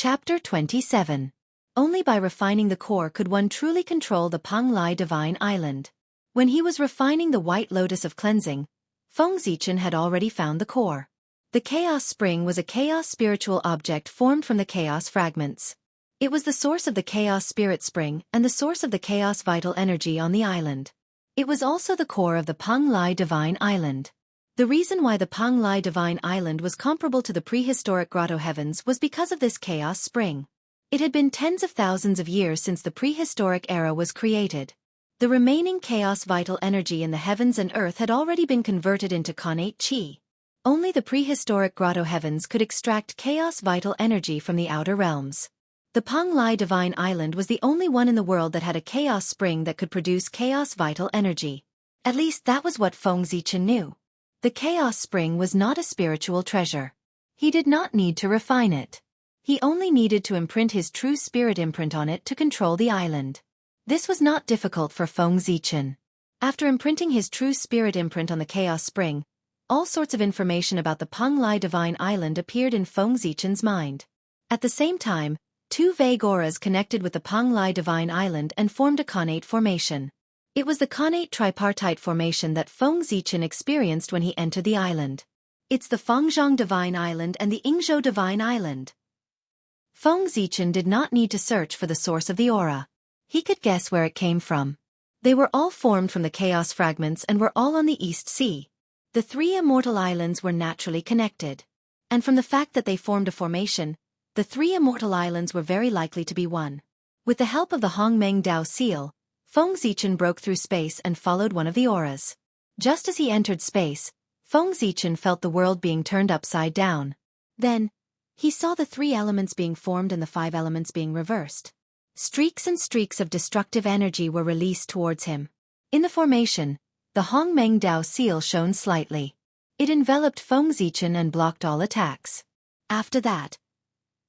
Chapter 27. Only by refining the core could one truly control the Peng Lai Divine Island. When he was refining the White Lotus of Cleansing, Feng Zichen had already found the core. The Chaos Spring was a chaos spiritual object formed from the chaos fragments. It was the source of the Chaos Spirit Spring and the source of the chaos vital energy on the island. It was also the core of the Peng Lai Divine Island. The reason why the Peng Lai Divine Island was comparable to the prehistoric grotto heavens was because of this chaos spring. It had been tens of thousands of years since the prehistoric era was created. The remaining chaos vital energy in the heavens and earth had already been converted into connate qi. Only the prehistoric grotto heavens could extract chaos vital energy from the outer realms. The Peng Lai Divine Island was the only one in the world that had a chaos spring that could produce chaos vital energy. At least that was what Feng Zichen knew. The chaos spring was not a spiritual treasure. He did not need to refine it. He only needed to imprint his true spirit imprint on it to control the island. This was not difficult for Feng Zichen. After imprinting his true spirit imprint on the chaos spring, all sorts of information about the Peng Lai Divine Island appeared in Feng Zichen's mind. At the same time, two vague auras connected with the Peng Lai Divine Island and formed a connate formation. It was the connate tripartite formation that Feng Zichen experienced when he entered the island. It's the Fengzhong Divine Island and the Yingzhou Divine Island. Feng Zichen did not need to search for the source of the aura. He could guess where it came from. They were all formed from the chaos fragments and were all on the East Sea. The three immortal islands were naturally connected. And from the fact that they formed a formation, the three immortal islands were very likely to be one. With the help of the Hongmeng Dao seal, Feng Zichen broke through space and followed one of the auras. Just as he entered space, Feng Zichen felt the world being turned upside down. Then, he saw the three elements being formed and the five elements being reversed. Streaks and streaks of destructive energy were released towards him. In the formation, the Hongmeng Dao seal shone slightly. It enveloped Feng Zichen and blocked all attacks. After that,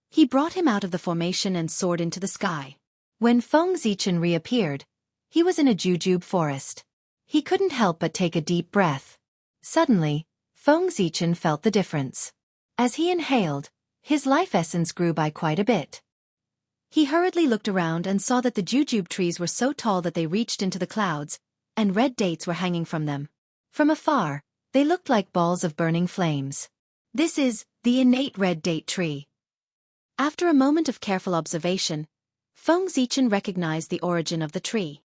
he brought him out of the formation and soared into the sky. When Feng Zichen reappeared, he was in a jujube forest. He couldn't help but take a deep breath. Suddenly, Feng Zichen felt the difference. As he inhaled, his life essence grew by quite a bit. He hurriedly looked around and saw that the jujube trees were so tall that they reached into the clouds, and red dates were hanging from them. From afar, they looked like balls of burning flames. This is the innate red date tree. After a moment of careful observation, Feng Zichen recognized the origin of the tree.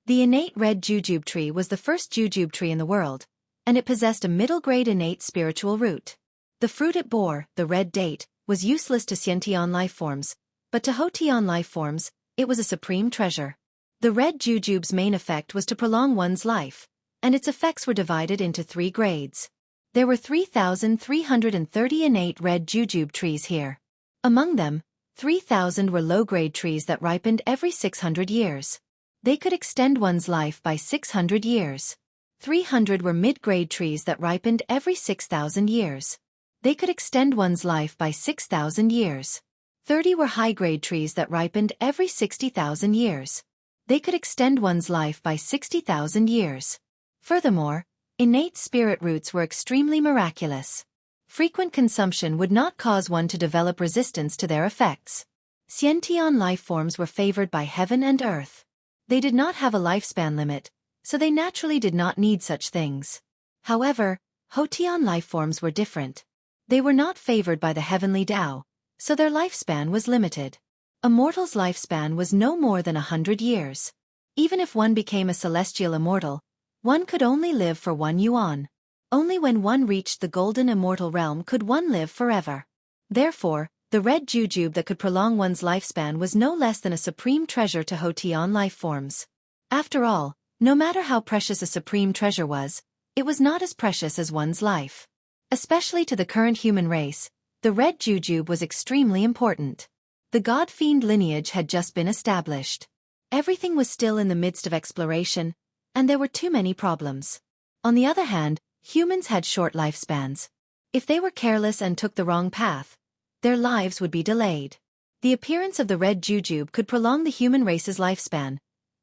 The innate red jujube tree was the first jujube tree in the world, and it possessed a middle-grade innate spiritual root. The fruit it bore, the red date, was useless to Xiantian life forms, but to Hotian life forms, it was a supreme treasure. The red jujube's main effect was to prolong one's life, and its effects were divided into 3 grades. There were 3,330 innate red jujube trees here. Among them, 3,000 were low-grade trees that ripened every 600 years. They could extend one's life by 600 years. 300 were mid-grade trees that ripened every 6,000 years. They could extend one's life by 6,000 years. 30 were high-grade trees that ripened every 60,000 years. They could extend one's life by 60,000 years. Furthermore, innate spirit roots were extremely miraculous. Frequent consumption would not cause one to develop resistance to their effects. Xiantian life forms were favored by heaven and earth. They did not have a lifespan limit, so they naturally did not need such things. However, Hotian life forms were different. They were not favored by the heavenly Tao, so their lifespan was limited. A mortal's lifespan was no more than 100 years. Even if one became a celestial immortal, one could only live for 1 yuan. Only when one reached the golden immortal realm could one live forever. Therefore, the red jujube that could prolong one's lifespan was no less than a supreme treasure to Hotian life forms. After all, no matter how precious a supreme treasure was, it was not as precious as one's life. Especially to the current human race, the red jujube was extremely important. The god-fiend lineage had just been established. Everything was still in the midst of exploration, and there were too many problems. On the other hand, humans had short lifespans. If they were careless and took the wrong path, their lives would be delayed. The appearance of the red jujube could prolong the human race's lifespan,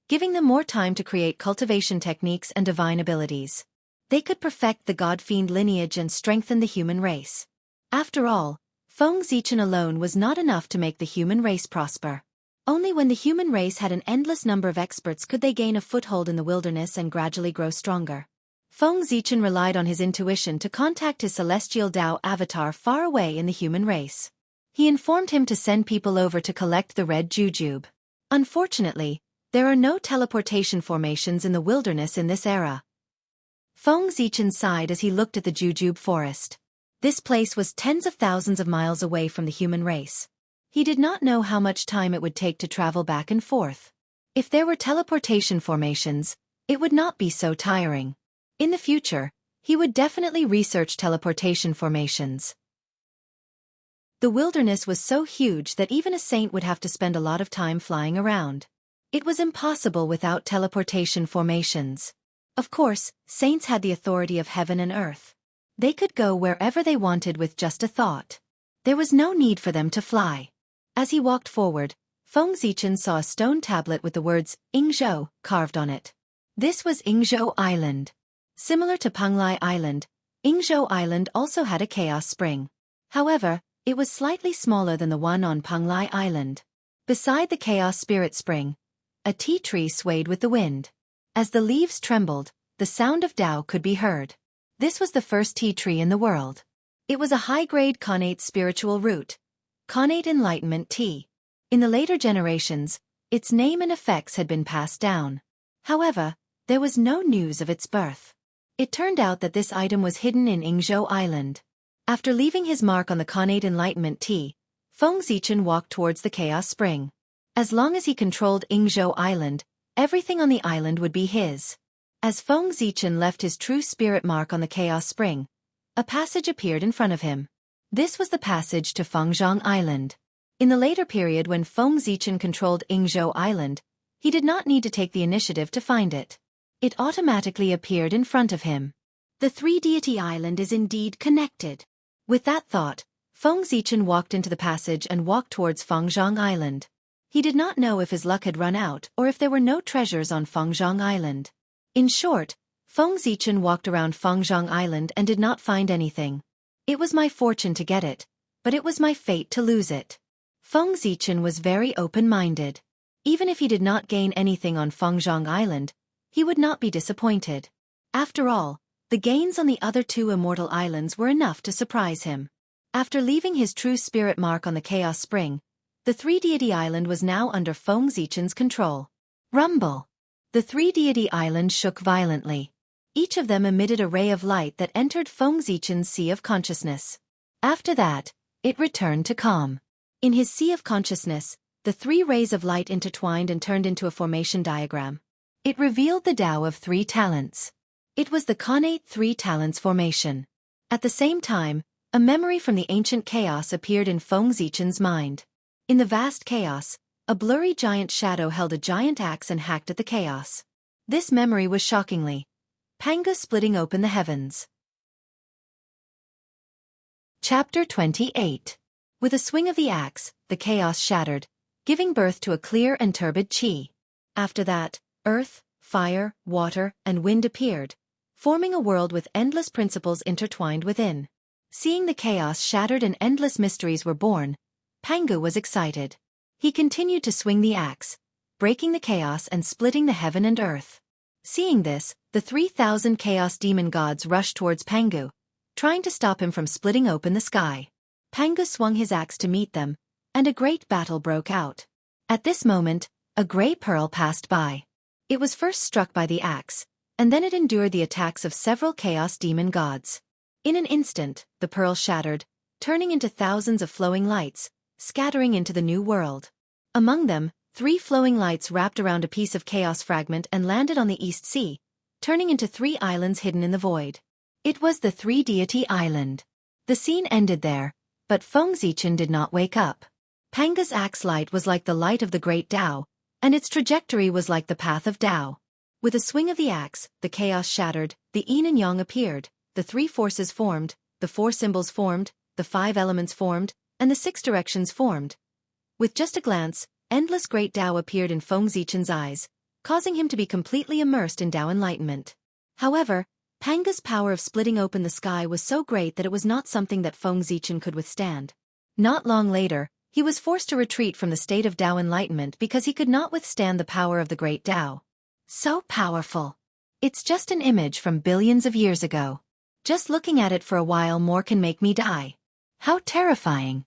giving them more time to create cultivation techniques and divine abilities. They could perfect the god-fiend lineage and strengthen the human race. After all, Feng Zichen alone was not enough to make the human race prosper. Only when the human race had an endless number of experts could they gain a foothold in the wilderness and gradually grow stronger. Feng Zichen relied on his intuition to contact his celestial Dao avatar far away in the human race. He informed him to send people over to collect the red jujube. Unfortunately, there are no teleportation formations in the wilderness in this era. Feng Zichen sighed as he looked at the jujube forest. This place was tens of thousands of miles away from the human race. He did not know how much time it would take to travel back and forth. If there were teleportation formations, it would not be so tiring. In the future, he would definitely research teleportation formations. The wilderness was so huge that even a saint would have to spend a lot of time flying around. It was impossible without teleportation formations. Of course, saints had the authority of heaven and earth. They could go wherever they wanted with just a thought. There was no need for them to fly. As he walked forward, Feng Zichen saw a stone tablet with the words, Yingzhou, carved on it. This was Yingzhou Island. Similar to Panglai Island, Yingzhou Island also had a chaos spring. However, it was slightly smaller than the one on Panglai Island. Beside the chaos spirit spring, a tea tree swayed with the wind. As the leaves trembled, the sound of Tao could be heard. This was the first tea tree in the world. It was a high-grade connate spiritual root, connate enlightenment tea. In the later generations, its name and effects had been passed down. However, there was no news of its birth. It turned out that this item was hidden in Yingzhou Island. After leaving his mark on the connate enlightenment tea, Feng Zichen walked towards the chaos spring. As long as he controlled Yingzhou Island, everything on the island would be his. As Feng Zichen left his true spirit mark on the chaos spring, a passage appeared in front of him. This was the passage to Fengzhang Island. In the later period when Feng Zichen controlled Yingzhou Island, he did not need to take the initiative to find it. It automatically appeared in front of him. The three-deity island is indeed connected. With that thought, Feng Zichen walked into the passage and walked towards Fengzhang Island. He did not know if his luck had run out or if there were no treasures on Fengzhang Island. In short, Feng Zichen walked around Fengzhang Island and did not find anything. It was my fortune to get it, but it was my fate to lose it. Feng Zichen was very open-minded. Even if he did not gain anything on Fengzhang Island, he would not be disappointed. After all, the gains on the other two immortal islands were enough to surprise him. After leaving his true spirit mark on the Chaos Spring, the three-deity island was now under Feng Zichen's control. Rumble! The three-deity island shook violently. Each of them emitted a ray of light that entered Feng Zichen's sea of consciousness. After that, it returned to calm. In his sea of consciousness, the three rays of light intertwined and turned into a formation diagram. It revealed the Tao of three talents. It was the connate three talents formation. At the same time, a memory from the ancient chaos appeared in Feng Zichen's mind. In the vast chaos, a blurry giant shadow held a giant axe and hacked at the chaos. This memory was shockingly Panga splitting open the heavens. Chapter 28. With a swing of the axe, the chaos shattered, giving birth to a clear and turbid chi. After that, earth, fire, water, and wind appeared, forming a world with endless principles intertwined within. Seeing the chaos shattered and endless mysteries were born, Pangu was excited. He continued to swing the axe, breaking the chaos and splitting the heaven and earth. Seeing this, the 3,000 chaos demon gods rushed towards Pangu, trying to stop him from splitting open the sky. Pangu swung his axe to meet them, and a great battle broke out. At this moment, a gray pearl passed by. It was first struck by the axe, and then it endured the attacks of several chaos demon gods. In an instant, the pearl shattered, turning into thousands of flowing lights, scattering into the new world. Among them, 3 flowing lights wrapped around a piece of chaos fragment and landed on the East Sea, turning into 3 islands hidden in the void. It was the three-deity island. The scene ended there, but Feng Zichen did not wake up. Panga's axe light was like the light of the great Tao, and its trajectory was like the path of Tao. With a swing of the axe, the chaos shattered, the yin and yang appeared, the 3 forces formed, the 4 symbols formed, the 5 elements formed, and the 6 directions formed. With just a glance, endless great Tao appeared in Feng Zichen's eyes, causing him to be completely immersed in Tao enlightenment. However, Panga's power of splitting open the sky was so great that it was not something that Feng Zichen could withstand. Not long later, he was forced to retreat from the state of Tao enlightenment because he could not withstand the power of the great Tao. So powerful. It's just an image from billions of years ago. Just looking at it for a while more can make me die. How terrifying.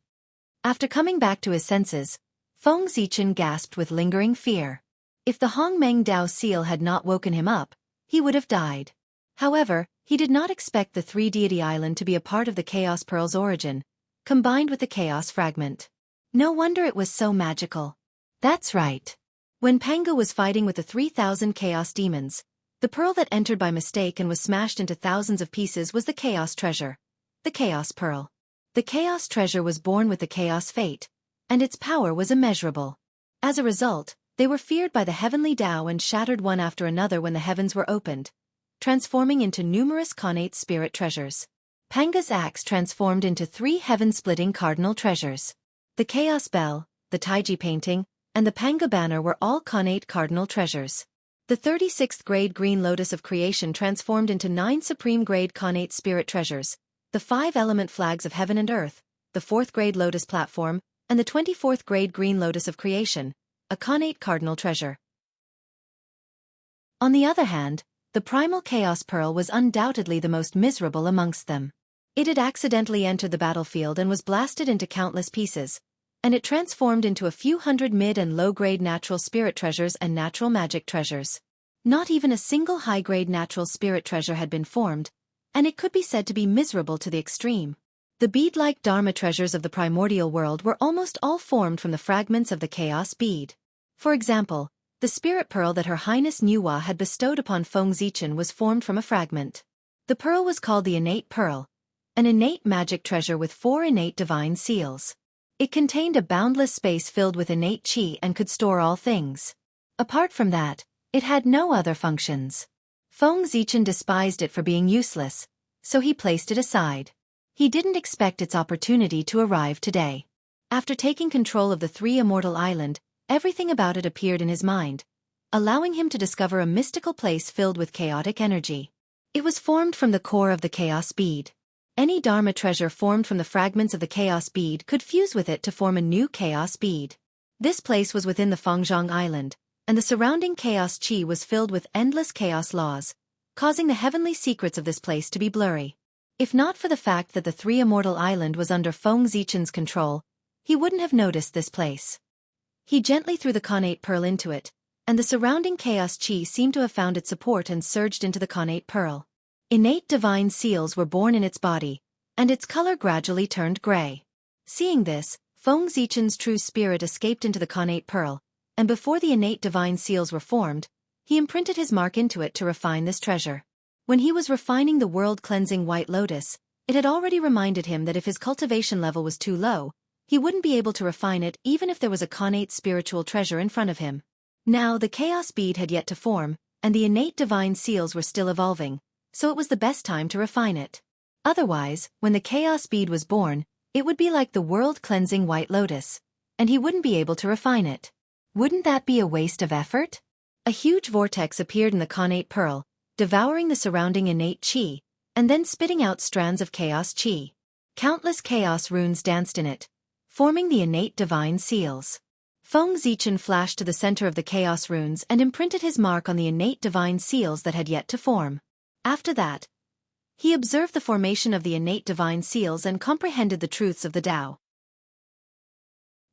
After coming back to his senses, Feng Zichen gasped with lingering fear. If the Hongmeng Dao seal had not woken him up, he would have died. However, he did not expect the three-deity island to be a part of the Chaos Pearl's origin, combined with the Chaos Fragment. No wonder it was so magical. That's right. When Pangu was fighting with the 3,000 Chaos Demons, the pearl that entered by mistake and was smashed into thousands of pieces was the Chaos Treasure, the Chaos Pearl. The Chaos Treasure was born with the Chaos Fate, and its power was immeasurable. As a result, they were feared by the heavenly Tao and shattered one after another when the heavens were opened, transforming into numerous connate spirit treasures. Panga's axe transformed into 3 heaven-splitting cardinal treasures. The Chaos Bell, the Taiji painting, and the Panga banner were all connate cardinal treasures. The 36th grade green lotus of creation transformed into 9 supreme grade connate spirit treasures, the 5 element flags of heaven and earth, the 4th grade lotus platform, and the 24th grade green lotus of creation, a connate cardinal treasure. On the other hand, the primal chaos pearl was undoubtedly the most miserable amongst them. It had accidentally entered the battlefield and was blasted into countless pieces, and it transformed into a few hundred mid and low-grade natural spirit treasures and natural magic treasures. Not even a single high-grade natural spirit treasure had been formed, and it could be said to be miserable to the extreme. The bead-like Dharma treasures of the primordial world were almost all formed from the fragments of the chaos bead. For example, the spirit pearl that Her Highness Nuwa had bestowed upon Feng Zichen was formed from a fragment. The pearl was called the innate pearl, an innate magic treasure with 4 innate divine seals. It contained a boundless space filled with innate qi and could store all things. Apart from that, it had no other functions. Feng Zichen despised it for being useless, so he placed it aside. He didn't expect its opportunity to arrive today. After taking control of the 3 immortal island, everything about it appeared in his mind, allowing him to discover a mystical place filled with chaotic energy. It was formed from the core of the chaos bead. Any Dharma treasure formed from the fragments of the chaos bead could fuse with it to form a new chaos bead. This place was within the Fangzhong Island, and the surrounding chaos qi was filled with endless chaos laws, causing the heavenly secrets of this place to be blurry. If not for the fact that the 3 immortal island was under Feng Zichen's control, he wouldn't have noticed this place. He gently threw the connate pearl into it, and the surrounding chaos qi seemed to have found its support and surged into the connate pearl. Innate divine seals were born in its body, and its color gradually turned gray. Seeing this, Feng Zichen's true spirit escaped into the connate pearl, and before the innate divine seals were formed, he imprinted his mark into it to refine this treasure. When he was refining the world-cleansing white lotus, it had already reminded him that if his cultivation level was too low, he wouldn't be able to refine it even if there was a connate spiritual treasure in front of him. Now the chaos bead had yet to form, and the innate divine seals were still evolving, so it was the best time to refine it. Otherwise, when the chaos bead was born, it would be like the world-cleansing white lotus, and he wouldn't be able to refine it. Wouldn't that be a waste of effort? A huge vortex appeared in the connate pearl, devouring the surrounding innate qi, and then spitting out strands of chaos qi. Countless chaos runes danced in it, forming the innate divine seals. Feng Zichen flashed to the center of the chaos runes and imprinted his mark on the innate divine seals that had yet to form. After that, he observed the formation of the innate divine seals and comprehended the truths of the Tao.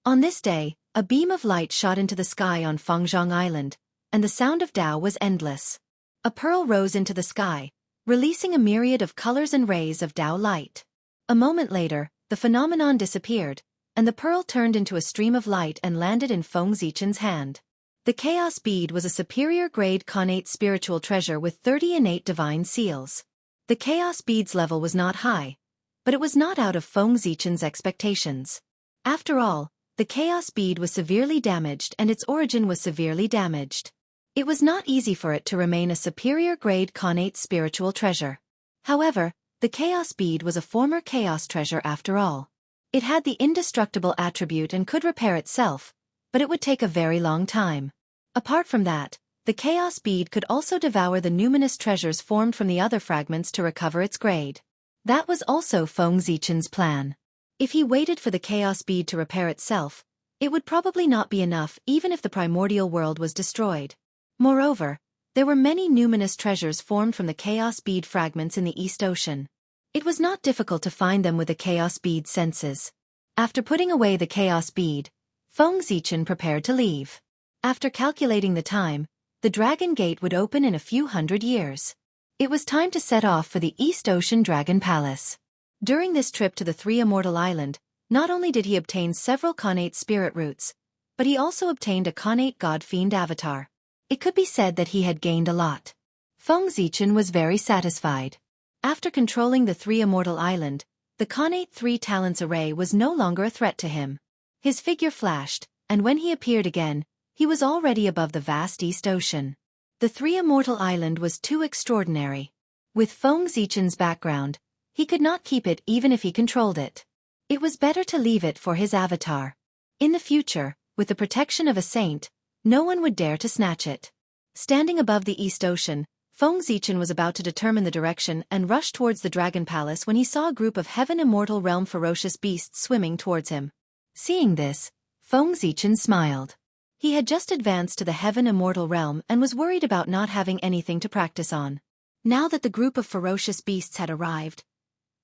On this day, a beam of light shot into the sky on Fangzhong Island, and the sound of Tao was endless. A pearl rose into the sky, releasing a myriad of colors and rays of Tao light. A moment later, the phenomenon disappeared, and the pearl turned into a stream of light and landed in Feng Zichen's hand. The chaos bead was a superior grade connate spiritual treasure with 30 innate divine seals. The chaos bead's level was not high, but it was not out of Feng Zichen's expectations. After all, the chaos bead was severely damaged and its origin was severely damaged. It was not easy for it to remain a superior grade connate spiritual treasure. However, the chaos bead was a former chaos treasure after all. It had the indestructible attribute and could repair itself, but it would take a very long time. Apart from that, the chaos bead could also devour the numinous treasures formed from the other fragments to recover its grade. That was also Feng Zichen's plan. If he waited for the chaos bead to repair itself, it would probably not be enough even if the primordial world was destroyed. Moreover, there were many numinous treasures formed from the chaos bead fragments in the East Ocean. It was not difficult to find them with the chaos bead senses. After putting away the chaos bead, Feng Zichen prepared to leave. After calculating the time, the Dragon Gate would open in a few hundred years. It was time to set off for the East Ocean Dragon Palace. During this trip to the Three Immortal Island, not only did he obtain several Khanate spirit roots, but he also obtained a Khanate God-Fiend avatar. It could be said that he had gained a lot. Feng Zichen was very satisfied. After controlling the Three Immortal Island, the Khanate Three Talents array was no longer a threat to him. His figure flashed, and when he appeared again, he was already above the vast East Ocean. The Three Immortal Island was too extraordinary. With Feng Zichen's background, he could not keep it even if he controlled it. It was better to leave it for his avatar. In the future, with the protection of a saint, no one would dare to snatch it. Standing above the East Ocean, Feng Zichen was about to determine the direction and rush towards the Dragon Palace when he saw a group of Heaven Immortal Realm ferocious beasts swimming towards him. Seeing this, Feng Zichen smiled. He had just advanced to the Heaven Immortal Realm and was worried about not having anything to practice on. Now that the group of ferocious beasts had arrived,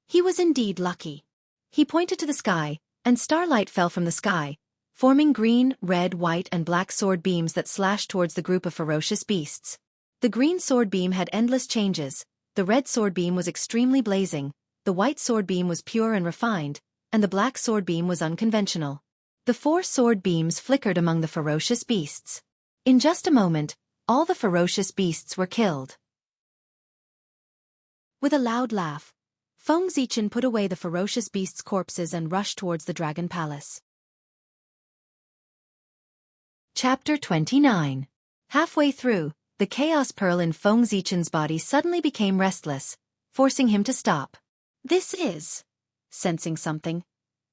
he was indeed lucky. He pointed to the sky, and starlight fell from the sky, forming green, red, white and black sword beams that slashed towards the group of ferocious beasts. The green sword beam had endless changes, the red sword beam was extremely blazing, the white sword beam was pure and refined, and the black sword beam was unconventional. The four sword beams flickered among the ferocious beasts. In just a moment, all the ferocious beasts were killed. With a loud laugh, Feng Zichen put away the ferocious beasts' corpses and rushed towards the Dragon Palace. Chapter 29. Halfway through, the Chaos Pearl in Feng Zichen's body suddenly became restless, forcing him to stop. Sensing something,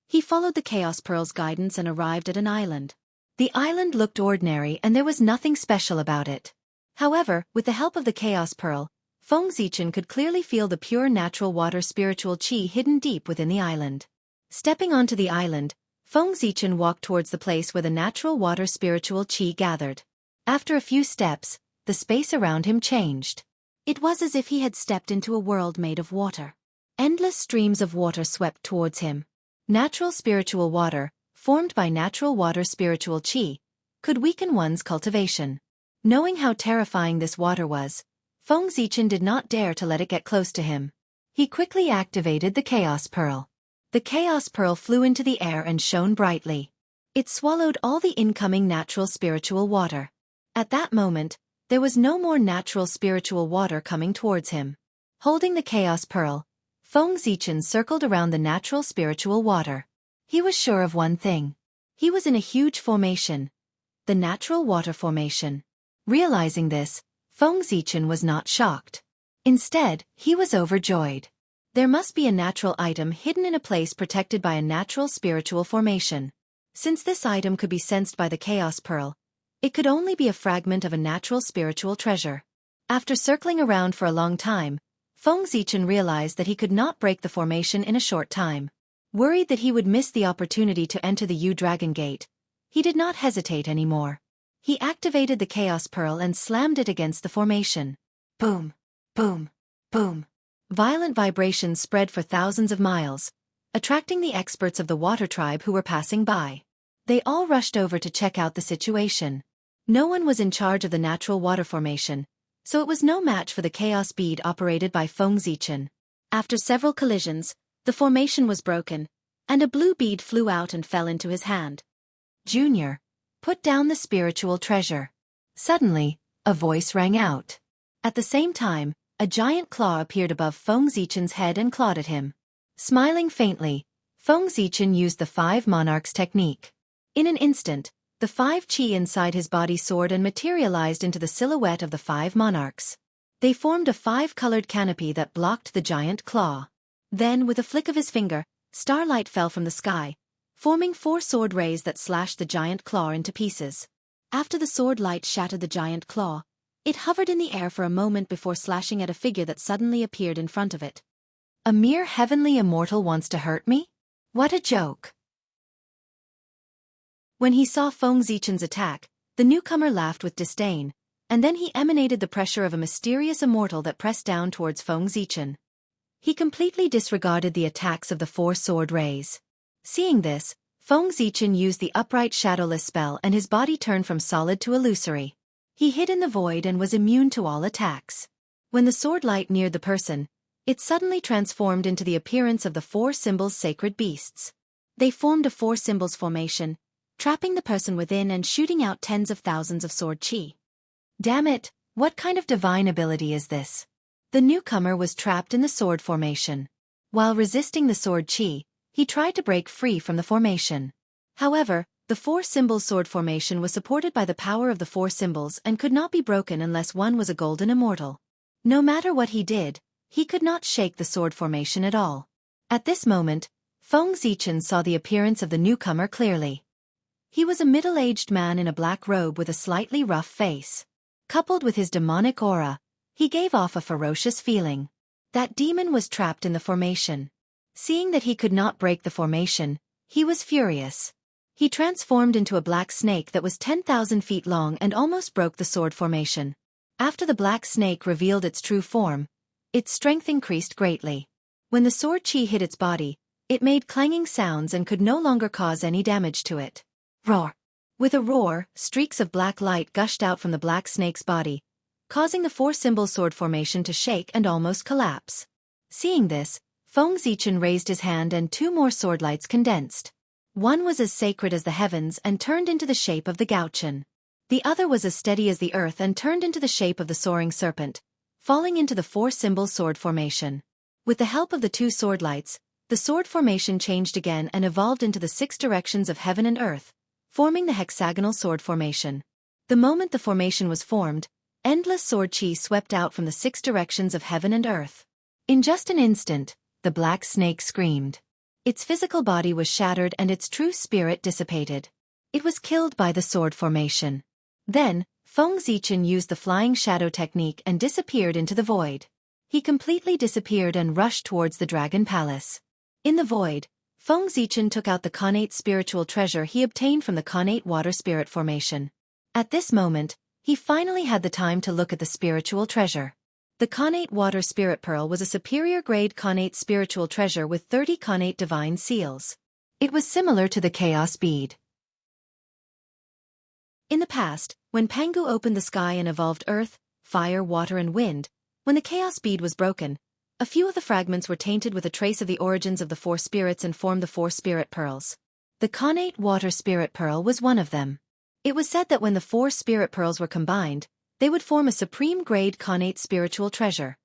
he followed the Chaos Pearl's guidance and arrived at an island. The island looked ordinary and there was nothing special about it. However, with the help of the Chaos Pearl, Feng Zichen could clearly feel the pure natural water spiritual qi hidden deep within the island. Stepping onto the island, Feng Zichen walked towards the place where the natural water spiritual qi gathered. After a few steps, the space around him changed. It was as if he had stepped into a world made of water. Endless streams of water swept towards him. Natural spiritual water, formed by natural water spiritual qi, could weaken one's cultivation. Knowing how terrifying this water was, Feng Zichen did not dare to let it get close to him. He quickly activated the Chaos Pearl. The Chaos Pearl flew into the air and shone brightly. It swallowed all the incoming natural spiritual water. At that moment, there was no more natural spiritual water coming towards him. Holding the Chaos Pearl, Feng Zichen circled around the natural spiritual water. He was sure of one thing. He was in a huge formation. The natural water formation. Realizing this, Feng Zichen was not shocked. Instead, he was overjoyed. There must be a natural item hidden in a place protected by a natural spiritual formation. Since this item could be sensed by the Chaos Pearl, it could only be a fragment of a natural spiritual treasure. After circling around for a long time, Feng Zichen realized that he could not break the formation in a short time. Worried that he would miss the opportunity to enter the Dragon Gate, he did not hesitate anymore. He activated the Chaos Pearl and slammed it against the formation. Boom! Boom! Boom! Violent vibrations spread for thousands of miles, attracting the experts of the water tribe who were passing by. They all rushed over to check out the situation. No one was in charge of the natural water formation, so it was no match for the chaos bead operated by Feng Zichen. After several collisions, the formation was broken, and a blue bead flew out and fell into his hand. Junior, put down the spiritual treasure. Suddenly, a voice rang out. At the same time, a giant claw appeared above Feng Zichen's head and clawed at him. Smiling faintly, Feng Zichen used the 5 monarchs technique. In an instant, the 5 qi inside his body soared and materialized into the silhouette of the 5 monarchs. They formed a 5-colored canopy that blocked the giant claw. Then, with a flick of his finger, starlight fell from the sky, forming 4 sword rays that slashed the giant claw into pieces. After the sword light shattered the giant claw, it hovered in the air for a moment before slashing at a figure that suddenly appeared in front of it. A mere heavenly immortal wants to hurt me? What a joke. When he saw Feng Zichen's attack, the newcomer laughed with disdain, and then he emanated the pressure of a mysterious immortal that pressed down towards Feng Zichen. He completely disregarded the attacks of the four sword rays. Seeing this, Feng Zichen used the upright shadowless spell and his body turned from solid to illusory. He hid in the void and was immune to all attacks. When the sword light neared the person, it suddenly transformed into the appearance of the four symbols sacred beasts. They formed a four symbols formation, trapping the person within and shooting out tens of thousands of sword chi. Damn it, what kind of divine ability is this? The newcomer was trapped in the sword formation. While resisting the sword chi, he tried to break free from the formation. However, the four symbols sword formation was supported by the power of the four symbols and could not be broken unless one was a golden immortal. No matter what he did, he could not shake the sword formation at all. At this moment, Feng Zichen saw the appearance of the newcomer clearly. He was a middle-aged man in a black robe with a slightly rough face. Coupled with his demonic aura, he gave off a ferocious feeling. That demon was trapped in the formation. Seeing that he could not break the formation, he was furious. He transformed into a black snake that was 10,000 feet long and almost broke the sword formation. After the black snake revealed its true form, its strength increased greatly. When the sword chi hit its body, it made clanging sounds and could no longer cause any damage to it. Roar! With a roar, streaks of black light gushed out from the black snake's body, causing the four-symbol sword formation to shake and almost collapse. Seeing this, Feng Zichen raised his hand and two more sword lights condensed. One was as sacred as the heavens and turned into the shape of the Gaochen. The other was as steady as the earth and turned into the shape of the soaring serpent, falling into the four-symbol sword formation. With the help of the two sword lights, the sword formation changed again and evolved into the 6 directions of heaven and earth, forming the hexagonal sword formation. The moment the formation was formed, endless sword chi swept out from the 6 directions of heaven and earth. In just an instant, the black snake screamed. Its physical body was shattered and its true spirit dissipated. It was killed by the sword formation. Then, Feng Zichen used the flying shadow technique and disappeared into the void. He completely disappeared and rushed towards the dragon palace. In the void, Feng Zichen took out the connate spiritual treasure he obtained from the connate water spirit formation. At this moment, he finally had the time to look at the spiritual treasure. The connate water spirit pearl was a superior grade connate spiritual treasure with 30 connate divine seals. It was similar to the chaos bead. In the past, when Pangu opened the sky and evolved earth, fire, water and wind, when the chaos bead was broken, a few of the fragments were tainted with a trace of the origins of the four spirits and formed the four spirit pearls. The connate water spirit pearl was one of them. It was said that when the four spirit pearls were combined, they would form a supreme grade connate spiritual treasure,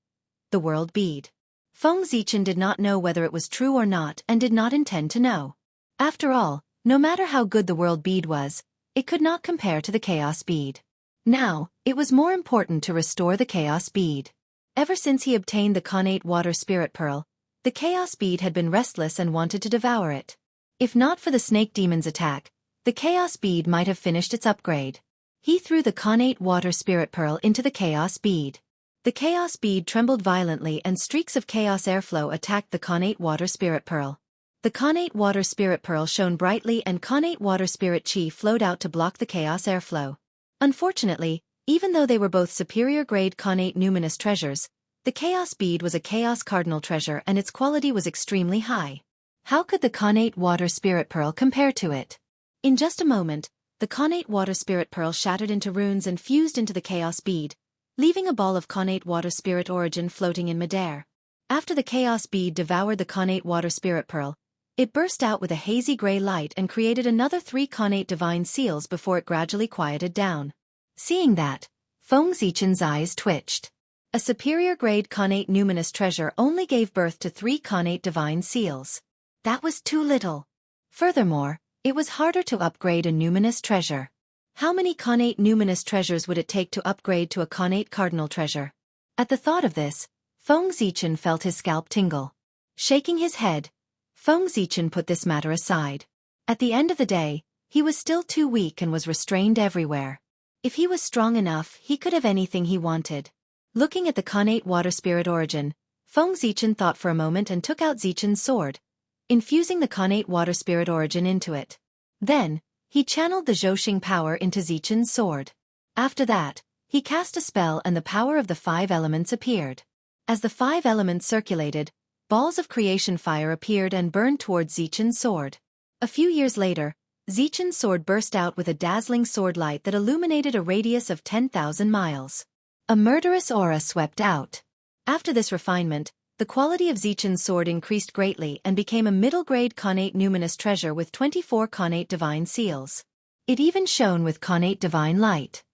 the world bead. Feng Zichen did not know whether it was true or not and did not intend to know. After all, no matter how good the world bead was, it could not compare to the chaos bead. Now, it was more important to restore the chaos bead. Ever since he obtained the connate water spirit pearl, the chaos bead had been restless and wanted to devour it. If not for the snake demon's attack, the chaos bead might have finished its upgrade. He threw the connate water spirit pearl into the chaos bead. The chaos bead trembled violently and streaks of chaos airflow attacked the connate water spirit pearl. The connate water spirit pearl shone brightly and connate water spirit chi flowed out to block the chaos airflow. Unfortunately, even though they were both superior grade connate numinous treasures, the chaos bead was a chaos cardinal treasure and its quality was extremely high. How could the connate water spirit pearl compare to it? In just a moment, the connate water spirit pearl shattered into runes and fused into the chaos bead, leaving a ball of connate water spirit origin floating in midair. After the chaos bead devoured the connate water spirit pearl, it burst out with a hazy gray light and created another 3 connate divine seals before it gradually quieted down. Seeing that, Feng Zichen's eyes twitched. A superior grade connate numinous treasure only gave birth to 3 connate divine seals. That was too little. Furthermore, it was harder to upgrade a numinous treasure. How many connate numinous treasures would it take to upgrade to a connate cardinal treasure? At the thought of this, Feng Zichen felt his scalp tingle. Shaking his head, Feng Zichen put this matter aside. At the end of the day, he was still too weak and was restrained everywhere. If he was strong enough, he could have anything he wanted. Looking at the connate water spirit origin, Feng Zichen thought for a moment and took out Zichen's sword, infusing the Khanate water spirit origin into it. Then, he channeled the Zhouxing power into Zichen's sword. After that, he cast a spell and the power of the 5 elements appeared. As the 5 elements circulated, balls of creation fire appeared and burned towards Zichen's sword. A few years later, Zichen's sword burst out with a dazzling sword light that illuminated a radius of 10,000 miles. A murderous aura swept out. After this refinement, the quality of Zichen's sword increased greatly and became a middle-grade Khanate numinous treasure with 24 Khanate divine seals. It even shone with Khanate divine light.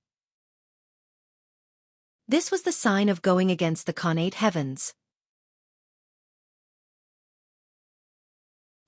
This was the sign of going against the Khanate heavens.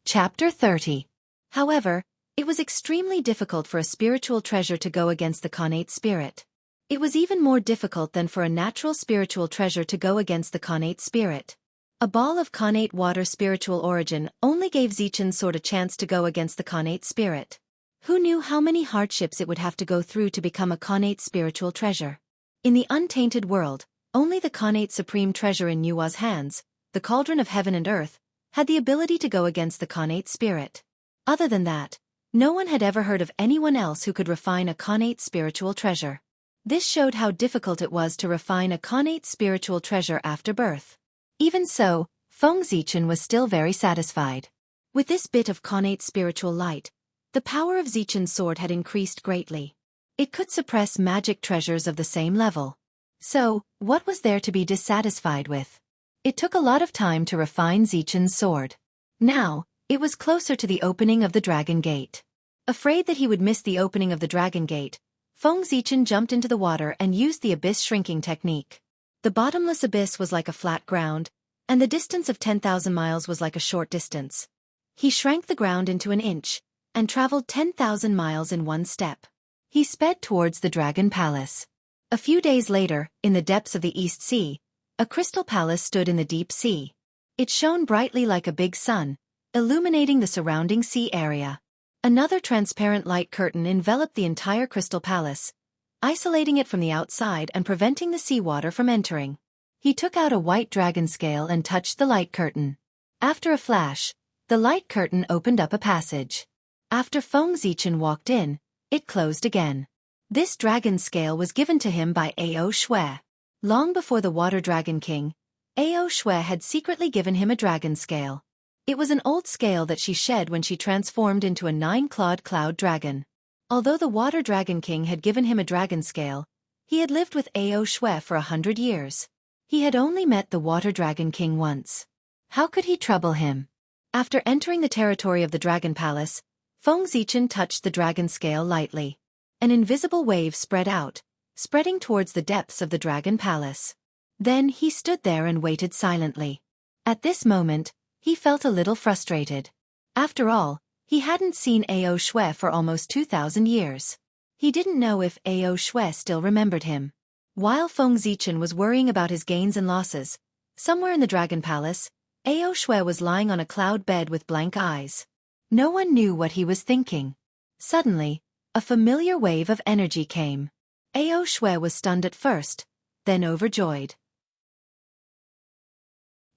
Chapter 30. However, it was extremely difficult for a spiritual treasure to go against the Khanate spirit. It was even more difficult than for a natural spiritual treasure to go against the Khanate spirit. A ball of Khanate water spiritual origin only gave Zichen's sword a chance to go against the Khanate spirit. Who knew how many hardships it would have to go through to become a Khanate spiritual treasure? In the untainted world, only the Khanate supreme treasure in Nua's hands, the cauldron of heaven and earth, had the ability to go against the Khanate spirit. Other than that, no one had ever heard of anyone else who could refine a Khanate spiritual treasure. This showed how difficult it was to refine a Khanate spiritual treasure after birth. Even so, Feng Zichen was still very satisfied. With this bit of Khanate spiritual light, the power of Zichen's sword had increased greatly. It could suppress magic treasures of the same level. So, what was there to be dissatisfied with? It took a lot of time to refine Zichen's sword. Now, it was closer to the opening of the Dragon Gate. Afraid that he would miss the opening of the Dragon Gate, Feng Zichen jumped into the water and used the abyss shrinking technique. The bottomless abyss was like a flat ground, and the distance of 10,000 miles was like a short distance. He shrank the ground into an inch, and traveled 10,000 miles in one step. He sped towards the Dragon Palace. A few days later, in the depths of the East Sea, a crystal palace stood in the deep sea. It shone brightly like a big sun, illuminating the surrounding sea area. Another transparent light curtain enveloped the entire crystal palace, isolating it from the outside and preventing the seawater from entering. He took out a white dragon scale and touched the light curtain. After a flash, the light curtain opened up a passage. After Feng Zichen walked in, it closed again. This dragon scale was given to him by Ao Shui. Long before the Water Dragon King, Ao Shui had secretly given him a dragon scale. It was an old scale that she shed when she transformed into a 9-clawed cloud dragon. Although the Water Dragon King had given him a dragon scale, he had lived with Ao Shui for 100 years. He had only met the Water Dragon King once. How could he trouble him? After entering the territory of the Dragon Palace, Feng Zichen touched the dragon scale lightly. An invisible wave spread out, spreading towards the depths of the Dragon Palace. Then he stood there and waited silently. At this moment, he felt a little frustrated. After all, he hadn't seen Ao Shui for almost 2,000 years. He didn't know if Ao Shui still remembered him. While Feng Zichen was worrying about his gains and losses, somewhere in the Dragon Palace, Ao Shui was lying on a cloud bed with blank eyes. No one knew what he was thinking. Suddenly, a familiar wave of energy came. Ao Shui was stunned at first, then overjoyed.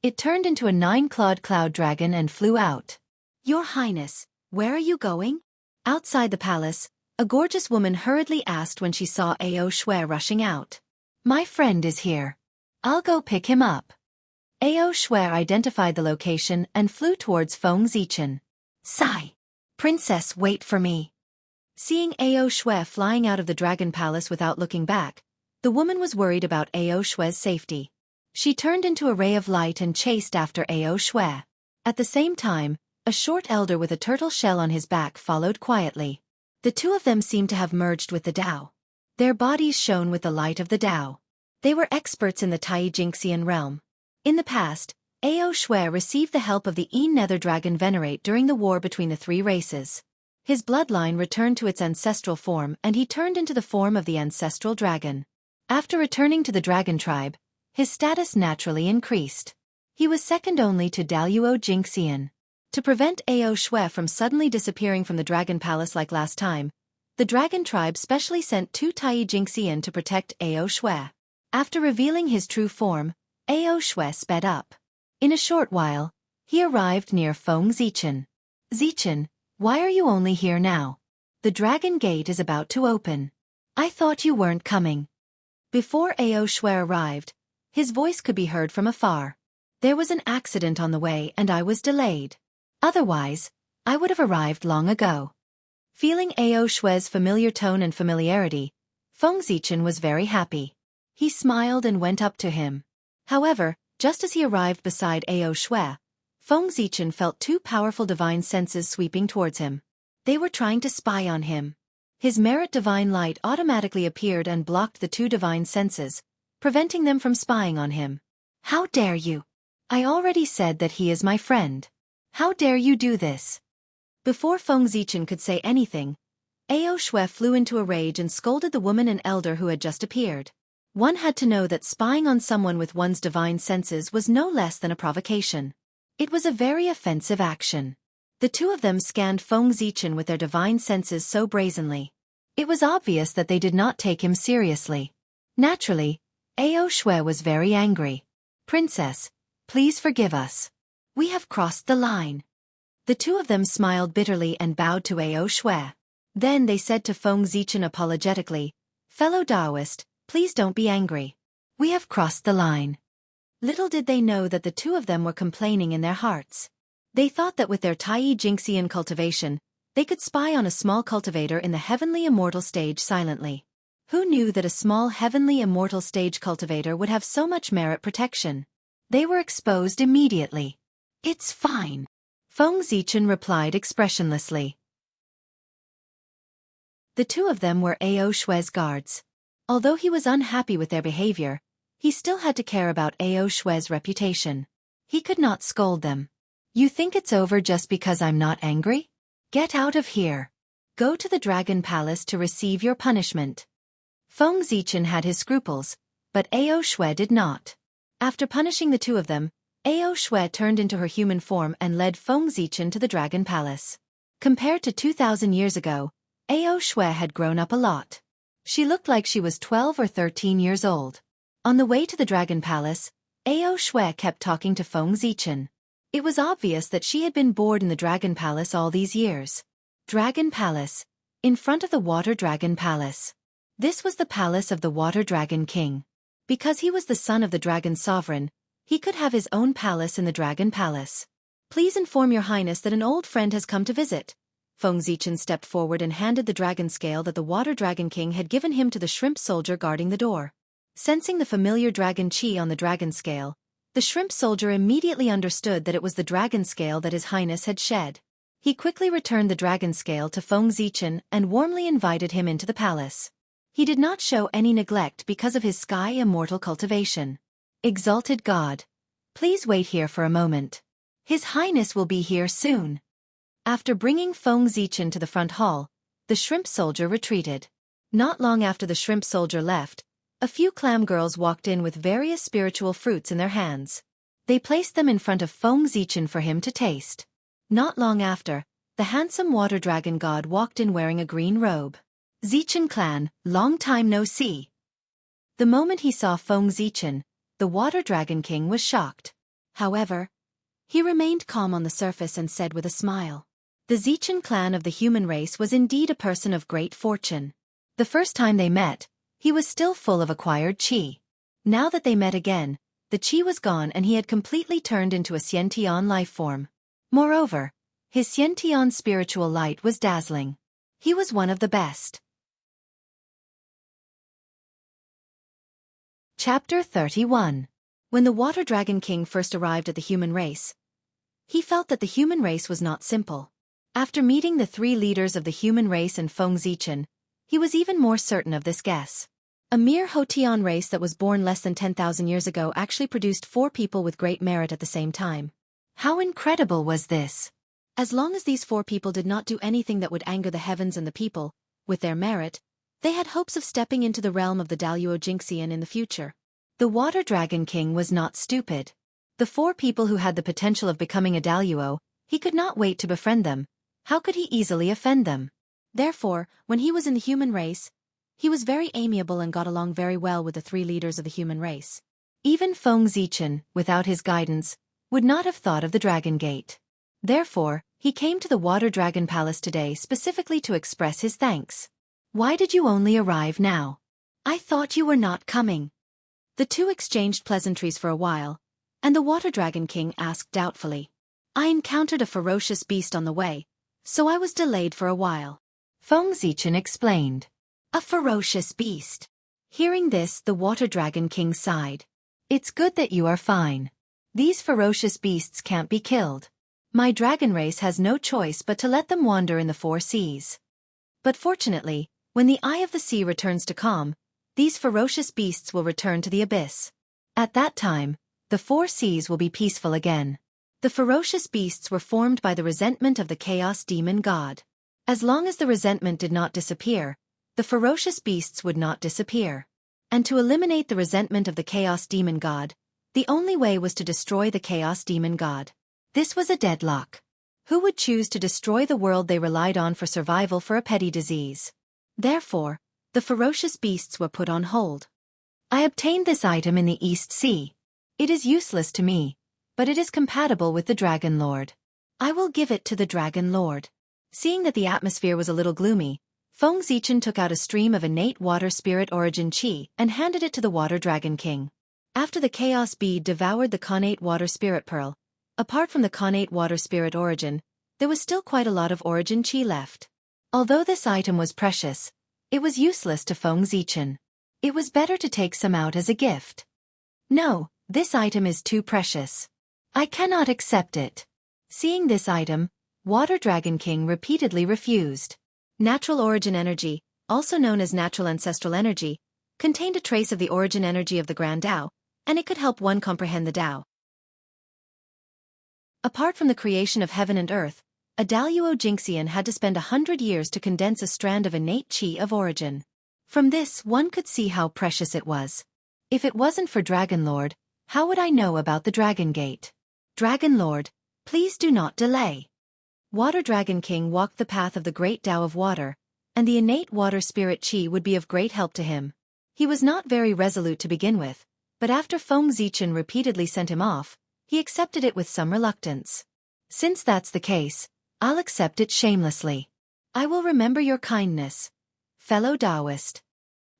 It turned into a 9-clawed cloud dragon and flew out. "Your Highness, where are you going?" Outside the palace, a gorgeous woman hurriedly asked when she saw Ao Shui rushing out. "My friend is here. I'll go pick him up." Ao Shui identified the location and flew towards Feng Zichen. "Sigh! Princess, wait for me." Seeing Ao Shui flying out of the Dragon Palace without looking back, the woman was worried about Ao Shui's safety. She turned into a ray of light and chased after Ao Shui. At the same time, a short elder with a turtle shell on his back followed quietly. The two of them seemed to have merged with the Tao. Their bodies shone with the light of the Tao. They were experts in the Jianghu realm. In the past, Ao Shui received the help of the Nether Dragon Venerate during the war between the three races. His bloodline returned to its ancestral form and he turned into the form of the ancestral dragon. After returning to the dragon tribe, his status naturally increased. He was second only to Daluo Jingxian. To prevent Ao Shui from suddenly disappearing from the Dragon Palace like last time, the Dragon Tribe specially sent 2 Tai Jingxian to protect Ao Shui. After revealing his true form, Ao Shui sped up. In a short while, He arrived near Feng Zichen. Zichen, why are you only here now? The dragon gate is about to open. I thought you weren't coming. Before Ao Shui arrived, his voice could be heard from afar. There was an accident on the way and I was delayed. Otherwise, I would have arrived long ago. Feeling Ao Shui's familiar tone and familiarity, Feng Zichen was very happy. He smiled and went up to him. However, just as he arrived beside Ao Shui, Feng Zichen felt two powerful divine senses sweeping towards him. They were trying to spy on him. His merit divine light automatically appeared and blocked the two divine senses, preventing them from spying on him. How dare you? I already said that he is my friend. How dare you do this? Before Feng Zichen could say anything, Ao Shui flew into a rage and scolded the woman and elder who had just appeared. One had to know that spying on someone with one's divine senses was no less than a provocation. It was a very offensive action. The two of them scanned Feng Zichen with their divine senses so brazenly. It was obvious that they did not take him seriously. Naturally, Ao Shui was very angry. Princess, please forgive us. We have crossed the line. The two of them smiled bitterly and bowed to Ao Shui. Then they said to Feng Zichen apologetically, Fellow Taoist, please don't be angry. We have crossed the line. Little did they know that the two of them were complaining in their hearts. They thought that with their Tai Jingxian cultivation, they could spy on a small cultivator in the heavenly immortal stage silently. Who knew that a small heavenly immortal stage cultivator would have so much merit protection? They were exposed immediately. It's fine. Feng Zichen replied expressionlessly. The two of them were Ao Shui's guards. Although he was unhappy with their behavior, he still had to care about Ao Shui's reputation. He could not scold them. You think it's over just because I'm not angry? Get out of here. Go to the Dragon Palace to receive your punishment. Feng Zichen had his scruples, but Ao Shui did not. After punishing the two of them, Ao Shui turned into her human form and led Feng Zichen to the Dragon Palace. Compared to 2,000 years ago, Ao Shui had grown up a lot. She looked like she was 12 or 13 years old. On the way to the Dragon Palace, Ao Shui kept talking to Feng Zichen. It was obvious that she had been bored in the Dragon Palace all these years. Dragon Palace, in front of the Water Dragon Palace. This was the palace of the Water Dragon King. Because he was the son of the Dragon Sovereign, he could have his own palace in the Dragon Palace. Please inform your highness that an old friend has come to visit. Feng Zichen stepped forward and handed the dragon scale that the Water Dragon King had given him to the shrimp soldier guarding the door. Sensing the familiar dragon chi on the dragon scale, the shrimp soldier immediately understood that it was the dragon scale that his highness had shed. He quickly returned the dragon scale to Feng Zichen and warmly invited him into the palace. He did not show any neglect because of his sky immortal cultivation. Exalted God, please wait here for a moment. His highness will be here soon. After bringing Feng Zichen to the front hall, the shrimp soldier retreated. Not long after the shrimp soldier left, a few clam girls walked in with various spiritual fruits in their hands. They placed them in front of Feng Zichen for him to taste. Not long after, the handsome water dragon god walked in wearing a green robe. Zichen clan, long time no see. The moment he saw Feng Zichen, the water dragon king was shocked. However, he remained calm on the surface and said with a smile. The Zichen clan of the human race was indeed a person of great fortune. The first time they met, he was still full of acquired qi. Now that they met again, the qi was gone and he had completely turned into a Xiantian life form. Moreover, his Xiantian spiritual light was dazzling. He was one of the best. Chapter 31. When the Water Dragon King first arrived at the human race, he felt that the human race was not simple. After meeting the three leaders of the human race and Feng Zichen, he was even more certain of this guess. A mere Hotian race that was born less than 10,000 years ago actually produced 4 people with great merit at the same time. How incredible was this? As long as these 4 people did not do anything that would anger the heavens and the people, with their merit, they had hopes of stepping into the realm of the Daluo Jingxian in the future. The Water Dragon King was not stupid. The 4 people who had the potential of becoming a Daluo, he could not wait to befriend them. How could he easily offend them? Therefore, when he was in the human race, he was very amiable and got along very well with the 3 leaders of the human race. Even Feng Zichen, without his guidance, would not have thought of the Dragon Gate. Therefore, he came to the Water Dragon Palace today specifically to express his thanks. Why did you only arrive now? I thought you were not coming. The two exchanged pleasantries for a while, and the Water Dragon King asked doubtfully. I encountered a ferocious beast on the way, so I was delayed for a while. Feng Zichen explained. A ferocious beast. Hearing this, the Water Dragon King sighed. It's good that you are fine. These ferocious beasts can't be killed. My dragon race has no choice but to let them wander in the four seas. But fortunately, when the eye of the sea returns to calm, these ferocious beasts will return to the abyss. At that time, the four seas will be peaceful again. The ferocious beasts were formed by the resentment of the Chaos Demon God. As long as the resentment did not disappear, the ferocious beasts would not disappear. And to eliminate the resentment of the Chaos Demon God, the only way was to destroy the Chaos Demon God. This was a deadlock. Who would choose to destroy the world they relied on for survival for a petty disease? Therefore, the ferocious beasts were put on hold. I obtained this item in the East Sea. It is useless to me, but it is compatible with the Dragon Lord. I will give it to the Dragon Lord. Seeing that the atmosphere was a little gloomy, Feng Zichen took out a stream of innate water spirit origin chi and handed it to the Water Dragon King. After the Chaos Bead devoured the connate water spirit pearl, apart from the connate water spirit origin, there was still quite a lot of origin chi left. Although this item was precious, it was useless to Feng Zichen. It was better to take some out as a gift. No, this item is too precious. I cannot accept it. Seeing this item, Water Dragon King repeatedly refused. Natural origin energy, also known as natural ancestral energy, contained a trace of the origin energy of the Grand Tao, and it could help one comprehend the Tao. Apart from the creation of heaven and earth, a Daluo Jingxian had to spend 100 years to condense a strand of innate chi of origin. From this, one could see how precious it was. If it wasn't for Dragon Lord, how would I know about the Dragon Gate? Dragon Lord, please do not delay. Water Dragon King walked the path of the great Tao of water, and the innate water spirit chi would be of great help to him. He was not very resolute to begin with, but after Feng Zichen repeatedly sent him off, he accepted it with some reluctance. Since that's the case, I'll accept it shamelessly. I will remember your kindness, fellow Taoist.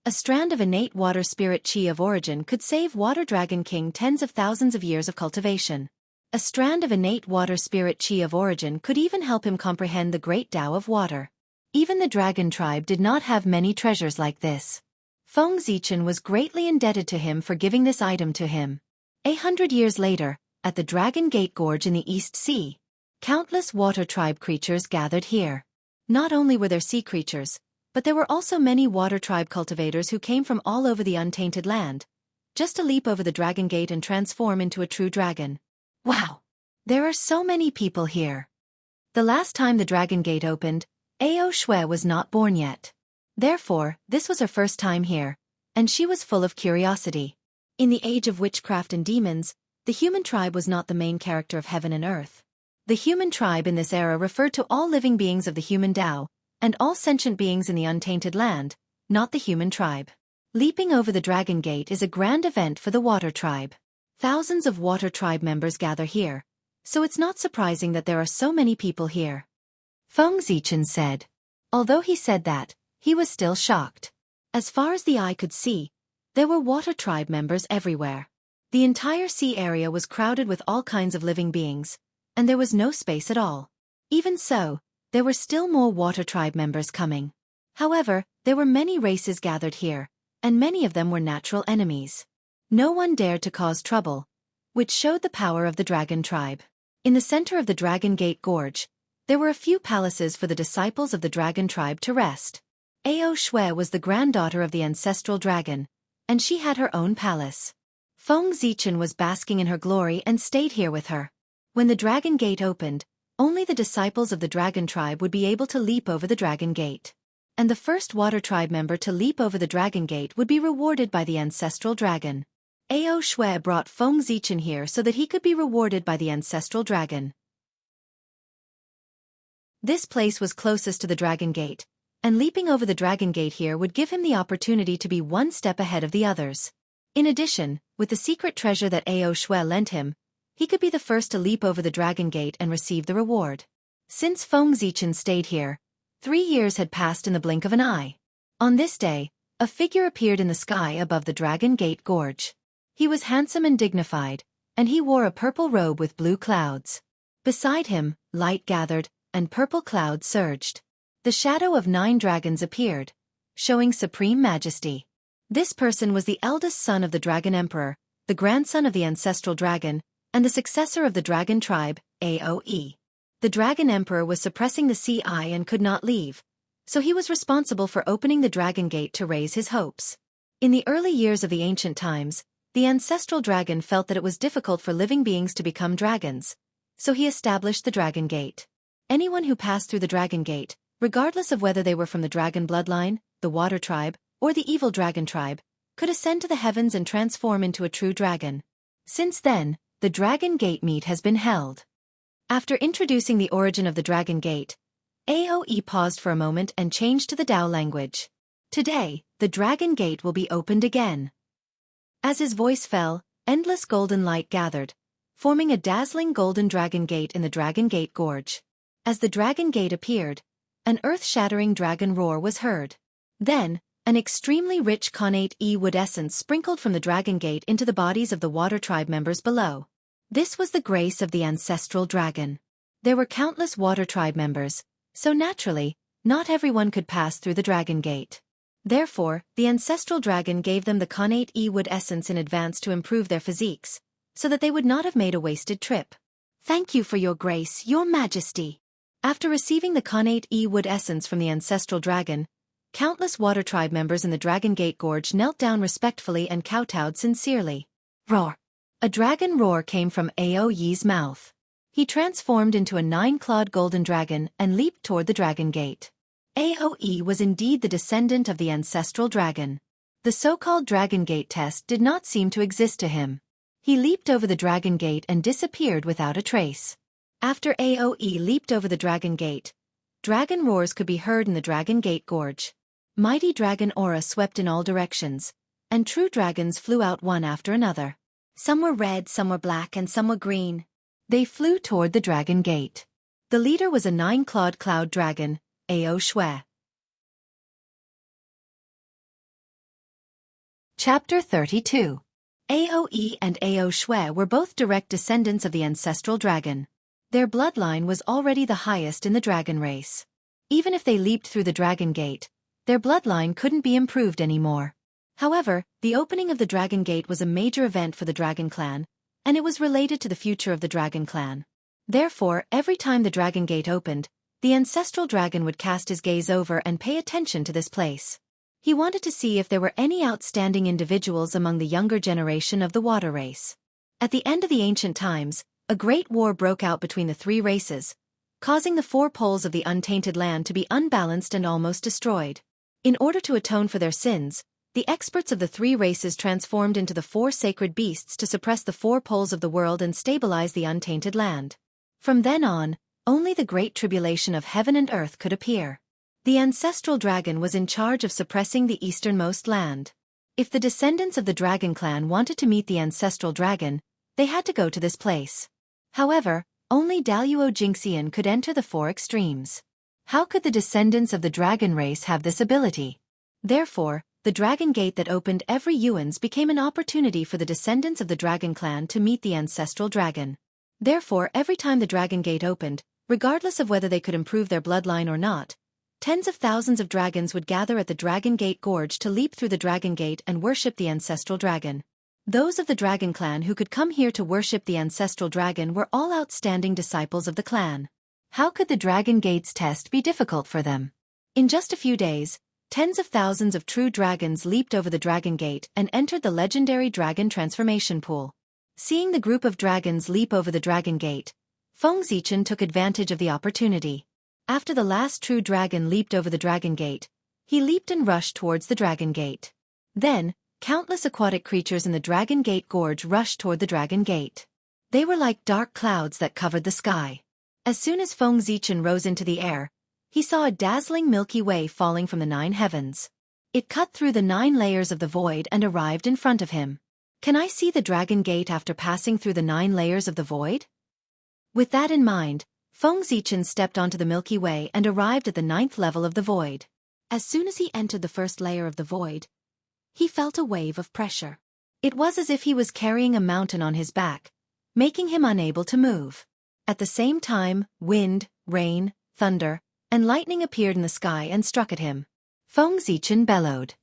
A strand of innate water spirit chi of origin could save Water Dragon King tens of thousands of years of cultivation. A strand of innate water spirit chi of origin could even help him comprehend the great Tao of water. Even the dragon tribe did not have many treasures like this. Feng Zichen was greatly indebted to him for giving this item to him. 100 years later, at the Dragon Gate Gorge in the East Sea, countless water tribe creatures gathered here. Not only were there sea creatures, but there were also many water tribe cultivators who came from all over the untainted land, just to leap over the Dragon Gate and transform into a true dragon. Wow! There are so many people here. The last time the Dragon Gate opened, Ao Shui was not born yet. Therefore, this was her first time here, and she was full of curiosity. In the age of witchcraft and demons, the human tribe was not the main character of heaven and earth. The human tribe in this era referred to all living beings of the human Tao, and all sentient beings in the untainted land, not the human tribe. Leaping over the Dragon Gate is a grand event for the Water Tribe. Thousands of Water Tribe members gather here, so it's not surprising that there are so many people here. Feng Zichen said. Although he said that, he was still shocked. As far as the eye could see, there were Water Tribe members everywhere. The entire sea area was crowded with all kinds of living beings, and there was no space at all. Even so, there were still more Water Tribe members coming. However, there were many races gathered here, and many of them were natural enemies. No one dared to cause trouble, which showed the power of the Dragon Tribe. In the center of the Dragon Gate Gorge, there were a few palaces for the disciples of the Dragon Tribe to rest. Ao Shui was the granddaughter of the ancestral dragon, and she had her own palace. Feng Zichen was basking in her glory and stayed here with her. When the Dragon Gate opened, only the disciples of the Dragon Tribe would be able to leap over the Dragon Gate. And the first Water Tribe member to leap over the Dragon Gate would be rewarded by the ancestral dragon. Ao Shui brought Feng Zichen here so that he could be rewarded by the ancestral dragon. This place was closest to the Dragon Gate, and leaping over the Dragon Gate here would give him the opportunity to be one step ahead of the others. In addition, with the secret treasure that Ao Shui lent him, he could be the first to leap over the Dragon Gate and receive the reward. Since Feng Zichen stayed here, 3 years had passed in the blink of an eye. On this day, a figure appeared in the sky above the Dragon Gate Gorge. He was handsome and dignified, and he wore a purple robe with blue clouds. Beside him, light gathered, and purple clouds surged. The shadow of 9 dragons appeared, showing supreme majesty. This person was the eldest son of the Dragon Emperor, the grandson of the ancestral dragon, and the successor of the dragon tribe, Aoe. The Dragon Emperor was suppressing the CI and could not leave, so he was responsible for opening the Dragon Gate to raise his hopes. In the early years of the ancient times, the ancestral dragon felt that it was difficult for living beings to become dragons, so he established the Dragon Gate. Anyone who passed through the Dragon Gate, regardless of whether they were from the dragon bloodline, the water tribe, or the evil dragon tribe, could ascend to the heavens and transform into a true dragon. Since then, the Dragon Gate meet has been held. After introducing the origin of the Dragon Gate, Aoe paused for a moment and changed to the Dao language. Today, the Dragon Gate will be opened again. As his voice fell, endless golden light gathered, forming a dazzling golden Dragon Gate in the Dragon Gate Gorge. As the Dragon Gate appeared, an earth-shattering dragon roar was heard. Then, an extremely rich connate wood essence sprinkled from the Dragon Gate into the bodies of the Water Tribe members below. This was the grace of the ancestral dragon. There were countless Water Tribe members, so naturally, not everyone could pass through the Dragon Gate. Therefore, the ancestral dragon gave them the connate wood essence in advance to improve their physiques, so that they would not have made a wasted trip. Thank you for your grace, your majesty. After receiving the connate wood essence from the ancestral dragon, countless Water Tribe members in the Dragon Gate Gorge knelt down respectfully and kowtowed sincerely. Roar! A dragon roar came from Aoye's mouth. He transformed into a 9-clawed golden dragon and leaped toward the Dragon Gate. Aoe was indeed the descendant of the ancestral dragon. The so-called Dragon Gate test did not seem to exist to him. He leaped over the Dragon Gate and disappeared without a trace. After Aoe leaped over the Dragon Gate, dragon roars could be heard in the Dragon Gate Gorge. Mighty dragon aura swept in all directions, and true dragons flew out one after another. Some were red, some were black, and some were green. They flew toward the Dragon Gate. The leader was a 9-clawed cloud dragon, Ao Shui. Chapter 32. Aoe and Ao Shui were both direct descendants of the ancestral dragon. Their bloodline was already the highest in the dragon race. Even if they leaped through the Dragon Gate, their bloodline couldn't be improved anymore. However, the opening of the Dragon Gate was a major event for the Dragon Clan, and it was related to the future of the Dragon Clan. Therefore, every time the Dragon Gate opened, the ancestral dragon would cast his gaze over and pay attention to this place. He wanted to see if there were any outstanding individuals among the younger generation of the water race. At the end of the ancient times, a great war broke out between the 3 races, causing the 4 poles of the untainted land to be unbalanced and almost destroyed. In order to atone for their sins, the experts of the 3 races transformed into the 4 sacred beasts to suppress the 4 poles of the world and stabilize the untainted land. From then on, only the great tribulation of heaven and earth could appear. The ancestral dragon was in charge of suppressing the easternmost land. If the descendants of the Dragon Clan wanted to meet the ancestral dragon, they had to go to this place. However, only Daluo Jingxian could enter the 4 extremes. How could the descendants of the dragon race have this ability? Therefore, the Dragon Gate that opened every Yuan's became an opportunity for the descendants of the Dragon Clan to meet the ancestral dragon. Therefore, every time the Dragon Gate opened, regardless of whether they could improve their bloodline or not, tens of thousands of dragons would gather at the Dragon Gate Gorge to leap through the Dragon Gate and worship the ancestral dragon. Those of the Dragon Clan who could come here to worship the ancestral dragon were all outstanding disciples of the clan. How could the Dragon Gate's test be difficult for them? In just a few days, tens of thousands of true dragons leaped over the Dragon Gate and entered the legendary dragon transformation pool. Seeing the group of dragons leap over the Dragon Gate, Feng Zichen took advantage of the opportunity. After the last true dragon leaped over the Dragon Gate, he leaped and rushed towards the Dragon Gate. Then, countless aquatic creatures in the Dragon Gate Gorge rushed toward the Dragon Gate. They were like dark clouds that covered the sky. As soon as Feng Zichen rose into the air, he saw a dazzling Milky Way falling from the 9 heavens. It cut through the 9 layers of the void and arrived in front of him. Can I see the dragon gate after passing through the 9 layers of the void? With that in mind, Feng Zichen stepped onto the Milky Way and arrived at the 9th level of the void. As soon as he entered the first layer of the void, he felt a wave of pressure. It was as if he was carrying a mountain on his back, making him unable to move. At the same time, wind, rain, thunder, and lightning appeared in the sky and struck at him. Feng Zichen bellowed.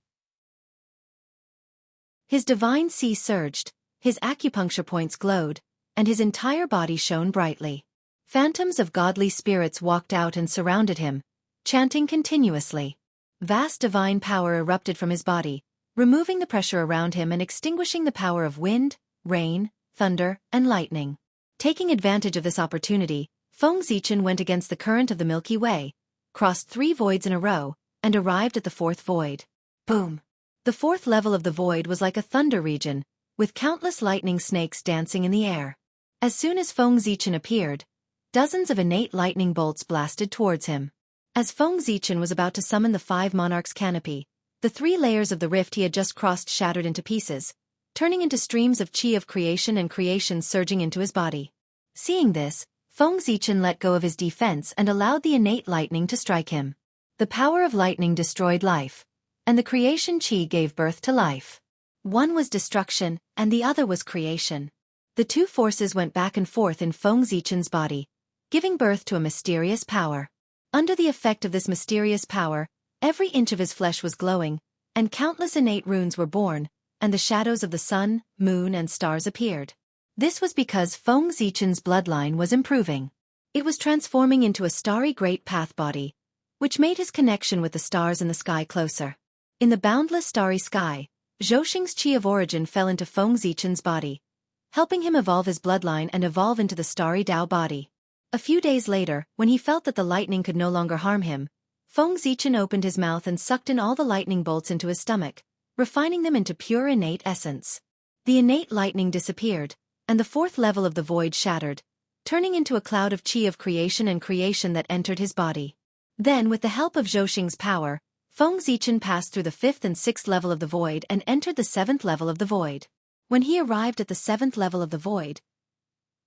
His divine sea surged, his acupuncture points glowed, and his entire body shone brightly. Phantoms of godly spirits walked out and surrounded him, chanting continuously. Vast divine power erupted from his body, removing the pressure around him and extinguishing the power of wind, rain, thunder, and lightning. Taking advantage of this opportunity, Feng Zichen went against the current of the Milky Way, crossed 3 voids in a row, and arrived at the 4th void. Boom! The 4th level of the void was like a thunder region, with countless lightning snakes dancing in the air. As soon as Feng Zichen appeared, dozens of innate lightning bolts blasted towards him. As Feng Zichen was about to summon the 5 monarchs' canopy, the 3 layers of the rift he had just crossed shattered into pieces, turning into streams of qi of creation and creation surging into his body. Seeing this, Feng Zichen let go of his defense and allowed the innate lightning to strike him. The power of lightning destroyed life, and the creation qi gave birth to life. One was destruction, and the other was creation. The 2 forces went back and forth in Feng Zichen's body, giving birth to a mysterious power. Under the effect of this mysterious power, every inch of his flesh was glowing, and countless innate runes were born, and the shadows of the sun, moon, and stars appeared. This was because Feng Zichen's bloodline was improving. It was transforming into a starry great path body, which made his connection with the stars in the sky closer. In the boundless starry sky, Zhouxing's qi of origin fell into Feng Zichen's body, helping him evolve his bloodline and evolve into the starry Tao body. A few days later, when he felt that the lightning could no longer harm him, Feng Zichen opened his mouth and sucked in all the lightning bolts into his stomach, refining them into pure innate essence. The innate lightning disappeared, and the 4th level of the void shattered, turning into a cloud of qi of creation and creation that entered his body. Then, with the help of Zhouxing's power, Feng Zichen passed through the 5th and 6th level of the void and entered the 7th level of the void. When he arrived at the 7th level of the void,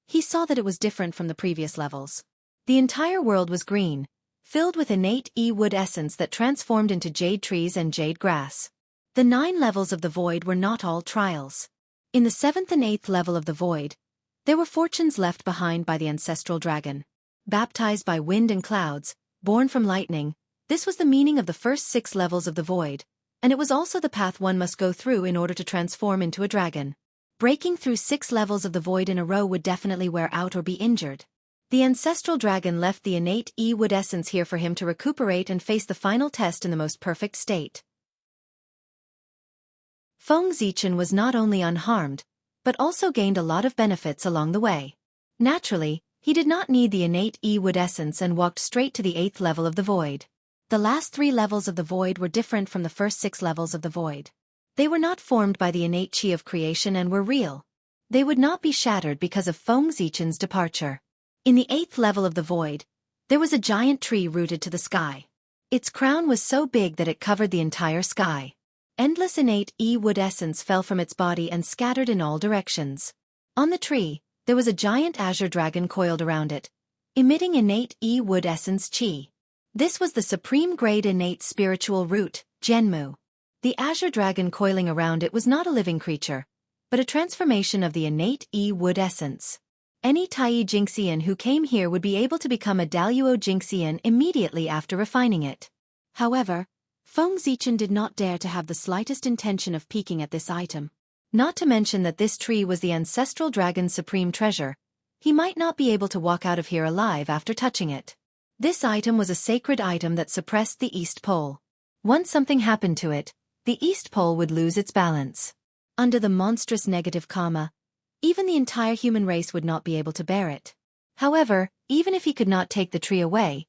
he saw that it was different from the previous levels. The entire world was green, filled with innate wood essence that transformed into jade trees and jade grass. The 9 levels of the void were not all trials. In the 7th and 8th level of the void, there were fortunes left behind by the ancestral dragon. Baptized by wind and clouds, born from lightning, this was the meaning of the first 6 levels of the void, and it was also the path one must go through in order to transform into a dragon. Breaking through 6 levels of the void in a row would definitely wear out or be injured. The ancestral dragon left the innate wood essence here for him to recuperate and face the final test in the most perfect state. Feng Zichen was not only unharmed, but also gained a lot of benefits along the way. Naturally, he did not need the innate wood essence and walked straight to the 8th level of the void. The last 3 levels of the void were different from the first 6 levels of the void. They were not formed by the innate qi of creation and were real. They would not be shattered because of Feng Zichen's departure. In the 8th level of the void, there was a giant tree rooted to the sky. Its crown was so big that it covered the entire sky. Endless innate wood essence fell from its body and scattered in all directions. On the tree, there was a giant azure dragon coiled around it, emitting innate wood essence qi. This was the supreme grade innate spiritual root, Jianghu. The azure dragon coiling around it was not a living creature, but a transformation of the innate wood essence. Any Tai Jingxian who came here would be able to become a Daluo Jingxian immediately after refining it. However, Feng Zichen did not dare to have the slightest intention of peeking at this item. Not to mention that this tree was the ancestral dragon's supreme treasure, he might not be able to walk out of here alive after touching it. This item was a sacred item that suppressed the East Pole. Once something happened to it, the East Pole would lose its balance. Under the monstrous negative karma, even the entire human race would not be able to bear it. However, even if he could not take the tree away,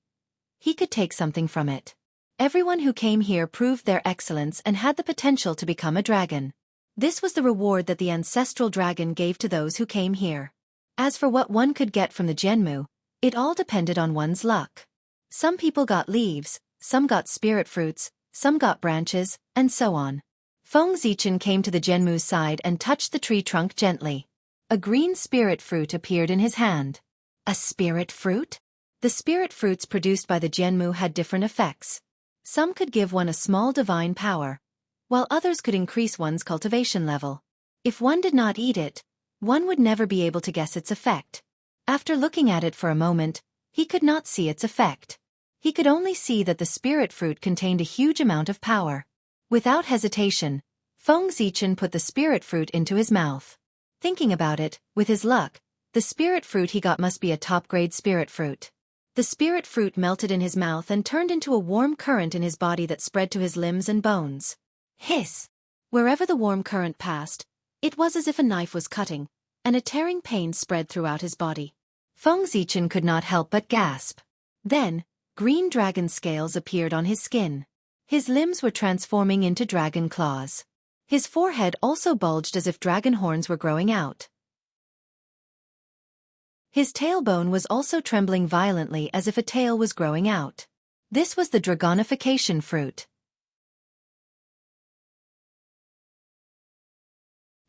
he could take something from it. Everyone who came here proved their excellence and had the potential to become a dragon. This was the reward that the ancestral dragon gave to those who came here. As for what one could get from the Jianghu, it all depended on one's luck. Some people got leaves, some got spirit fruits, some got branches, and so on. Feng Zichen came to the Jianghu's side and touched the tree trunk gently. A green spirit fruit appeared in his hand. A spirit fruit? The spirit fruits produced by the Jianghu had different effects. Some could give one a small divine power, while others could increase one's cultivation level. If one did not eat it, one would never be able to guess its effect. After looking at it for a moment, he could not see its effect. He could only see that the spirit fruit contained a huge amount of power. Without hesitation, Feng Zichen put the spirit fruit into his mouth. Thinking about it, with his luck, the spirit fruit he got must be a top-grade spirit fruit. The spirit fruit melted in his mouth and turned into a warm current in his body that spread to his limbs and bones. Hiss! Wherever the warm current passed, it was as if a knife was cutting, and a tearing pain spread throughout his body. Feng Zichen could not help but gasp. Then, green dragon scales appeared on his skin. His limbs were transforming into dragon claws. His forehead also bulged as if dragon horns were growing out. His tailbone was also trembling violently as if a tail was growing out. This was the dragonification fruit.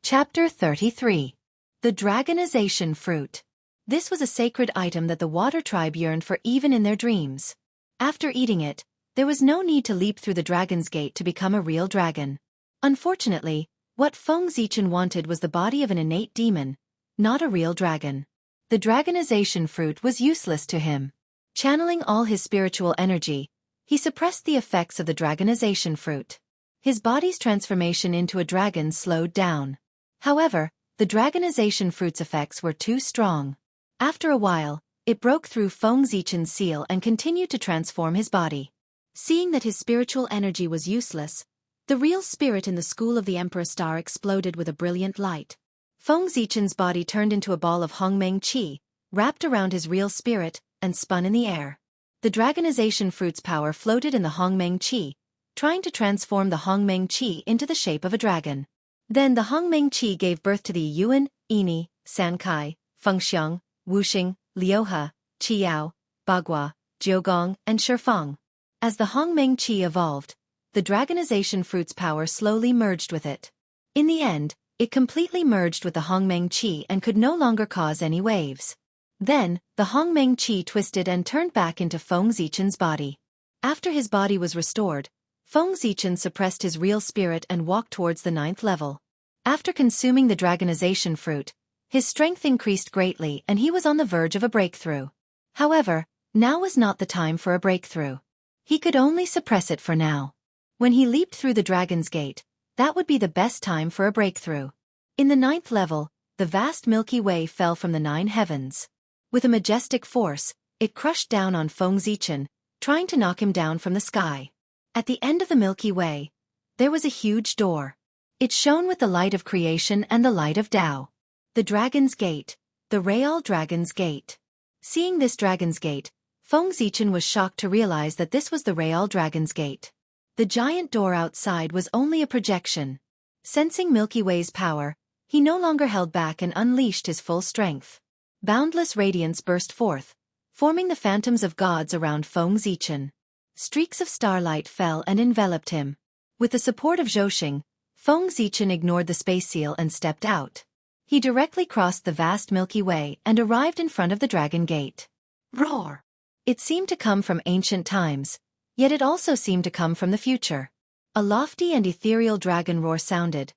Chapter 33. The Dragonization Fruit. This was a sacred item that the water tribe yearned for even in their dreams. After eating it, there was no need to leap through the dragon's gate to become a real dragon. Unfortunately, what Feng Zichen wanted was the body of an innate demon, not a real dragon. The dragonization fruit was useless to him. Channeling all his spiritual energy, he suppressed the effects of the dragonization fruit. His body's transformation into a dragon slowed down. However, the dragonization fruit's effects were too strong. After a while, it broke through Feng Zichen's seal and continued to transform his body. Seeing that his spiritual energy was useless, the real spirit in the school of the Emperor Star exploded with a brilliant light. Feng Zichen's body turned into a ball of Hongmeng Qi, wrapped around his real spirit, and spun in the air. The dragonization fruit's power floated in the Hongmeng Qi, trying to transform the Hongmeng Qi into the shape of a dragon. Then the Hongmeng Qi gave birth to the Yuan, Ini, Sankai, Fengxiang, Wuxing, Liuhe, Qiao, Bagua, Jiugong, and Shifeng. As the Hongmeng Qi evolved, the dragonization fruit's power slowly merged with it. In the end, it completely merged with the Hongmeng Qi and could no longer cause any waves. Then, the Hongmeng Qi twisted and turned back into Feng Zichen's body. After his body was restored, Feng Zichen suppressed his real spirit and walked towards the 9th level. After consuming the dragonization fruit, his strength increased greatly and he was on the verge of a breakthrough. However, now was not the time for a breakthrough. He could only suppress it for now. When he leaped through the dragon's gate, that would be the best time for a breakthrough. In the 9th level, the vast Milky Way fell from the 9 heavens. With a majestic force, it crushed down on Feng Zichen, trying to knock him down from the sky. At the end of the Milky Way, there was a huge door. It shone with the light of creation and the light of Tao. The Dragon's Gate, the Real Dragon's Gate. Seeing this Dragon's Gate, Feng Zichen was shocked to realize that this was the Real Dragon's Gate. The giant door outside was only a projection. Sensing Milky Way's power, he no longer held back and unleashed his full strength. Boundless radiance burst forth, forming the phantoms of gods around Feng Zichen. Streaks of starlight fell and enveloped him. With the support of Zhouxing, Feng Zichen ignored the space seal and stepped out. He directly crossed the vast Milky Way and arrived in front of the Dragon Gate. Roar! It seemed to come from ancient times, yet it also seemed to come from the future. A lofty and ethereal dragon roar sounded,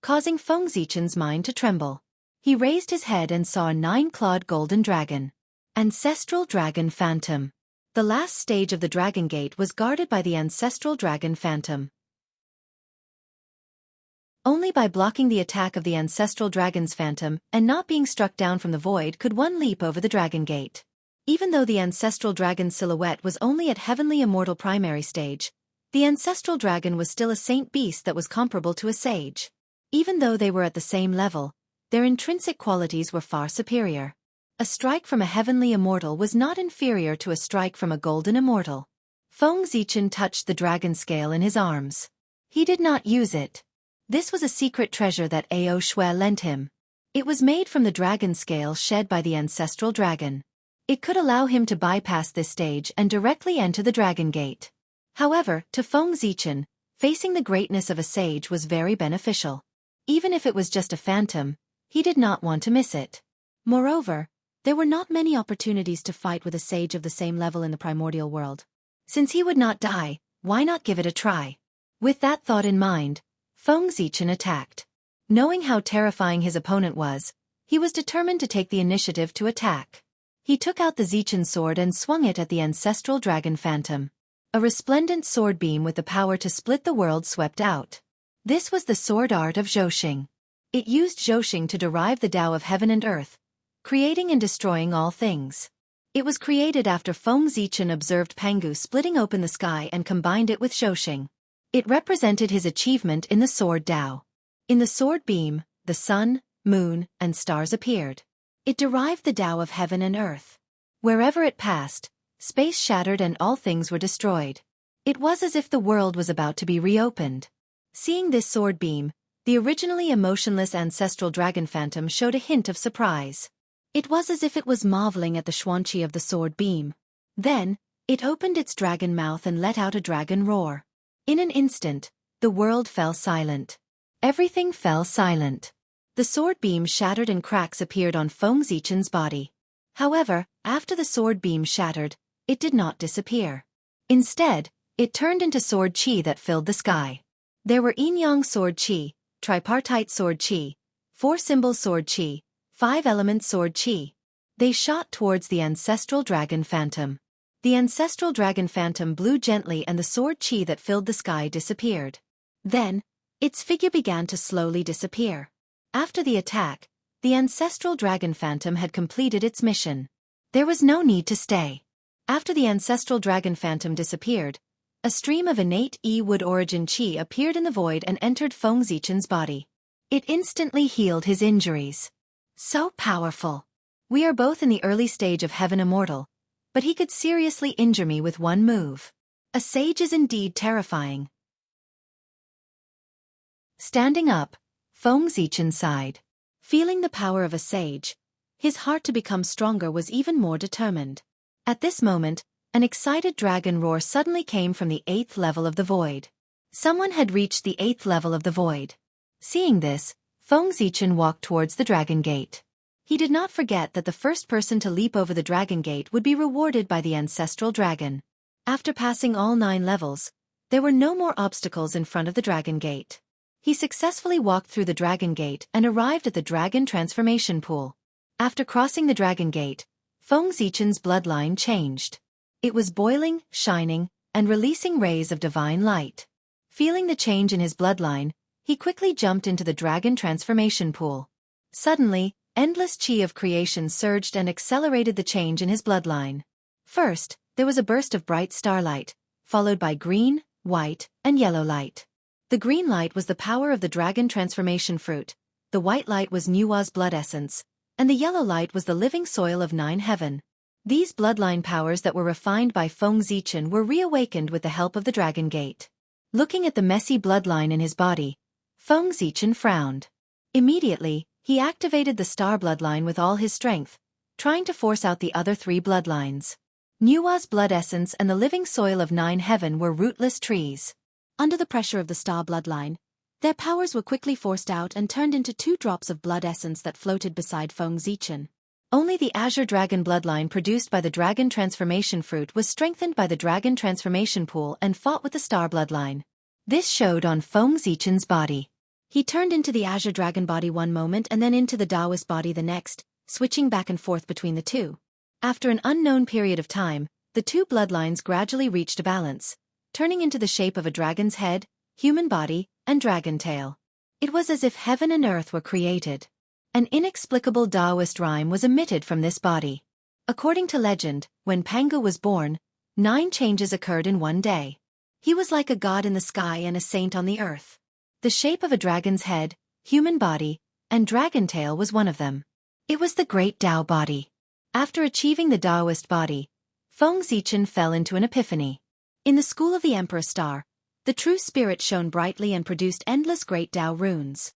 causing Feng Zichen's mind to tremble. He raised his head and saw a 9-clawed golden dragon. Ancestral Dragon Phantom. The last stage of the Dragon Gate was guarded by the Ancestral Dragon Phantom. Only by blocking the attack of the Ancestral Dragon's Phantom and not being struck down from the void could one leap over the Dragon Gate. Even though the Ancestral Dragon's silhouette was only at Heavenly Immortal Primary Stage, the Ancestral Dragon was still a saint beast that was comparable to a sage. Even though they were at the same level, their intrinsic qualities were far superior. A strike from a Heavenly Immortal was not inferior to a strike from a Golden Immortal. Feng Zichen touched the dragon scale in his arms. He did not use it. This was a secret treasure that Ao Shui lent him. It was made from the dragon scale shed by the Ancestral Dragon. It could allow him to bypass this stage and directly enter the Dragon Gate. However, to Feng Zichen, Facing the greatness of a sage was very beneficial. Even if it was just a phantom, he did not want to miss it. Moreover, there were not many opportunities to fight with a sage of the same level in the primordial world. Since he would not die, why not give it a try? With that thought in mind, Feng Zichen attacked. Knowing how terrifying his opponent was, he was determined to take the initiative to attack. He took out the Zichen sword and swung it at the ancestral dragon phantom. A resplendent sword beam with the power to split the world swept out. This was the sword art of Zhouxing. It used Zhouxing to derive the Tao of heaven and earth, creating and destroying all things. It was created after Feng Zichen observed Pangu splitting open the sky and combined it with Zhouxing. It represented his achievement in the sword Tao. In the sword beam, the sun, moon, and stars appeared. It derived the Tao of heaven and earth. Wherever it passed, space shattered and all things were destroyed. It was as if the world was about to be reopened. Seeing this sword beam, the originally emotionless ancestral dragon phantom showed a hint of surprise. It was as if it was marveling at the Xianxia of the sword beam. Then, it opened its dragon mouth and let out a dragon roar. In an instant, the world fell silent. Everything fell silent. The sword beam shattered and cracks appeared on Feng Zichen's body. However, after the sword beam shattered, it did not disappear. Instead, it turned into sword qi that filled the sky. There were yin-yang sword qi, tripartite sword qi, four-symbol sword qi, five-element sword qi. They shot towards the ancestral dragon phantom. The ancestral dragon phantom blew gently and the sword qi that filled the sky disappeared. Then, its figure began to slowly disappear. After the attack, the ancestral dragon phantom had completed its mission. There was no need to stay. After the ancestral dragon phantom disappeared, a stream of innate wood origin qi appeared in the void and entered Feng Zichen's body. It instantly healed his injuries. So powerful. We are both in the early stage of heaven immortal, but he could seriously injure me with one move. A sage is indeed terrifying. Standing up, Feng Zichen sighed. Feeling the power of a sage, his heart to become stronger was even more determined. At this moment, an excited dragon roar suddenly came from the 8th level of the void. Someone had reached the 8th level of the void. Seeing this, Feng Zichen walked towards the dragon gate. He did not forget that the first person to leap over the dragon gate would be rewarded by the ancestral dragon. After passing all 9 levels, there were no more obstacles in front of the dragon gate. He successfully walked through the dragon gate and arrived at the dragon transformation pool. After crossing the dragon gate, Feng Zichen's bloodline changed. It was boiling, shining, and releasing rays of divine light. Feeling the change in his bloodline, he quickly jumped into the dragon transformation pool. Suddenly, endless qi of creation surged and accelerated the change in his bloodline. First, there was a burst of bright starlight, followed by green, white, and yellow light. The green light was the power of the dragon transformation fruit, the white light was Nua's blood essence, and the yellow light was the living soil of 9 heaven. These bloodline powers that were refined by Feng Zichen were reawakened with the help of the dragon gate. Looking at the messy bloodline in his body, Feng Zichen frowned. Immediately, he activated the star bloodline with all his strength, trying to force out the other 3 bloodlines. Nua's blood essence and the living soil of 9 heaven were rootless trees. Under the pressure of the star bloodline, their powers were quickly forced out and turned into 2 drops of blood essence that floated beside Feng Zichen. Only the azure dragon bloodline produced by the dragon transformation fruit was strengthened by the dragon transformation pool and fought with the star bloodline. This showed on Feng Zichen's body. He turned into the azure dragon body one moment and then into the Taoist body the next, switching back and forth between the two. After an unknown period of time, the 2 bloodlines gradually reached a balance, turning into the shape of a dragon's head, human body, and dragon tail. It was as if heaven and earth were created. An inexplicable Taoist rhyme was emitted from this body. According to legend, when Pangu was born, 9 changes occurred in one day. He was like a god in the sky and a saint on the earth. The shape of a dragon's head, human body, and dragon tail was one of them. It was the great Tao body. After achieving the Taoist body, Feng Zichen fell into an epiphany. In the school of the Emperor Star, the true spirit shone brightly and produced endless great Tao runes.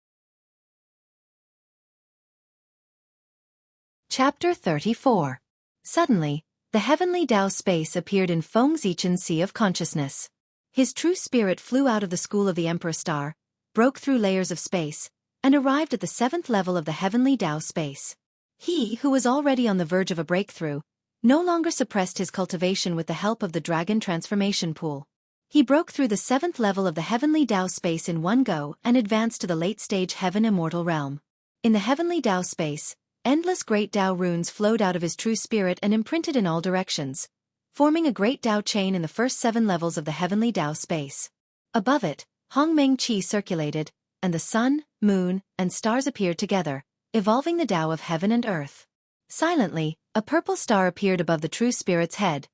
Chapter 34. Suddenly, the heavenly Tao space appeared in Feng Zichen's sea of consciousness. His true spirit flew out of the school of the Emperor Star, broke through layers of space, and arrived at the 7th level of the heavenly Tao space. He, who was already on the verge of a breakthrough, no longer suppressed his cultivation with the help of the dragon transformation pool. He broke through the 7th level of the heavenly Tao space in one go and advanced to the late-stage heaven immortal realm. In the heavenly Tao space, endless great Tao runes flowed out of his true spirit and imprinted in all directions, forming a great Tao chain in the first 7 levels of the heavenly Tao space. Above it, Hongmeng Qi circulated, and the sun, moon, and stars appeared together, evolving the Tao of heaven and earth. Silently, a purple star appeared above the true spirit's head,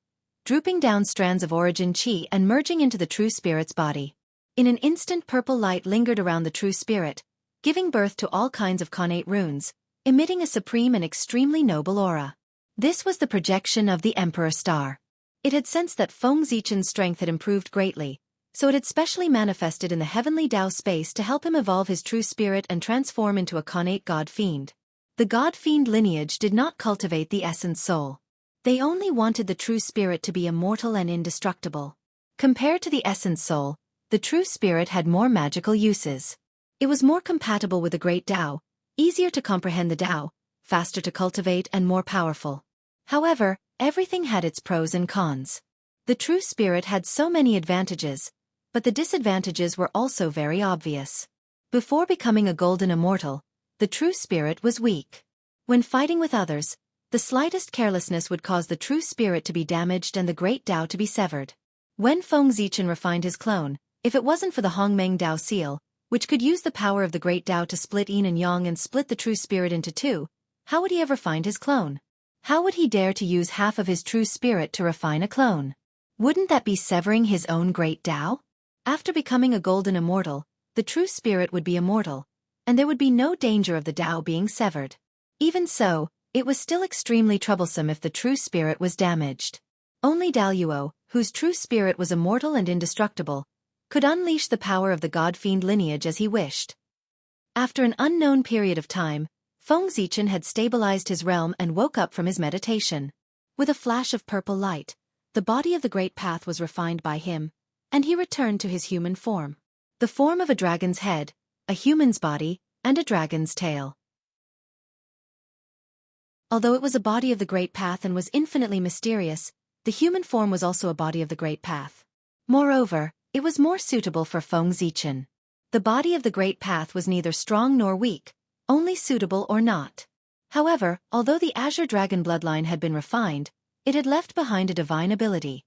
drooping down strands of origin Qi and merging into the true spirit's body. In an instant, purple light lingered around the true spirit, giving birth to all kinds of connate runes, emitting a supreme and extremely noble aura. This was the projection of the Emperor Star. It had sensed that Feng Zichen's strength had improved greatly, so it had specially manifested in the heavenly Tao space to help him evolve his true spirit and transform into a connate god-fiend. The god-fiend lineage did not cultivate the essence soul. They only wanted the true spirit to be immortal and indestructible. Compared to the essence soul, the true spirit had more magical uses. It was more compatible with the great Tao, easier to comprehend the Tao, faster to cultivate and more powerful. However, everything had its pros and cons. The true spirit had so many advantages, but the disadvantages were also very obvious. Before becoming a golden immortal, the true spirit was weak. When fighting with others, the slightest carelessness would cause the true spirit to be damaged and the great Tao to be severed. When Feng Zichen refined his clone, if it wasn't for the Hongmeng Tao seal, which could use the power of the great Tao to split yin and yang and split the true spirit into two, how would he ever find his clone? How would he dare to use half of his true spirit to refine a clone? Wouldn't that be severing his own great Tao? After becoming a golden immortal, the true spirit would be immortal, and there would be no danger of the Tao being severed. Even so, it was still extremely troublesome if the true spirit was damaged. Only Daluo, whose true spirit was immortal and indestructible, could unleash the power of the god-fiend lineage as he wished. After an unknown period of time, Feng Zichen had stabilized his realm and woke up from his meditation. With a flash of purple light, the body of the Great Path was refined by him, and he returned to his human form. The form of a dragon's head, a human's body, and a dragon's tail. Although it was a body of the Great Path and was infinitely mysterious, the human form was also a body of the Great Path. Moreover, it was more suitable for Feng Zichen. The body of the Great Path was neither strong nor weak, only suitable or not. However, although the Azure Dragon bloodline had been refined, it had left behind a divine ability.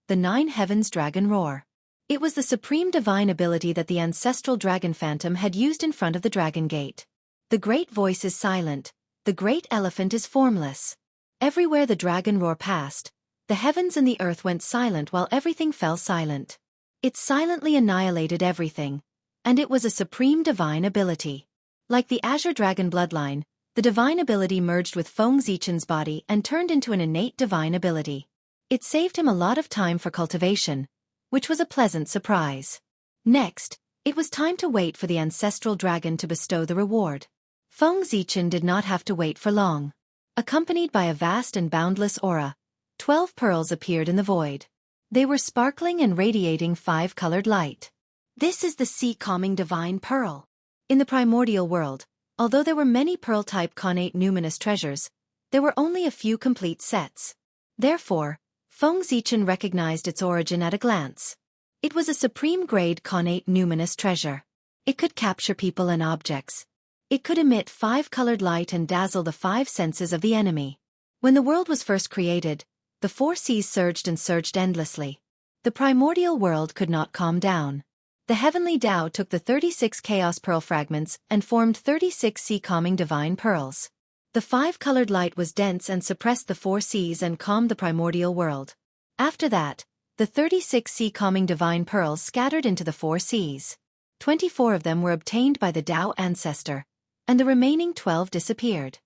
The 9 Heavens Dragon Roar. It was the supreme divine ability that the ancestral dragon phantom had used in front of the Dragon Gate. The great voice is silent, the great elephant is formless. Everywhere the dragon roar passed, the heavens and the earth went silent while everything fell silent. It silently annihilated everything, and it was a supreme divine ability. Like the Azure Dragon bloodline, the divine ability merged with Feng Zichen's body and turned into an innate divine ability. It saved him a lot of time for cultivation, which was a pleasant surprise. Next, it was time to wait for the ancestral dragon to bestow the reward. Feng Zichen did not have to wait for long. Accompanied by a vast and boundless aura, 12 pearls appeared in the void. They were sparkling and radiating 5-colored light. This is the sea-calming divine pearl. In the primordial world, although there were many pearl-type connate numinous treasures, there were only a few complete sets. Therefore, Feng Zichen recognized its origin at a glance. It was a supreme-grade connate numinous treasure. It could capture people and objects. It could emit 5-colored light and dazzle the 5 senses of the enemy. When the world was first created, the 4 seas surged and surged endlessly. The primordial world could not calm down. The heavenly Tao took the 36 chaos pearl fragments and formed 36 sea-calming divine pearls. The 5-colored light was dense and suppressed the 4 seas and calmed the primordial world. After that, the 36 sea-calming divine pearls scattered into the 4 seas. 24 of them were obtained by the Tao ancestor, and the remaining 12 disappeared.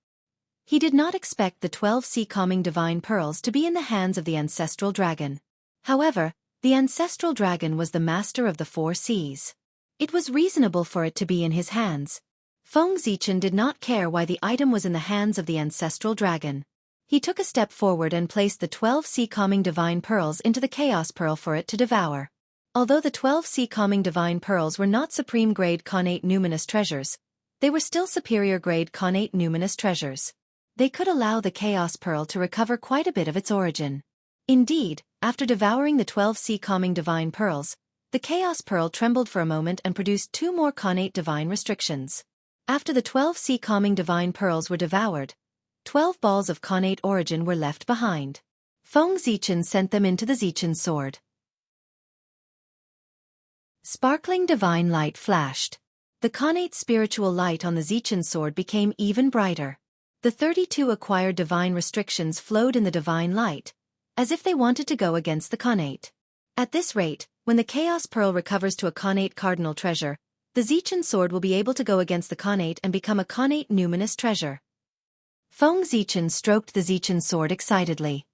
He did not expect the 12 sea-calming divine pearls to be in the hands of the ancestral dragon. However, the ancestral dragon was the master of the 4 seas. It was reasonable for it to be in his hands. Feng Zichen did not care why the item was in the hands of the ancestral dragon. He took a step forward and placed the 12 sea-calming divine pearls into the chaos pearl for it to devour. Although the 12 sea-calming divine pearls were not supreme-grade connate numinous treasures, they were still superior-grade connate numinous treasures. They could allow the chaos pearl to recover quite a bit of its origin. Indeed, after devouring the 12 sea-calming divine pearls, the chaos pearl trembled for a moment and produced 2 more connate divine restrictions. After the 12 sea-calming divine pearls were devoured, 12 balls of connate origin were left behind. Feng Zichen sent them into the Zichen sword. Sparkling divine light flashed. The connate spiritual light on the Zichen sword became even brighter. The 32 acquired divine restrictions flowed in the divine light, as if they wanted to go against the connate. At this rate, when the chaos pearl recovers to a connate cardinal treasure, the Zichen sword will be able to go against the connate and become a connate numinous treasure. Feng Zichen stroked the Zichen sword excitedly.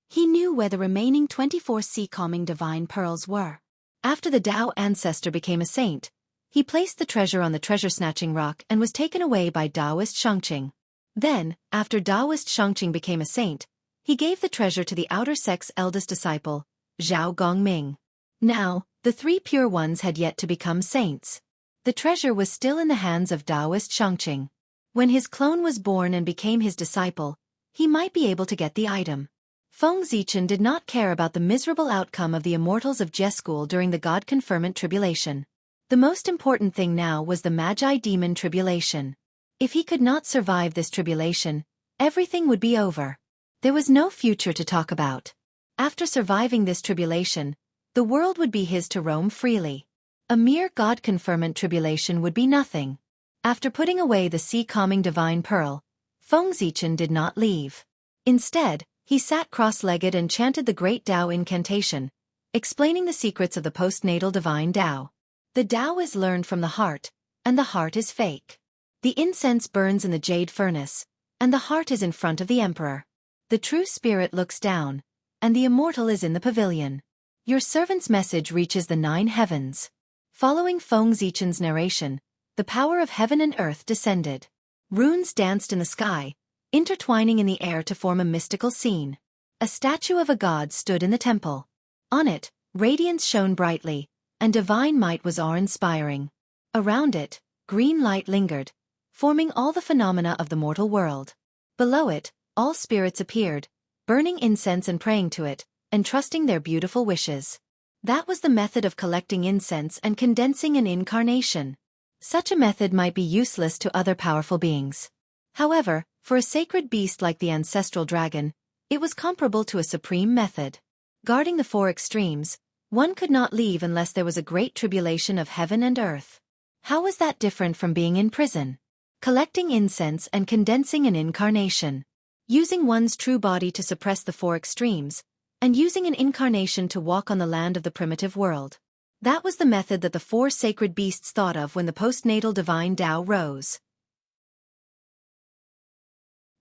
He knew where the remaining 24 sea-calming divine pearls were. After the Tao ancestor became a saint, he placed the treasure on the treasure-snatching rock and was taken away by Taoist Xianxia. Then, after Taoist Xianxia became a saint, he gave the treasure to the outer sect's eldest disciple, Zhao Gongming. Now, the 3 pure ones had yet to become saints. The treasure was still in the hands of Taoist Xianxia. When his clone was born and became his disciple, he might be able to get the item. Feng Zichen did not care about the miserable outcome of the immortals of Jie School during the God Conferment Tribulation. The most important thing now was the Magi Demon Tribulation. If he could not survive this tribulation, everything would be over. There was no future to talk about. After surviving this tribulation, the world would be his to roam freely. A mere God Conferment Tribulation would be nothing. After putting away the sea-calming divine pearl, Feng Zichen did not leave. Instead, he sat cross-legged and chanted the great Tao incantation, explaining the secrets of the postnatal divine Tao. The Tao is learned from the heart, and the heart is fake. The incense burns in the jade furnace, and the heart is in front of the emperor. The true spirit looks down, and the immortal is in the pavilion. Your servant's message reaches the 9 heavens. Following Feng Zichen's narration, the power of heaven and earth descended. Runes danced in the sky, intertwining in the air to form a mystical scene. A statue of a god stood in the temple. On it, radiance shone brightly, and divine might was awe-inspiring. Around it, green light lingered, forming all the phenomena of the mortal world. Below it, all spirits appeared, burning incense and praying to it, entrusting their beautiful wishes. That was the method of collecting incense and condensing an incarnation. Such a method might be useless to other powerful beings. However, for a sacred beast like the ancestral dragon, it was comparable to a supreme method. Guarding the 4 extremes, one could not leave unless there was a great tribulation of heaven and earth. How was that different from being in prison? Collecting incense and condensing an incarnation. Using one's true body to suppress the 4 extremes, and using an incarnation to walk on the land of the primitive world. That was the method that the 4 sacred beasts thought of when the postnatal divine Tao rose.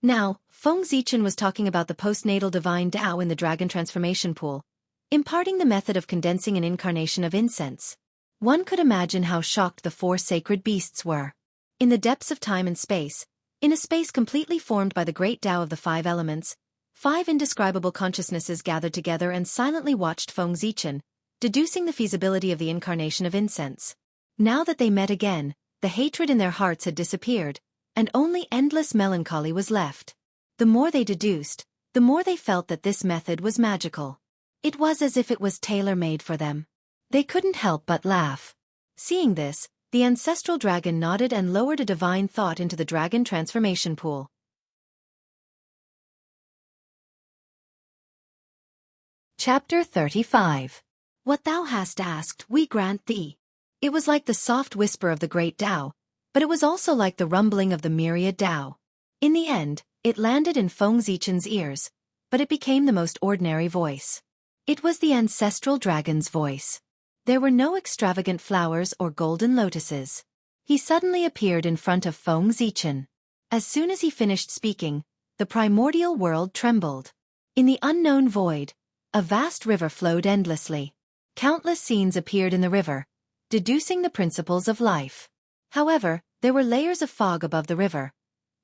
Now, Feng Zichen was talking about the postnatal divine Tao in the dragon transformation pool, imparting the method of condensing an incarnation of incense. One could imagine how shocked the 4 sacred beasts were. In the depths of time and space, in a space completely formed by the great Tao of the 5 elements, 5 indescribable consciousnesses gathered together and silently watched Feng Zichen, deducing the feasibility of the incarnation of incense. Now that they met again, the hatred in their hearts had disappeared, and only endless melancholy was left. The more they deduced, the more they felt that this method was magical. It was as if it was tailor-made for them. They couldn't help but laugh. Seeing this, the ancestral dragon nodded and lowered a divine thought into the dragon transformation pool. Chapter 35. What thou hast asked, we grant thee. It was like the soft whisper of the great Tao, but it was also like the rumbling of the myriad Tao. In the end, it landed in Feng Zichen's ears, but it became the most ordinary voice. It was the ancestral dragon's voice. There were no extravagant flowers or golden lotuses. He suddenly appeared in front of Feng Zichen. As soon as he finished speaking, the primordial world trembled. In the unknown void, a vast river flowed endlessly. Countless scenes appeared in the river, deducing the principles of life. However, there were layers of fog above the river,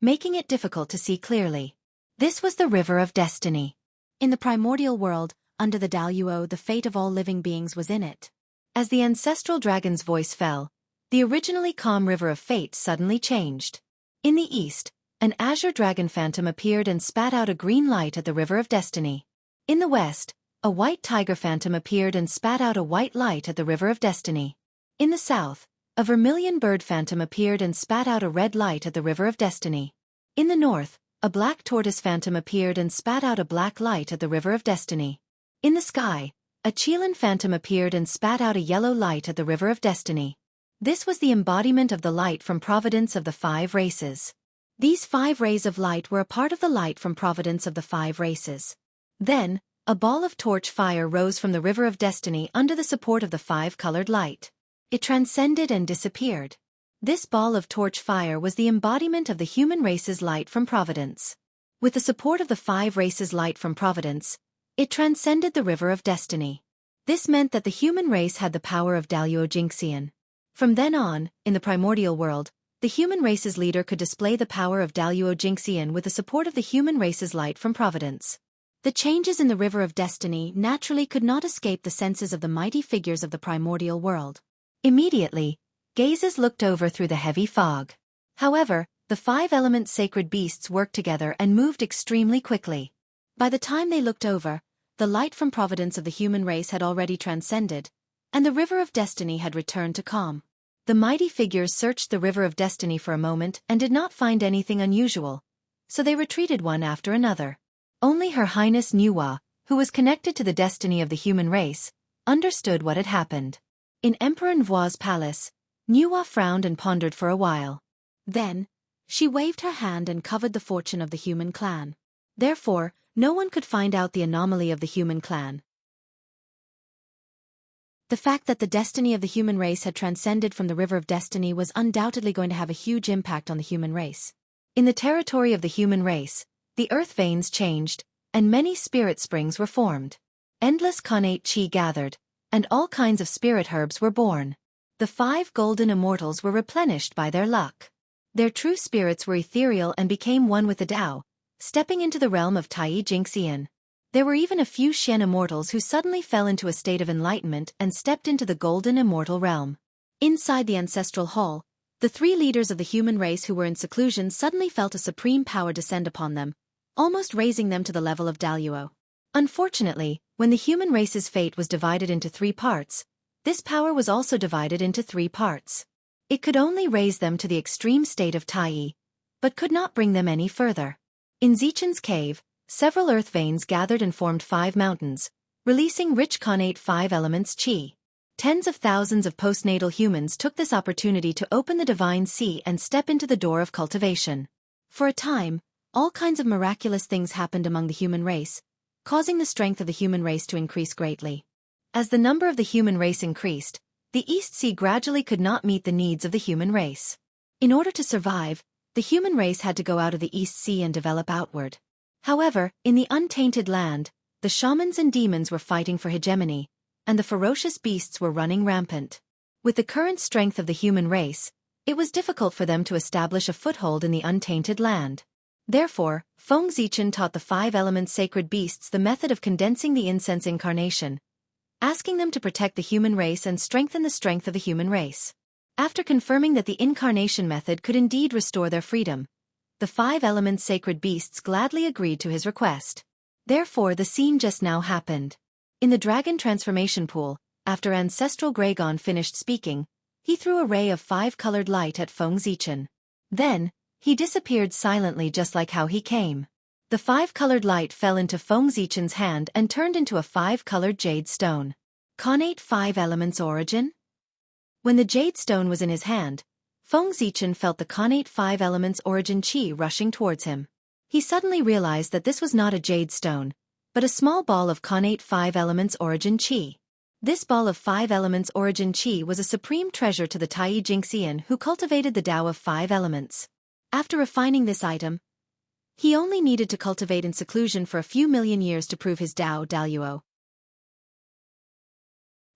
making it difficult to see clearly. This was the river of destiny. In the primordial world, under the Daluo, the fate of all living beings was in it. As the ancestral dragon's voice fell, the originally calm river of fate suddenly changed. In the east, an azure dragon phantom appeared and spat out a green light at the river of destiny. In the west, a white tiger phantom appeared and spat out a white light at the river of destiny. In the south, a vermilion bird phantom appeared and spat out a red light at the river of destiny. In the north, a black tortoise phantom appeared and spat out a black light at the river of destiny. In the sky, a Qilin phantom appeared and spat out a yellow light at the river of destiny. This was the embodiment of the light from providence of the 5 races. These 5 rays of light were a part of the light from providence of the 5 races. Then, a ball of torch fire rose from the river of destiny under the support of the 5-colored light. It transcended and disappeared. This ball of torch fire was the embodiment of the human race's light from providence. With the support of the 5 races' light from providence, it transcended the river of destiny. This meant that the human race had the power of Daluo Jingxian. From then on, in the primordial world, the human race's leader could display the power of Daluo Jingxian with the support of the human race's light from providence. The changes in the river of destiny naturally could not escape the senses of the mighty figures of the primordial world. Immediately, gazes looked over through the heavy fog. However, the 5 element sacred beasts worked together and moved extremely quickly. By the time they looked over, the light from providence of the human race had already transcended, and the river of destiny had returned to calm. The mighty figures searched the river of destiny for a moment and did not find anything unusual, so they retreated one after another. Only Her Highness Nuwa, who was connected to the destiny of the human race, understood what had happened. In Emperor Nvua's palace, Nuwa frowned and pondered for a while. Then, she waved her hand and covered the fortune of the human clan. Therefore, no one could find out the anomaly of the human clan. The fact that the destiny of the human race had transcended from the river of destiny was undoubtedly going to have a huge impact on the human race. In the territory of the human race, the earth veins changed, and many spirit springs were formed. Endless connate chi gathered, and all kinds of spirit herbs were born. The 5 golden immortals were replenished by their luck. Their true spirits were ethereal and became one with the Tao, stepping into the realm of Tai Jingxian. There were even a few Xian immortals who suddenly fell into a state of enlightenment and stepped into the golden immortal realm. Inside the ancestral hall, the 3 leaders of the human race who were in seclusion suddenly felt a supreme power descend upon them, almost raising them to the level of Daluo. Unfortunately, when the human race's fate was divided into 3 parts, this power was also divided into 3 parts. It could only raise them to the extreme state of Tai, but could not bring them any further. In Zichen's cave, several earth veins gathered and formed 5 mountains, releasing rich connate 5 elements chi. Tens of thousands of postnatal humans took this opportunity to open the divine sea and step into the door of cultivation. For a time, all kinds of miraculous things happened among the human race, causing the strength of the human race to increase greatly. As the number of the human race increased, the East Sea gradually could not meet the needs of the human race. In order to survive, the human race had to go out of the East Sea and develop outward. However, in the untainted land, the shamans and demons were fighting for hegemony, and the ferocious beasts were running rampant. With the current strength of the human race, it was difficult for them to establish a foothold in the untainted land. Therefore, Feng Zichen taught the 5 element sacred beasts the method of condensing the incense incarnation, asking them to protect the human race and strengthen the strength of the human race. After confirming that the incarnation method could indeed restore their freedom, the 5 element sacred beasts gladly agreed to his request. Therefore the scene just now happened. In the dragon transformation pool, after Ancestral Gragon finished speaking, he threw a ray of 5-colored light at Feng Zichen. Then, he disappeared silently just like how he came. The 5-colored light fell into Feng Zichen's hand and turned into a 5-colored jade stone. Connate 5 elements origin? When the jade stone was in his hand, Feng Zichen felt the connate 5 elements origin chi rushing towards him. He suddenly realized that this was not a jade stone, but a small ball of connate 5 elements origin chi. This ball of 5 elements origin chi was a supreme treasure to the Tai Jingxian who cultivated the Tao of 5 elements. After refining this item, he only needed to cultivate in seclusion for a few million years to prove his Tao Daluo.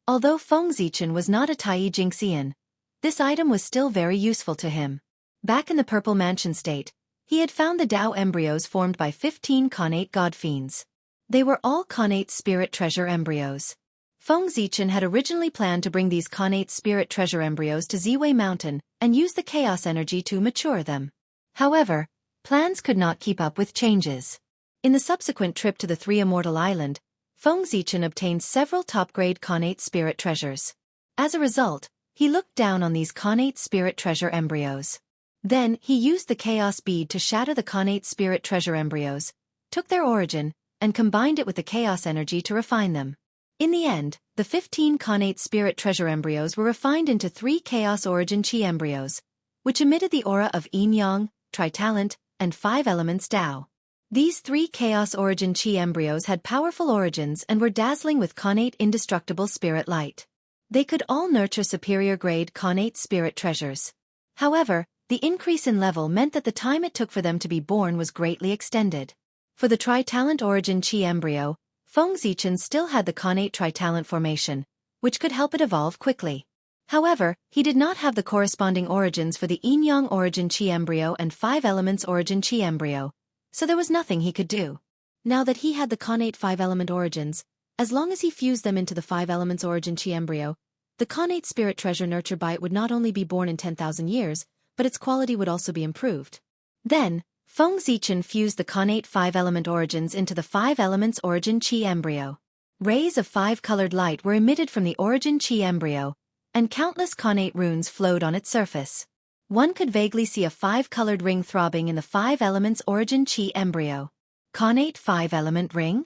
Although Feng Zichen was not a Tai Jingxian, this item was still very useful to him. Back in the Purple Mansion state, he had found the Tao embryos formed by 15 connate god fiends. They were all connate spirit treasure embryos. Feng Zichen had originally planned to bring these connate spirit treasure embryos to Ziwei Mountain and use the chaos energy to mature them. However, plans could not keep up with changes. In the subsequent trip to the Three Immortal Island, Feng Zichen obtained several top-grade connate spirit treasures. As a result, he looked down on these connate spirit treasure embryos. Then, he used the chaos bead to shatter the connate spirit treasure embryos, took their origin, and combined it with the chaos energy to refine them. In the end, the 15 connate spirit treasure embryos were refined into 3 chaos origin chi embryos, which emitted the aura of yin-yang, tri-talent, and 5 elements Tao. These 3 chaos origin chi embryos had powerful origins and were dazzling with connate indestructible spirit light. They could all nurture superior grade connate spirit treasures. However, the increase in level meant that the time it took for them to be born was greatly extended. For the tri-talent origin chi embryo, Feng Zichen still had the connate tri-talent formation, which could help it evolve quickly. However, he did not have the corresponding origins for the yin-yang origin chi embryo and 5 elements origin chi embryo, so there was nothing he could do. Now that he had the connate 5-element origins, as long as he fused them into the 5 elements origin chi embryo, the connate spirit treasure nurtured by it would not only be born in 10,000 years, but its quality would also be improved. Then, Feng Zichen fused the connate 5-element origins into the 5 elements origin chi embryo. Rays of 5-colored light were emitted from the origin chi embryo, and countless connate runes flowed on its surface. One could vaguely see a 5-colored ring throbbing in the 5 elements origin chi embryo. Connate 5-element ring?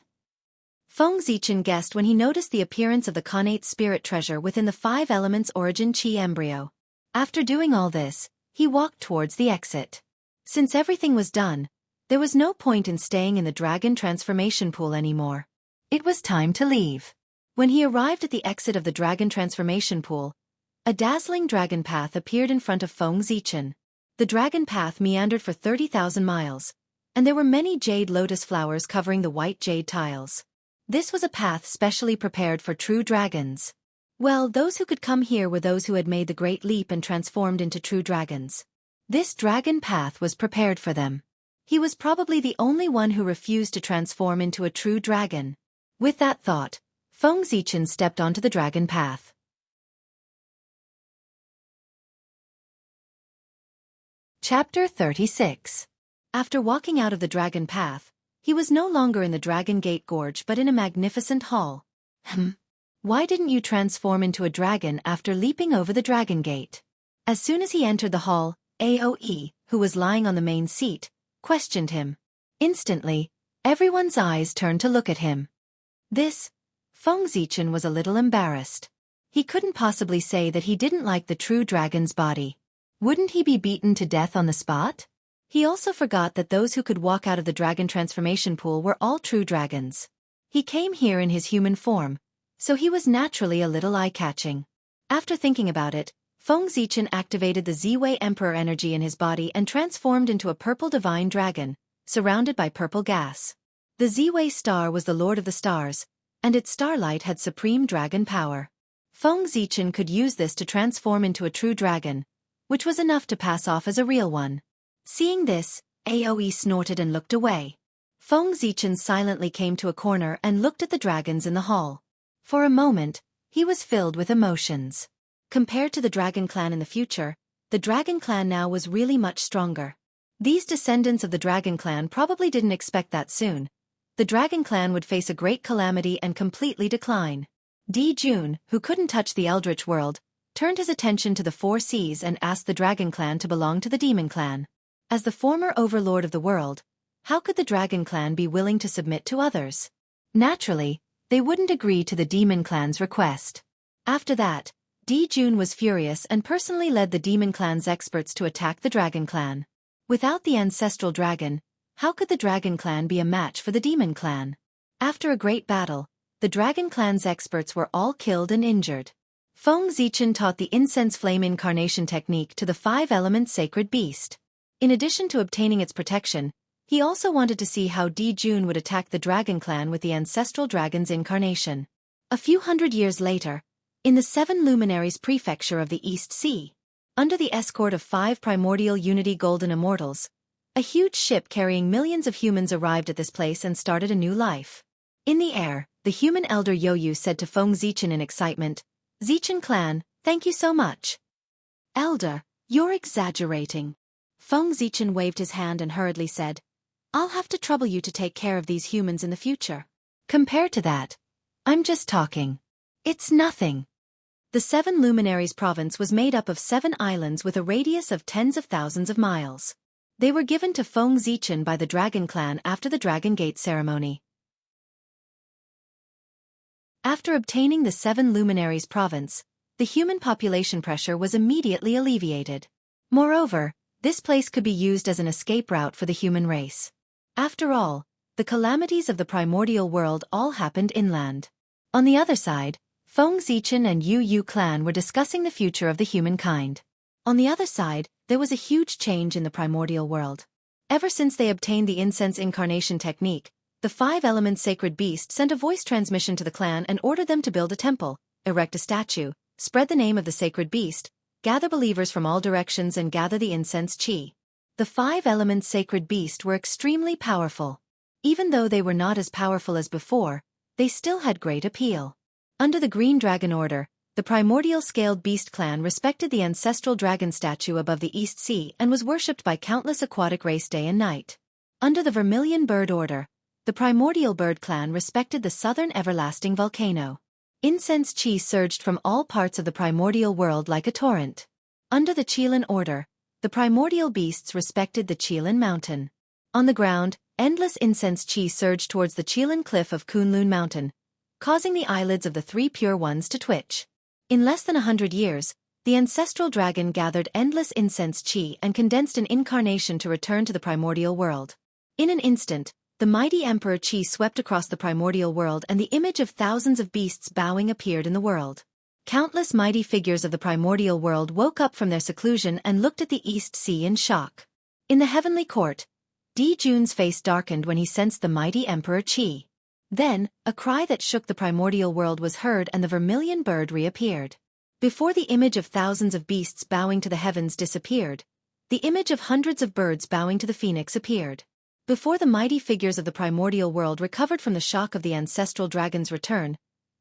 Feng Zichen guessed when he noticed the appearance of the connate spirit treasure within the 5 elements origin chi embryo. After doing all this, he walked towards the exit. Since everything was done, there was no point in staying in the dragon transformation pool anymore. It was time to leave. When he arrived at the exit of the dragon transformation pool, a dazzling dragon path appeared in front of Feng Zichen. The dragon path meandered for 30,000 miles, and there were many jade lotus flowers covering the white jade tiles. This was a path specially prepared for true dragons. Well, those who could come here were those who had made the great leap and transformed into true dragons. This dragon path was prepared for them. He was probably the only one who refused to transform into a true dragon. With that thought, Feng Zichen stepped onto the dragon path. Chapter 36. After walking out of the dragon path, he was no longer in the Dragon Gate Gorge but in a magnificent hall. Why didn't you transform into a dragon after leaping over the Dragon Gate? As soon as he entered the hall, Aoe, who was lying on the main seat, questioned him. Instantly, everyone's eyes turned to look at him. Feng Zichen was a little embarrassed. He couldn't possibly say that he didn't like the true dragon's body. Wouldn't he be beaten to death on the spot? He also forgot that those who could walk out of the dragon transformation pool were all true dragons. He came here in his human form, so he was naturally a little eye-catching. After thinking about it, Feng Zichen activated the Ziwei Emperor energy in his body and transformed into a purple divine dragon, surrounded by purple gas. The Ziwei star was the lord of the stars, and its starlight had supreme dragon power. Feng Zichen could use this to transform into a true dragon, which was enough to pass off as a real one. Seeing this, Aoe snorted and looked away. Feng Zichen silently came to a corner and looked at the dragons in the hall. For a moment, he was filled with emotions. Compared to the Dragon Clan in the future, the Dragon Clan now was really much stronger. These descendants of the Dragon Clan probably didn't expect that soon. The Dragon Clan would face a great calamity and completely decline. Di Jun, who couldn't touch the Eldritch world, turned his attention to the 4 seas and asked the Dragon Clan to belong to the Demon Clan. As the former overlord of the world, how could the Dragon Clan be willing to submit to others? Naturally, they wouldn't agree to the Demon Clan's request. After that, Di Jun was furious and personally led the Demon Clan's experts to attack the Dragon Clan. Without the ancestral dragon, how could the Dragon Clan be a match for the Demon Clan? After a great battle, the Dragon Clan's experts were all killed and injured. Feng Zichen taught the incense flame incarnation technique to the 5-element sacred beast. In addition to obtaining its protection, he also wanted to see how Di Jun would attack the Dragon Clan with the ancestral dragon's incarnation. A few hundred years later, in the 7 Luminaries prefecture of the East Sea, under the escort of 5 primordial Unity Golden Immortals, a huge ship carrying millions of humans arrived at this place and started a new life. In the air, the human elder Yoyu said to Feng Zichen in excitement, "Zichen clan, thank you so much." Elder, you're exaggerating. Feng Zichen waved his hand and hurriedly said, "I'll have to trouble you to take care of these humans in the future." Compared to that, I'm just talking. It's nothing. The Seven Luminaries province was made up of 7 islands with a radius of tens of thousands of miles. They were given to Feng Zichen by the Dragon Clan after the Dragon Gate ceremony. After obtaining the 7 Luminaries province, the human population pressure was immediately alleviated. Moreover, this place could be used as an escape route for the human race. After all, the calamities of the primordial world all happened inland. On the other side, Feng Zichen and Yu clan were discussing the future of the humankind. On the other side, there was a huge change in the primordial world. Ever since they obtained the incense incarnation technique, the 5 elements sacred beast sent a voice transmission to the clan and ordered them to build a temple, erect a statue, spread the name of the sacred beast, gather believers from all directions and gather the incense chi. The 5 elements sacred beast were extremely powerful. Even though they were not as powerful as before, they still had great appeal. Under the Green Dragon Order, the primordial scaled beast clan respected the ancestral dragon statue above the East Sea and was worshipped by countless aquatic race day and night. Under the Vermilion Bird Order, the primordial bird clan respected the southern everlasting volcano. Incense chi surged from all parts of the primordial world like a torrent. Under the Qilin Order, the primordial beasts respected the Qilin Mountain. On the ground, endless incense chi surged towards the Qilin Cliff of Kunlun Mountain, causing the eyelids of the 3 pure ones to twitch. In less than 100 years, the ancestral dragon gathered endless incense chi and condensed an incarnation to return to the primordial world. In an instant, the mighty Emperor Qi swept across the primordial world and the image of thousands of beasts bowing appeared in the world. Countless mighty figures of the primordial world woke up from their seclusion and looked at the East Sea in shock. In the heavenly court, Di Jun's face darkened when he sensed the mighty Emperor Qi. Then, a cry that shook the primordial world was heard and the vermilion bird reappeared. Before the image of thousands of beasts bowing to the heavens disappeared, the image of hundreds of birds bowing to the phoenix appeared. Before the mighty figures of the primordial world recovered from the shock of the ancestral dragon's return,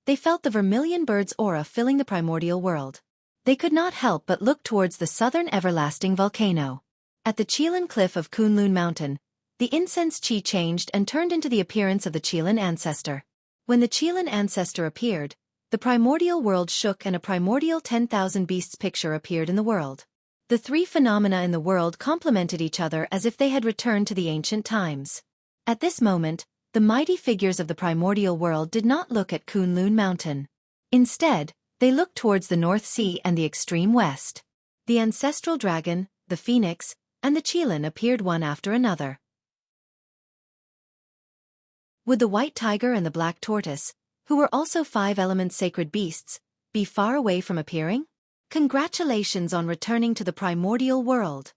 they felt the vermilion bird's aura filling the primordial world. They could not help but look towards the southern everlasting volcano. At the Qilin Cliff of Kunlun Mountain, the incense chi changed and turned into the appearance of the Qilin ancestor. When the Qilin ancestor appeared, the primordial world shook and a primordial 10,000 beasts picture appeared in the world. The 3 phenomena in the world complemented each other as if they had returned to the ancient times. At this moment, the mighty figures of the primordial world did not look at Kunlun Mountain. Instead, they looked towards the North Sea and the extreme west. The ancestral dragon, the phoenix, and the Qilin appeared one after another. Would the white tiger and the black tortoise, who were also 5 elements sacred beasts, be far away from appearing? Congratulations on returning to the primordial world.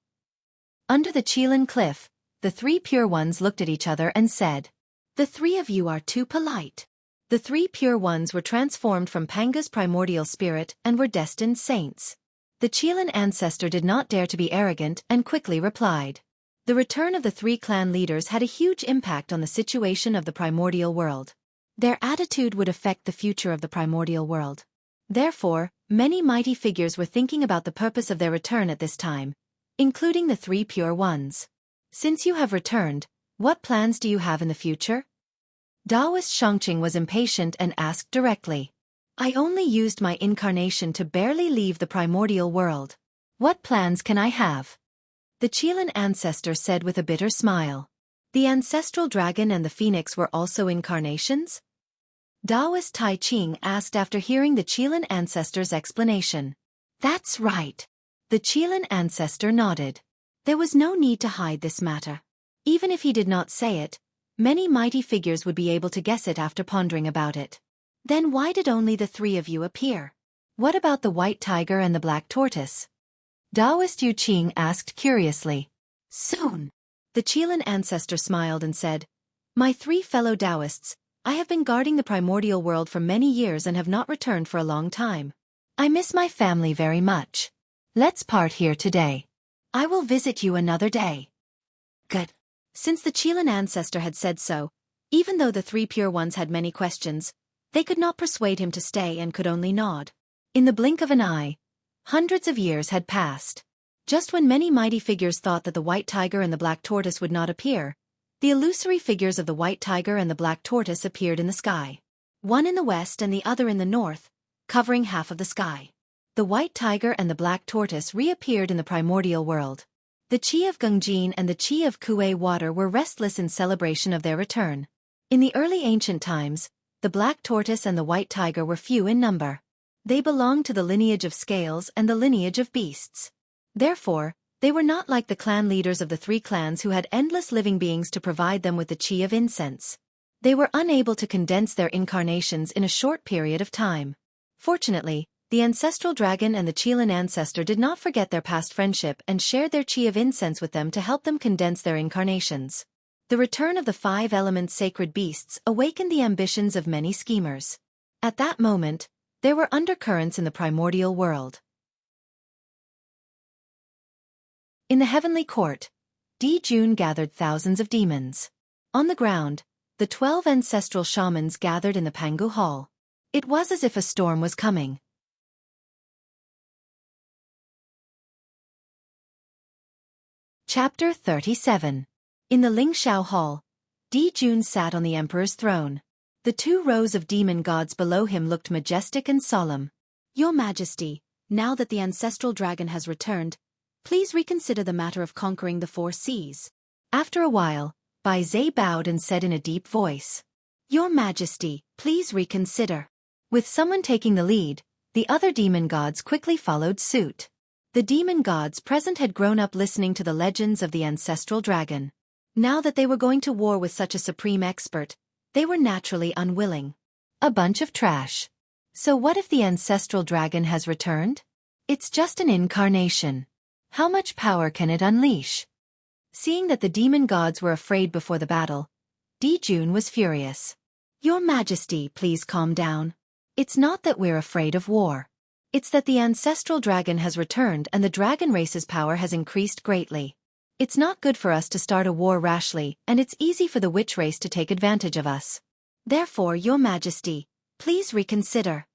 Under the Qilin Cliff, the 3 pure ones looked at each other and said, "The 3 of you are too polite." The 3 pure ones were transformed from Panga's primordial spirit and were destined saints. The Qilin ancestor did not dare to be arrogant and quickly replied. The return of the 3 clan leaders had a huge impact on the situation of the primordial world. Their attitude would affect the future of the primordial world. Therefore, many mighty figures were thinking about the purpose of their return at this time, including the 3 pure ones. Since you have returned, what plans do you have in the future? Taoist Xianxia was impatient and asked directly. I only used my incarnation to barely leave the primordial world. What plans can I have? The Qilin ancestor said with a bitter smile. The ancestral dragon and the phoenix were also incarnations? Taoist Tai Ching asked after hearing the Qilin ancestor's explanation. That's right. The Qilin ancestor nodded. There was no need to hide this matter. Even if he did not say it, many mighty figures would be able to guess it after pondering about it. Then why did only the 3 of you appear? What about the white tiger and the black tortoise? Taoist Yu Qing asked curiously. Soon. The Qilin ancestor smiled and said, My 3 fellow Taoists, I have been guarding the primordial world for many years and have not returned for a long time. I miss my family very much. Let's part here today. I will visit you another day. Good. Since the Qilin ancestor had said so, Even though the three pure ones had many questions, they could not persuade him to stay and could only nod. In the blink of an eye, hundreds of years had passed. Just when many mighty figures thought that the white tiger and the black tortoise would not appear, the illusory figures of the white tiger and the black tortoise appeared in the sky. One in the west and the other in the north, covering half of the sky. The white tiger and the black tortoise reappeared in the primordial world. The Qi of Gongjin and the Qi of Kuei water were restless in celebration of their return. In the early ancient times, the black tortoise and the white tiger were few in number. They belonged to the lineage of scales and the lineage of beasts. Therefore, they were not like the clan leaders of the three clans who had endless living beings to provide them with the Qi of incense. They were unable to condense their incarnations in a short period of time. Fortunately, the ancestral dragon and the Qilin ancestor did not forget their past friendship and shared their Qi of incense with them to help them condense their incarnations. The return of the five elements sacred beasts awakened the ambitions of many schemers. At that moment, there were undercurrents in the primordial world. In the heavenly court, Di Jun gathered thousands of demons. On the ground, the 12 ancestral shamans gathered in the Pangu Hall. It was as if a storm was coming. Chapter 37. In the Lingxiao Hall, Di Jun sat on the emperor's throne. The 2 rows of demon gods below him looked majestic and solemn. Your Majesty, now that the ancestral dragon has returned, please reconsider the matter of conquering the 4 seas. After a while, Bai Zhe bowed and said in a deep voice, Your Majesty, please reconsider. With someone taking the lead, the other demon gods quickly followed suit. The demon gods present had grown up listening to the legends of the ancestral dragon. Now that they were going to war with such a supreme expert, they were naturally unwilling. A bunch of trash. So what if the ancestral dragon has returned? It's just an incarnation. How much power can it unleash? Seeing that the demon gods were afraid before the battle, Di Jun was furious. Your Majesty, please calm down. It's not that we're afraid of war. It's that the ancestral dragon has returned and the dragon race's power has increased greatly. It's not good for us to start a war rashly, and it's easy for the witch race to take advantage of us. Therefore, Your Majesty, please reconsider.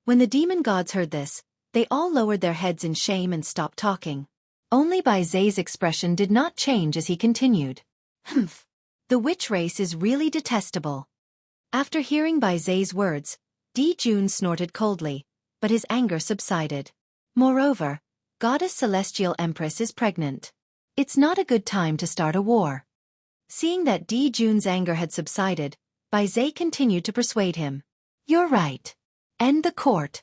When the demon gods heard this, they all lowered their heads in shame and stopped talking. Only Bai Zhe's expression did not change as he continued. Humph. The witch race is really detestable. After hearing Bai Zhe's words, Di Jun snorted coldly, but his anger subsided. Moreover, Goddess Celestial Empress is pregnant. It's not a good time to start a war. Seeing that Di Jun's anger had subsided, Bai Zhe continued to persuade him. You're right. End the court.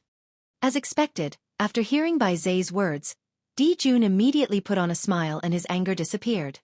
As expected, after hearing Bai Zhe's words, Di Jun immediately put on a smile and his anger disappeared.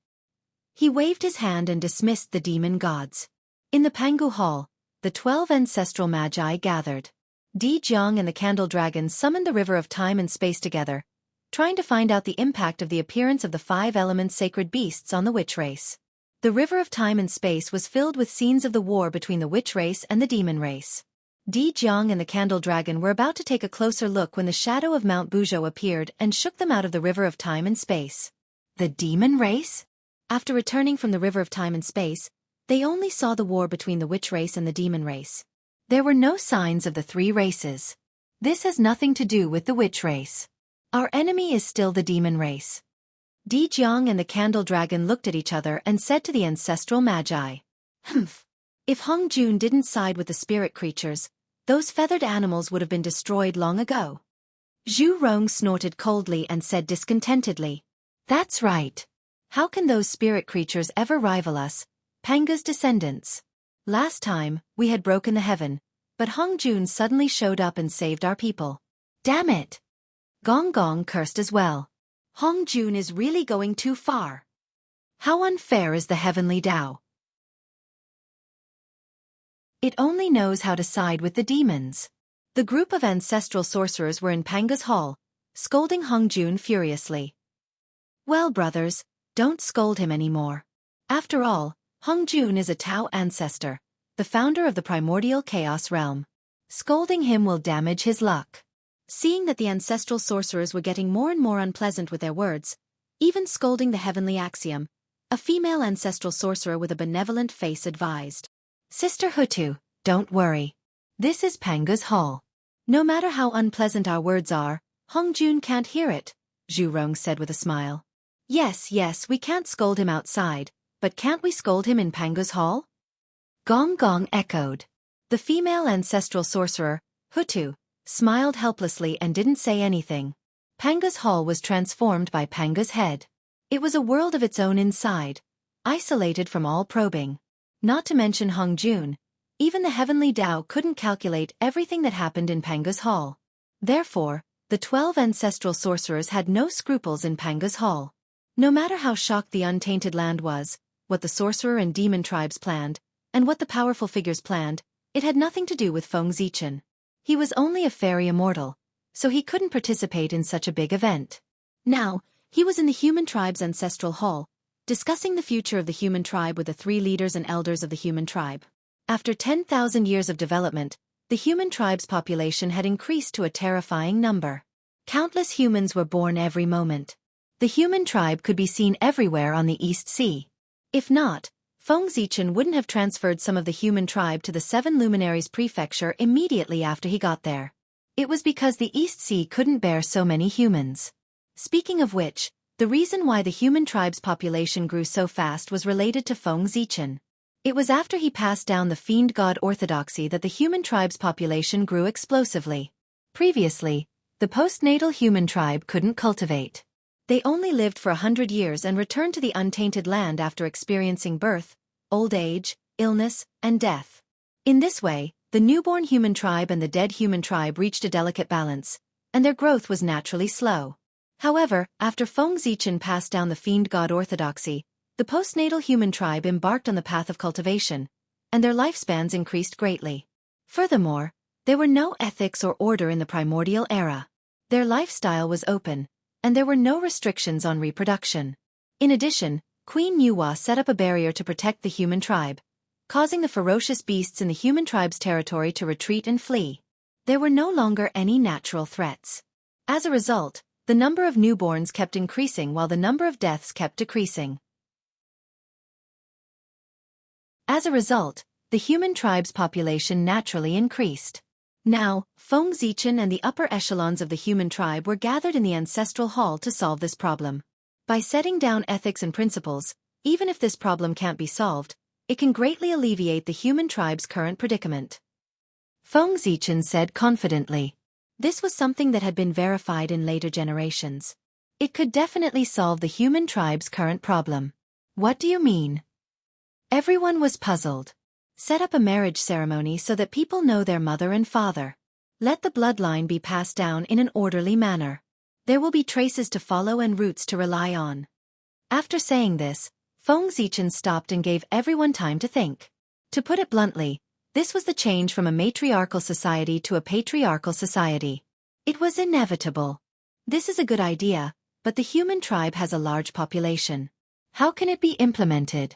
He waved his hand and dismissed the demon gods. In the Pangu Hall, the 12 ancestral magi gathered. Di Jiang and the Candle Dragon summoned the river of time and space together, trying to find out the impact of the appearance of the 5 elements sacred beasts on the witch race. The river of time and space was filled with scenes of the war between the witch race and the demon race. Di Jiang and the Candle Dragon were about to take a closer look when the shadow of Mount Buzhou appeared and shook them out of the river of time and space. The demon race? After returning from the river of time and space, they only saw the war between the witch race and the demon race. There were no signs of the 3 races. This has nothing to do with the witch race. Our enemy is still the demon race. Di Jiang and the Candle Dragon looked at each other and said to the ancestral magi. Humph. If Hong Jun didn't side with the spirit creatures, those feathered animals would have been destroyed long ago. Zhu Rong snorted coldly and said discontentedly. That's right. How can those spirit creatures ever rival us, Panga's descendants? Last time, we had broken the heaven, but Hong Jun suddenly showed up and saved our people. Damn it! Gong Gong cursed as well. Hong Jun is really going too far. How unfair is the heavenly Tao? It only knows how to side with the demons. The group of ancestral sorcerers were in Panga's hall, scolding Hong Jun furiously. Well, brothers, don't scold him anymore. After all, Hong Jun is a Tao ancestor, the founder of the primordial chaos realm. Scolding him will damage his luck. Seeing that the ancestral sorcerers were getting more and more unpleasant with their words, even scolding the heavenly axiom, a female ancestral sorcerer with a benevolent face advised. Sister Hutu, don't worry. This is Panga's hall. No matter how unpleasant our words are, Hongjun can't hear it, Zhu Rong said with a smile. Yes, we can't scold him outside, but can't we scold him in Panga's hall? Gong Gong echoed. The female ancestral sorcerer, Hutu, smiled helplessly and didn't say anything. Panga's hall was transformed by Panga's head. It was a world of its own inside, isolated from all probing. Not to mention Hongjun, even the heavenly Tao couldn't calculate everything that happened in Panga's hall. Therefore, the 12 ancestral sorcerers had no scruples in Panga's hall. No matter how shocked the untainted land was, what the sorcerer and demon tribes planned, and what the powerful figures planned, it had nothing to do with Feng Zichen. He was only a fairy immortal, so he couldn't participate in such a big event. Now, he was in the human tribe's ancestral hall, discussing the future of the human tribe with the 3 leaders and elders of the human tribe. After 10,000 years of development, the human tribe's population had increased to a terrifying number. Countless humans were born every moment. The human tribe could be seen everywhere on the East Sea. If not, Feng Zichen wouldn't have transferred some of the human tribe to the 7 Luminaries Prefecture immediately after he got there. It was because the East Sea couldn't bear so many humans. Speaking of which, the reason why the human tribe's population grew so fast was related to Feng Zichen. It was after he passed down the fiend god orthodoxy that the human tribe's population grew explosively. Previously, the postnatal human tribe couldn't cultivate. They only lived for 100 years and returned to the untainted land after experiencing birth, old age, illness, and death. In this way, the newborn human tribe and the dead human tribe reached a delicate balance, and their growth was naturally slow. However, after Feng Zichen passed down the fiend god orthodoxy, the postnatal human tribe embarked on the path of cultivation, and their lifespans increased greatly. Furthermore, there were no ethics or order in the primordial era. Their lifestyle was open, and there were no restrictions on reproduction. In addition, Queen Nuwa set up a barrier to protect the human tribe, causing the ferocious beasts in the human tribe's territory to retreat and flee. There were no longer any natural threats. As a result, the number of newborns kept increasing while the number of deaths kept decreasing. As a result, the human tribe's population naturally increased. Now, Feng Zichen and the upper echelons of the human tribe were gathered in the ancestral hall to solve this problem. By setting down ethics and principles, even if this problem can't be solved, it can greatly alleviate the human tribe's current predicament. Feng Zichen said confidently. This was something that had been verified in later generations. It could definitely solve the human tribe's current problem. What do you mean? Everyone was puzzled. Set up a marriage ceremony so that people know their mother and father. Let the bloodline be passed down in an orderly manner. There will be traces to follow and roots to rely on. After saying this, Feng Zichen stopped and gave everyone time to think. To put it bluntly, this was the change from a matriarchal society to a patriarchal society. It was inevitable. This is a good idea, but the human tribe has a large population. How can it be implemented?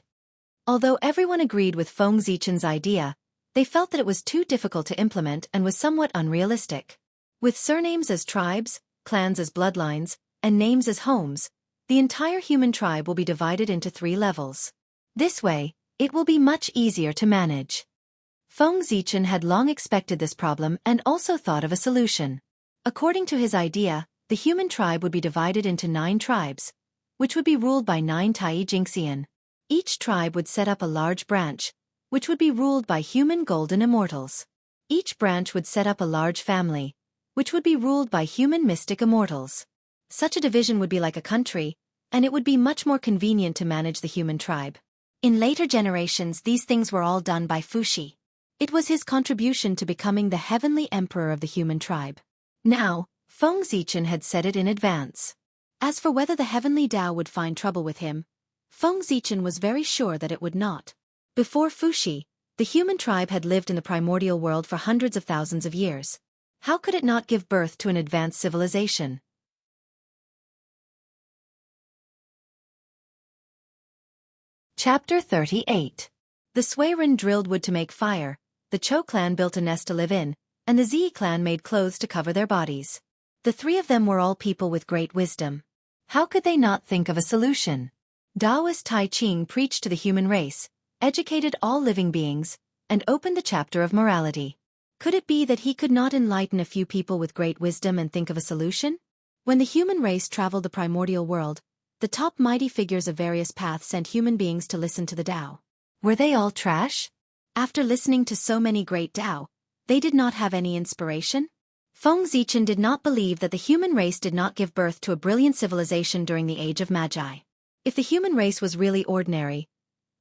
Although everyone agreed with Feng Zichen's idea, they felt that it was too difficult to implement and was somewhat unrealistic. With surnames as tribes, clans as bloodlines, and names as homes, the entire human tribe will be divided into 3 levels. This way, it will be much easier to manage. Feng Zichen had long expected this problem and also thought of a solution. According to his idea, the human tribe would be divided into 9 tribes, which would be ruled by 9 Tai Jingxian. Each tribe would set up a large branch, which would be ruled by human golden immortals. Each branch would set up a large family, which would be ruled by human mystic immortals. Such a division would be like a country, and it would be much more convenient to manage the human tribe. In later generations, these things were all done by Fuxi. It was his contribution to becoming the heavenly emperor of the human tribe. Now, Feng Zichen had said it in advance. As for whether the heavenly Tao would find trouble with him, Feng Zichen was very sure that it would not. Before Fuxi, the human tribe had lived in the primordial world for hundreds of thousands of years. How could it not give birth to an advanced civilization? Chapter 38. The Suiren drilled wood to make fire, the Chou clan built a nest to live in, and the Zi clan made clothes to cover their bodies. The 3 of them were all people with great wisdom. How could they not think of a solution? Taoist Tai Ching preached to the human race, educated all living beings, and opened the chapter of morality. Could it be that he could not enlighten a few people with great wisdom and think of a solution? When the human race traveled the primordial world, the top mighty figures of various paths sent human beings to listen to the Tao. Were they all trash? After listening to so many great Tao, they did not have any inspiration? Feng Zichen did not believe that the human race did not give birth to a brilliant civilization during the age of Magi. If the human race was really ordinary,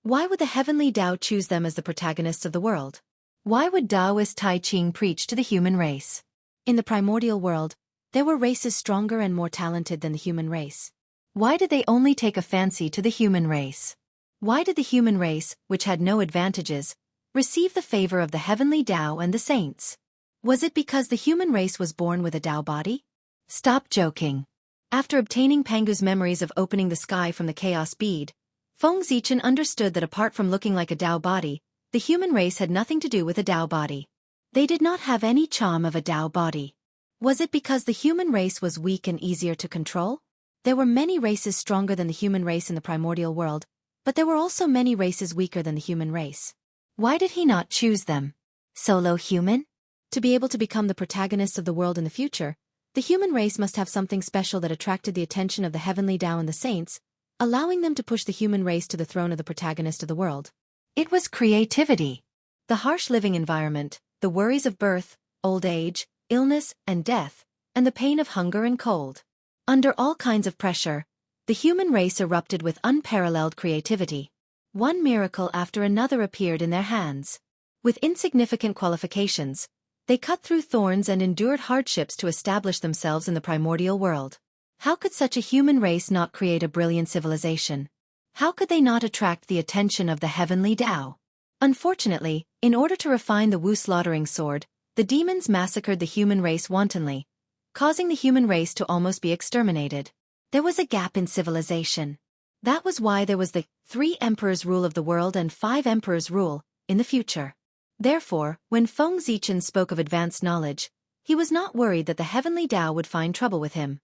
why would the heavenly Tao choose them as the protagonists of the world? Why would Taoist Tai Ching preach to the human race? In the primordial world, there were races stronger and more talented than the human race. Why did they only take a fancy to the human race? Why did the human race, which had no advantages, receive the favor of the heavenly Tao and the saints? Was it because the human race was born with a Tao body? Stop joking. After obtaining Pangu's memories of opening the sky from the chaos bead, Feng Zichen understood that apart from looking like a Tao body, the human race had nothing to do with a Tao body. They did not have any charm of a Tao body. Was it because the human race was weak and easier to control? There were many races stronger than the human race in the primordial world, but there were also many races weaker than the human race. Why did he not choose them? Solo human? To be able to become the protagonists of the world in the future, the human race must have something special that attracted the attention of the heavenly Tao and the saints, allowing them to push the human race to the throne of the protagonist of the world. It was creativity. The harsh living environment, the worries of birth, old age, illness and death, and the pain of hunger and cold. Under all kinds of pressure, the human race erupted with unparalleled creativity. One miracle after another appeared in their hands. With insignificant qualifications, they cut through thorns and endured hardships to establish themselves in the primordial world. How could such a human race not create a brilliant civilization? How could they not attract the attention of the heavenly Tao? Unfortunately, in order to refine the Wu slaughtering sword, the demons massacred the human race wantonly, causing the human race to almost be exterminated. There was a gap in civilization. That was why there was the 3 emperors rule of the world and 5 emperors rule in the future. Therefore, when Feng Zichen spoke of advanced knowledge, he was not worried that the heavenly Tao would find trouble with him.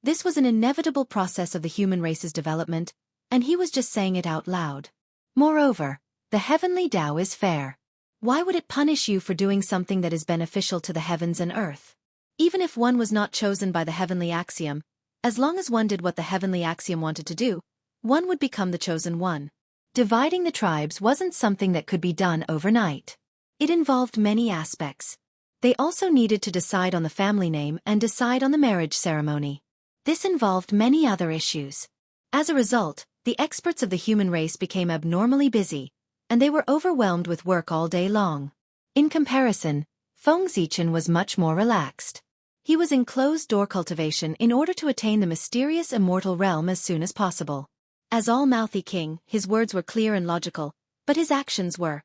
This was an inevitable process of the human race's development, and he was just saying it out loud. Moreover, the heavenly Tao is fair. Why would it punish you for doing something that is beneficial to the heavens and earth? Even if one was not chosen by the heavenly axiom, as long as one did what the heavenly axiom wanted to do, one would become the chosen one. Dividing the tribes wasn't something that could be done overnight. It involved many aspects. They also needed to decide on the family name and decide on the marriage ceremony. This involved many other issues. As a result, the experts of the human race became abnormally busy, and they were overwhelmed with work all day long. In comparison, Feng Zichen was much more relaxed. He was in closed-door cultivation in order to attain the mysterious immortal realm as soon as possible. As all-mouthy king, his words were clear and logical, but his actions were.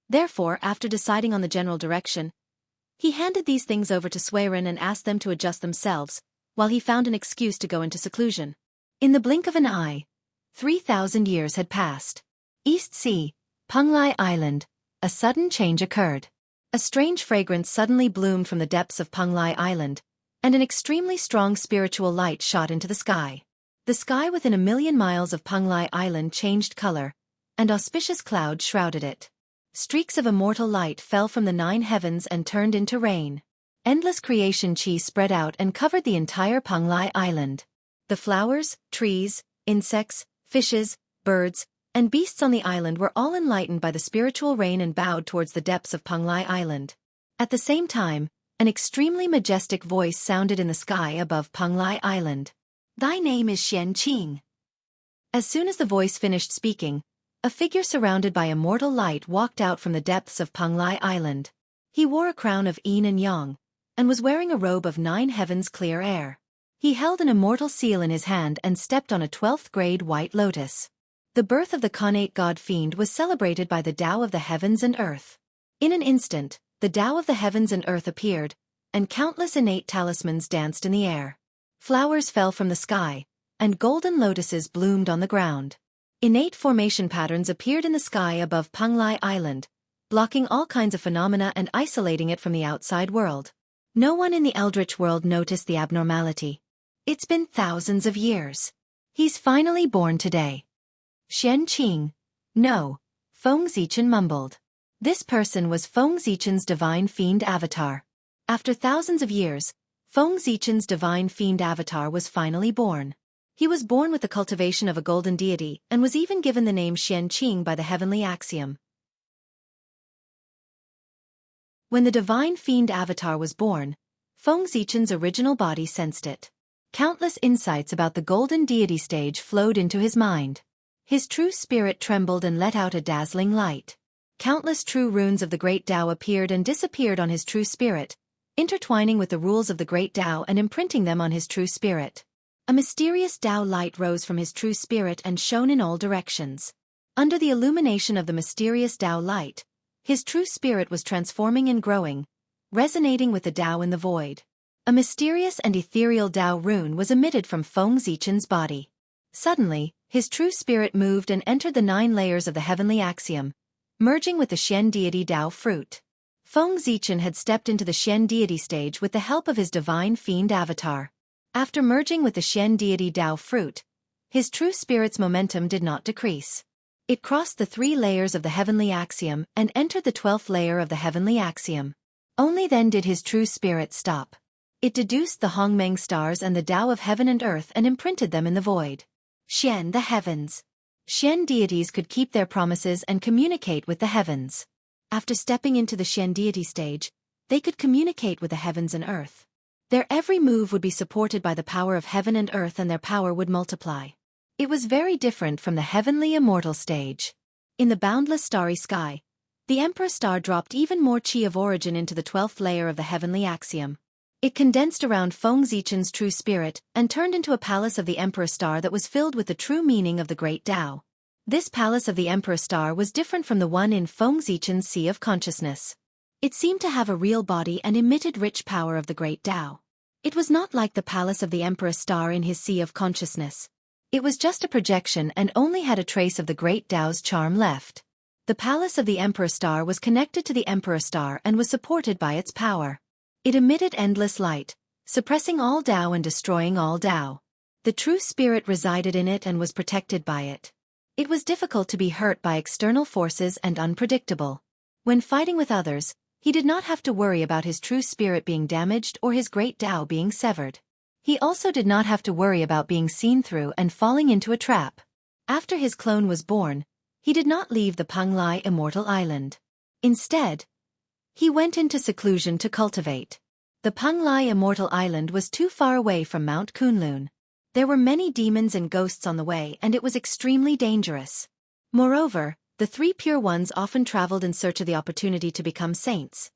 Therefore, after deciding on the general direction, he handed these things over to Suiren and asked them to adjust themselves, while he found an excuse to go into seclusion. In the blink of an eye, 3,000 years had passed. East Sea, Penglai Island, a sudden change occurred. A strange fragrance suddenly bloomed from the depths of Penglai Island, and an extremely strong spiritual light shot into the sky. The sky within 1,000,000 miles of Penglai Island changed color, and auspicious clouds shrouded it. Streaks of immortal light fell from the 9 heavens and turned into rain. Endless creation chi spread out and covered the entire Penglai Island. The flowers, trees, insects, fishes, birds, and beasts on the island were all enlightened by the spiritual rain and bowed towards the depths of Penglai Island. At the same time, an extremely majestic voice sounded in the sky above Penglai Island. "Thy name is Xianxia." As soon as the voice finished speaking, a figure surrounded by immortal light walked out from the depths of Penglai Island. He wore a crown of yin and yang, and was wearing a robe of 9 heavens clear air. He held an immortal seal in his hand and stepped on a 12th-grade white lotus. The birth of the Khanate god fiend was celebrated by the Tao of the heavens and earth. In an instant, the Tao of the heavens and earth appeared, and countless innate talismans danced in the air. Flowers fell from the sky, and golden lotuses bloomed on the ground. Innate formation patterns appeared in the sky above Penglai Island, blocking all kinds of phenomena and isolating it from the outside world. No one in the Eldritch world noticed the abnormality. It's been thousands of years. He's finally born today. Xianxia, No, Feng Zichen mumbled. This person was Feng Zichen's divine fiend avatar. After thousands of years, Feng Zichen's divine fiend avatar was finally born. He was born with the cultivation of a golden deity and was even given the name Xianxia by the heavenly axiom. When the divine fiend avatar was born, Feng Zichen's original body sensed it. Countless insights about the golden deity stage flowed into his mind. His true spirit trembled and let out a dazzling light. Countless true runes of the great Tao appeared and disappeared on his true spirit, intertwining with the rules of the great Tao and imprinting them on his true spirit. A mysterious Tao light rose from his true spirit and shone in all directions. Under the illumination of the mysterious Tao light, his true spirit was transforming and growing, resonating with the Tao in the void. A mysterious and ethereal Tao rune was emitted from Feng Zichen's body. Suddenly, his true spirit moved and entered the 9 layers of the heavenly axiom, merging with the Xian deity Tao fruit. Feng Zichen had stepped into the Xian deity stage with the help of his divine fiend avatar. After merging with the Xian deity Tao fruit, his true spirit's momentum did not decrease. It crossed the 3 layers of the heavenly axiom and entered the 12th layer of the heavenly axiom. Only then did his true spirit stop. It deduced the Hongmeng stars and the Tao of heaven and earth and imprinted them in the void. Xian, the heavens. Xian deities could keep their promises and communicate with the heavens. After stepping into the Xian deity stage, they could communicate with the heavens and earth. Their every move would be supported by the power of heaven and earth, and their power would multiply. It was very different from the heavenly immortal stage. In the boundless starry sky, the Emperor Star dropped even more chi of origin into the 12th layer of the heavenly axiom. It condensed around Feng Zichen's true spirit and turned into a palace of the Emperor Star that was filled with the true meaning of the great Tao. This palace of the Emperor Star was different from the one in Feng Zichen's Sea of Consciousness. It seemed to have a real body and emitted rich power of the great Tao. It was not like the palace of the Emperor Star in his Sea of Consciousness. It was just a projection and only had a trace of the great Tao's charm left. The palace of the Emperor Star was connected to the Emperor Star and was supported by its power. It emitted endless light, suppressing all Tao and destroying all Tao. The true spirit resided in it and was protected by it. It was difficult to be hurt by external forces and unpredictable. When fighting with others, he did not have to worry about his true spirit being damaged or his great Tao being severed. He also did not have to worry about being seen through and falling into a trap. After his clone was born, he did not leave the Penglai Immortal Island. Instead, he went into seclusion to cultivate. The Penglai Immortal Island was too far away from Mount Kunlun. There were many demons and ghosts on the way, and it was extremely dangerous. Moreover, the 3 pure ones often traveled in search of the opportunity to become saints.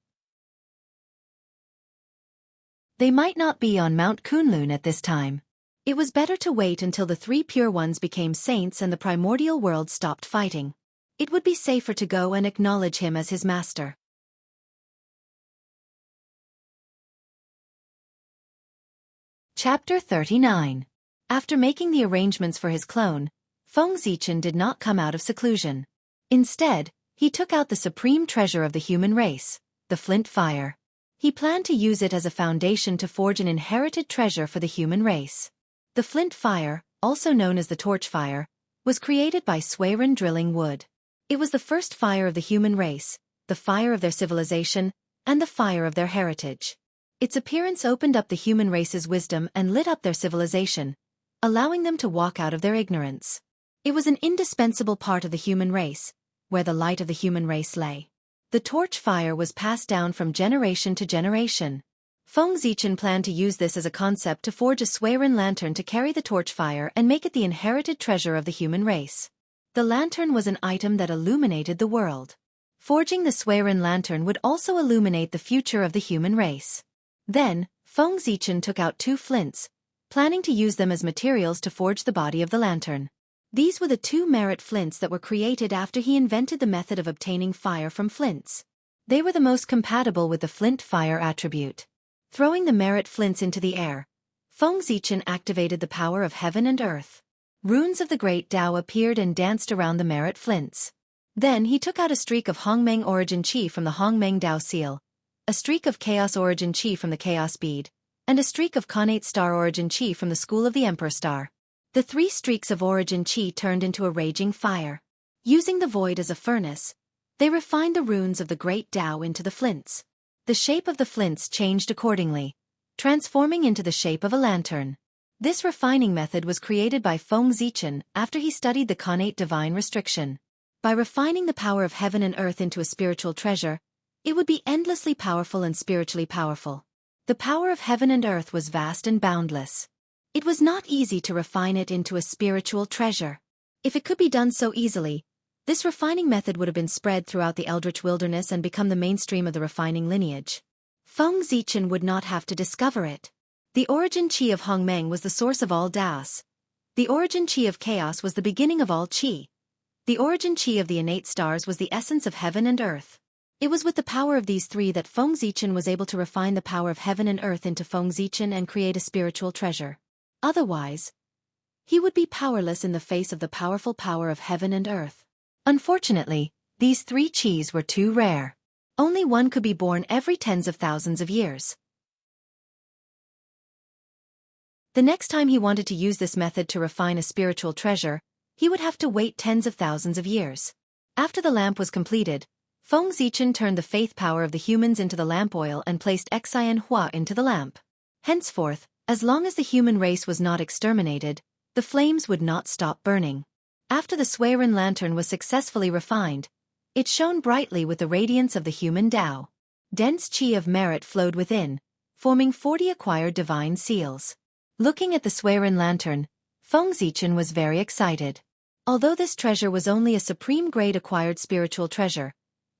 They might not be on Mount Kunlun at this time. It was better to wait until the 3 pure ones became saints and the primordial world stopped fighting. It would be safer to go and acknowledge him as his master. Chapter 39. After making the arrangements for his clone, Feng Zichen did not come out of seclusion. Instead, he took out the supreme treasure of the human race, the flint fire. He planned to use it as a foundation to forge an inherited treasure for the human race. The flint fire, also known as the torch fire, was created by Swerin drilling wood. It was the first fire of the human race, the fire of their civilization, and the fire of their heritage. Its appearance opened up the human race's wisdom and lit up their civilization, allowing them to walk out of their ignorance. It was an indispensable part of the human race, where the light of the human race lay. The torch fire was passed down from generation to generation. Feng Zichen planned to use this as a concept to forge a Swerin lantern to carry the torch fire and make it the inherited treasure of the human race. The lantern was an item that illuminated the world. Forging the Swerin lantern would also illuminate the future of the human race. Then, Feng Zichen took out 2 flints, planning to use them as materials to forge the body of the lantern. These were the 2 merit flints that were created after he invented the method of obtaining fire from flints. They were the most compatible with the flint fire attribute. Throwing the merit flints into the air, Feng Zichen activated the power of heaven and earth. Runes of the great Tao appeared and danced around the merit flints. Then he took out a streak of Hongmeng origin chi from the Hongmeng Tao seal, a streak of chaos origin chi from the chaos bead, and a streak of connate star origin chi from the school of the Emperor Star. The 3 streaks of origin chi turned into a raging fire. Using the void as a furnace, they refined the runes of the great Tao into the flints. The shape of the flints changed accordingly, transforming into the shape of a lantern. This refining method was created by Feng Zichen after he studied the connate divine restriction. By refining the power of heaven and earth into a spiritual treasure, it would be endlessly powerful and spiritually powerful. The power of heaven and earth was vast and boundless. It was not easy to refine it into a spiritual treasure. If it could be done so easily, this refining method would have been spread throughout the eldritch wilderness and become the mainstream of the refining lineage. Feng Zichen would not have to discover it. The origin qi of Hongmeng was the source of all Daos. The origin qi of chaos was the beginning of all qi. The origin qi of the innate stars was the essence of heaven and earth. It was with the power of these three that Feng Zichen was able to refine the power of heaven and earth into Feng Zichen and create a spiritual treasure. Otherwise, he would be powerless in the face of the powerful power of heaven and earth. Unfortunately, these three qis were too rare. Only one could be born every tens of thousands of years. The next time he wanted to use this method to refine a spiritual treasure, he would have to wait tens of thousands of years. After the lamp was completed, Feng Zichen turned the faith power of the humans into the lamp oil and placed Xianxia into the lamp. Henceforth, as long as the human race was not exterminated, the flames would not stop burning. After the Suiren lantern was successfully refined, it shone brightly with the radiance of the human Tao. Dense qi of merit flowed within, forming 40 acquired divine seals. Looking at the Suiren lantern, Feng Zichen was very excited. Although this treasure was only a supreme-grade acquired spiritual treasure,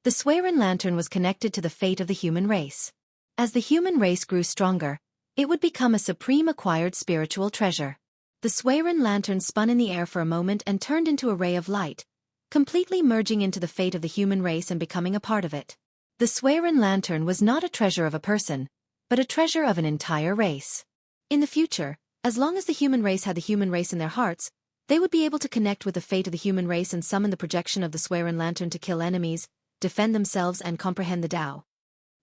the Suiren lantern was connected to the fate of the human race. As the human race grew stronger, it would become a supreme acquired spiritual treasure. The Suiren lantern spun in the air for a moment and turned into a ray of light, completely merging into the fate of the human race and becoming a part of it. The Suiren lantern was not a treasure of a person, but a treasure of an entire race. In the future, as long as the human race had the human race in their hearts, they would be able to connect with the fate of the human race and summon the projection of the Suiren lantern to kill enemies, defend themselves and comprehend the Tao.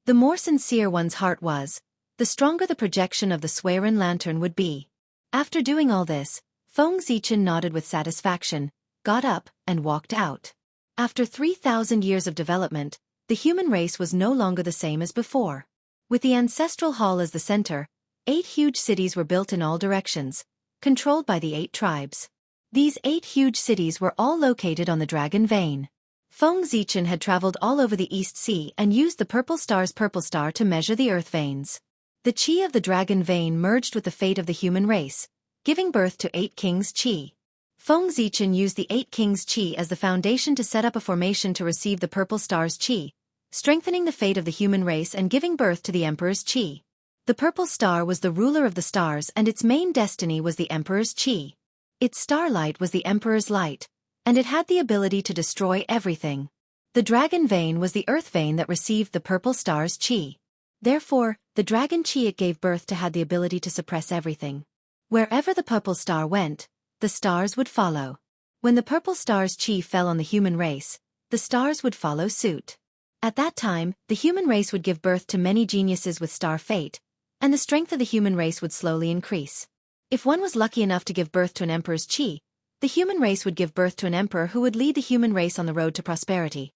The more sincere one's heart was, the stronger the projection of the Suiren lantern would be. After doing all this, Feng Zichen nodded with satisfaction, got up, and walked out. After 3,000 years of development, the human race was no longer the same as before. With the ancestral hall as the center, 8 huge cities were built in all directions, controlled by the 8 tribes. These 8 huge cities were all located on the Dragon Vein. Feng Zichen had traveled all over the East Sea and used the purple star's purple star to measure the earth veins. The qi of the Dragon Vein merged with the fate of the human race, giving birth to 8 kings' qi. Feng Zichen used the 8 kings' qi as the foundation to set up a formation to receive the purple star's qi, strengthening the fate of the human race and giving birth to the emperor's qi. The purple star was the ruler of the stars and its main destiny was the emperor's qi. Its starlight was the emperor's light, and it had the ability to destroy everything. The Dragon Vein was the earth vein that received the purple star's qi. Therefore, the dragon qi it gave birth to had the ability to suppress everything. Wherever the purple star went, the stars would follow. When the purple star's qi fell on the human race, the stars would follow suit. At that time, the human race would give birth to many geniuses with star fate, and the strength of the human race would slowly increase. If one was lucky enough to give birth to an emperor's qi, the human race would give birth to an emperor who would lead the human race on the road to prosperity.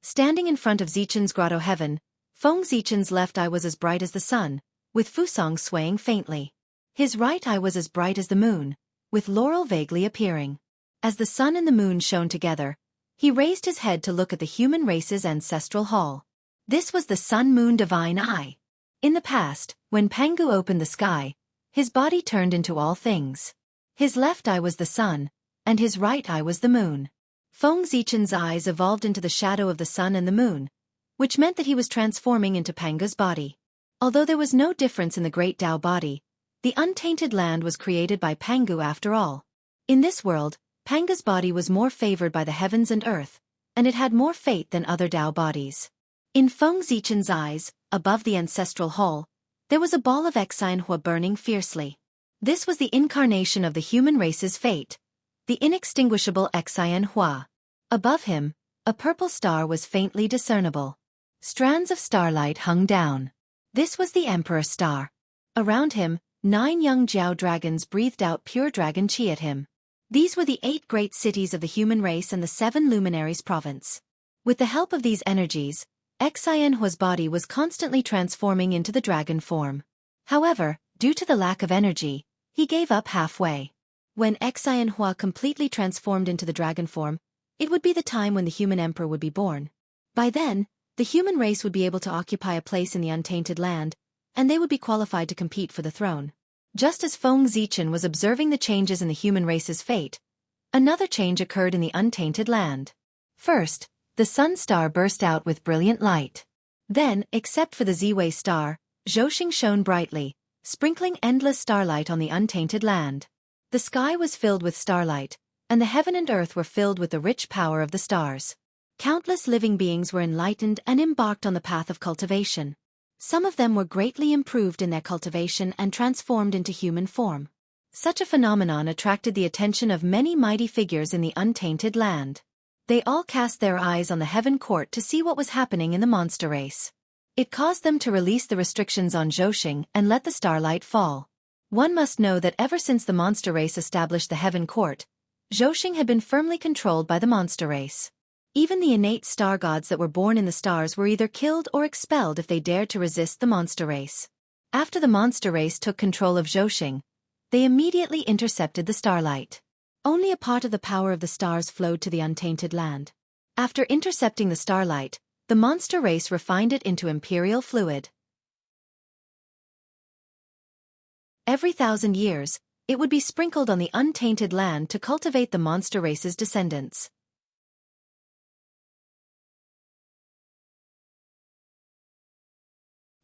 Standing in front of Zichen's grotto heaven, Feng Zichen's left eye was as bright as the sun, with Fusong swaying faintly. His right eye was as bright as the moon, with Laurel vaguely appearing. As the sun and the moon shone together, he raised his head to look at the human race's ancestral hall. This was the sun-moon divine eye. In the past, when Pangu opened the sky, his body turned into all things. His left eye was the sun, and his right eye was the moon. Feng Zichen's eyes evolved into the shadow of the sun and the moon, which meant that he was transforming into Panga's body. Although there was no difference in the great Tao body, the untainted land was created by Pangu after all. In this world, Panga's body was more favored by the heavens and earth, and it had more fate than other Tao bodies. In Feng Zichen's eyes, above the ancestral hall, there was a ball of Xianxia burning fiercely. This was the incarnation of the human race's fate, the inextinguishable Xianxia. Above him, a purple star was faintly discernible. Strands of starlight hung down. This was the Emperor Star. Around him, 9 young Jiao dragons breathed out pure dragon qi at him. These were the 8 great cities of the human race and the 7 luminaries province. With the help of these energies, Xianhua's body was constantly transforming into the dragon form. However, due to the lack of energy, he gave up halfway. When Xianhua completely transformed into the dragon form, it would be the time when the human emperor would be born. By then, the human race would be able to occupy a place in the untainted land, and they would be qualified to compete for the throne. Just as Feng Zichen was observing the changes in the human race's fate, another change occurred in the untainted land. First, the sun star burst out with brilliant light. Then, except for the Ziwei star, Zhouxing shone brightly, sprinkling endless starlight on the untainted land. The sky was filled with starlight, and the heaven and earth were filled with the rich power of the stars. Countless living beings were enlightened and embarked on the path of cultivation. Some of them were greatly improved in their cultivation and transformed into human form. Such a phenomenon attracted the attention of many mighty figures in the untainted land. They all cast their eyes on the heaven court to see what was happening in the monster race. It caused them to release the restrictions on Zhouxing and let the starlight fall. One must know that ever since the monster race established the heaven court, Zhouxing had been firmly controlled by the monster race. Even the innate star gods that were born in the stars were either killed or expelled if they dared to resist the monster race. After the monster race took control of Zhouxing, they immediately intercepted the starlight. Only a part of the power of the stars flowed to the untainted land. After intercepting the starlight, the monster race refined it into imperial fluid. Every 1,000 years, it would be sprinkled on the untainted land to cultivate the monster race's descendants.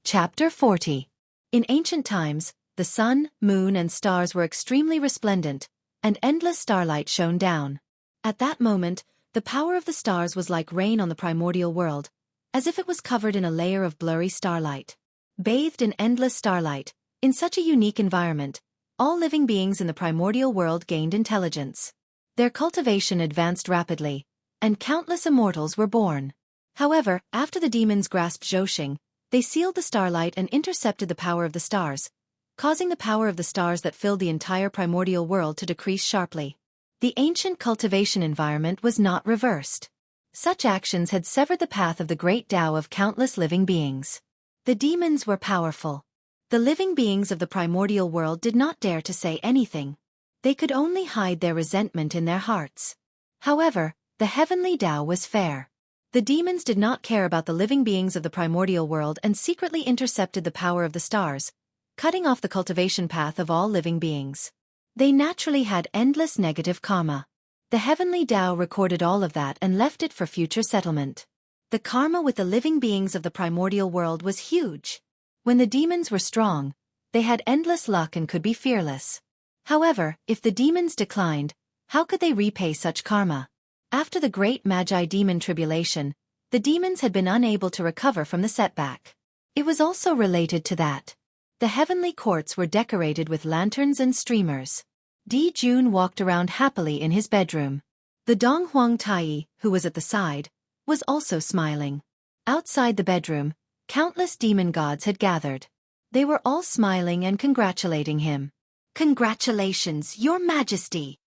Chapter 40. In ancient times, the sun, moon and stars were extremely resplendent, and endless starlight shone down. At that moment, the power of the stars was like rain on the primordial world, as if it was covered in a layer of blurry starlight. Bathed in endless starlight, in such a unique environment, all living beings in the primordial world gained intelligence. Their cultivation advanced rapidly, and countless immortals were born. However, after the demons grasped Zhouxing, they sealed the starlight and intercepted the power of the stars, causing the power of the stars that filled the entire primordial world to decrease sharply. The ancient cultivation environment was not reversed. Such actions had severed the path of the great Tao of countless living beings. The demons were powerful. The living beings of the primordial world did not dare to say anything. They could only hide their resentment in their hearts. However, the heavenly Tao was fair. The demons did not care about the living beings of the primordial world and secretly intercepted the power of the stars, cutting off the cultivation path of all living beings. They naturally had endless negative karma. The heavenly Tao recorded all of that and left it for future settlement. The karma with the living beings of the primordial world was huge. When the demons were strong, they had endless luck and could be fearless. However, if the demons declined, how could they repay such karma? After the great Magi demon tribulation, the demons had been unable to recover from the setback. It was also related to that. The heavenly courts were decorated with lanterns and streamers. Di Jun walked around happily in his bedroom. The Donghuang Tai, who was at the side, was also smiling. Outside the bedroom, countless demon gods had gathered. They were all smiling and congratulating him. "Congratulations, Your Majesty!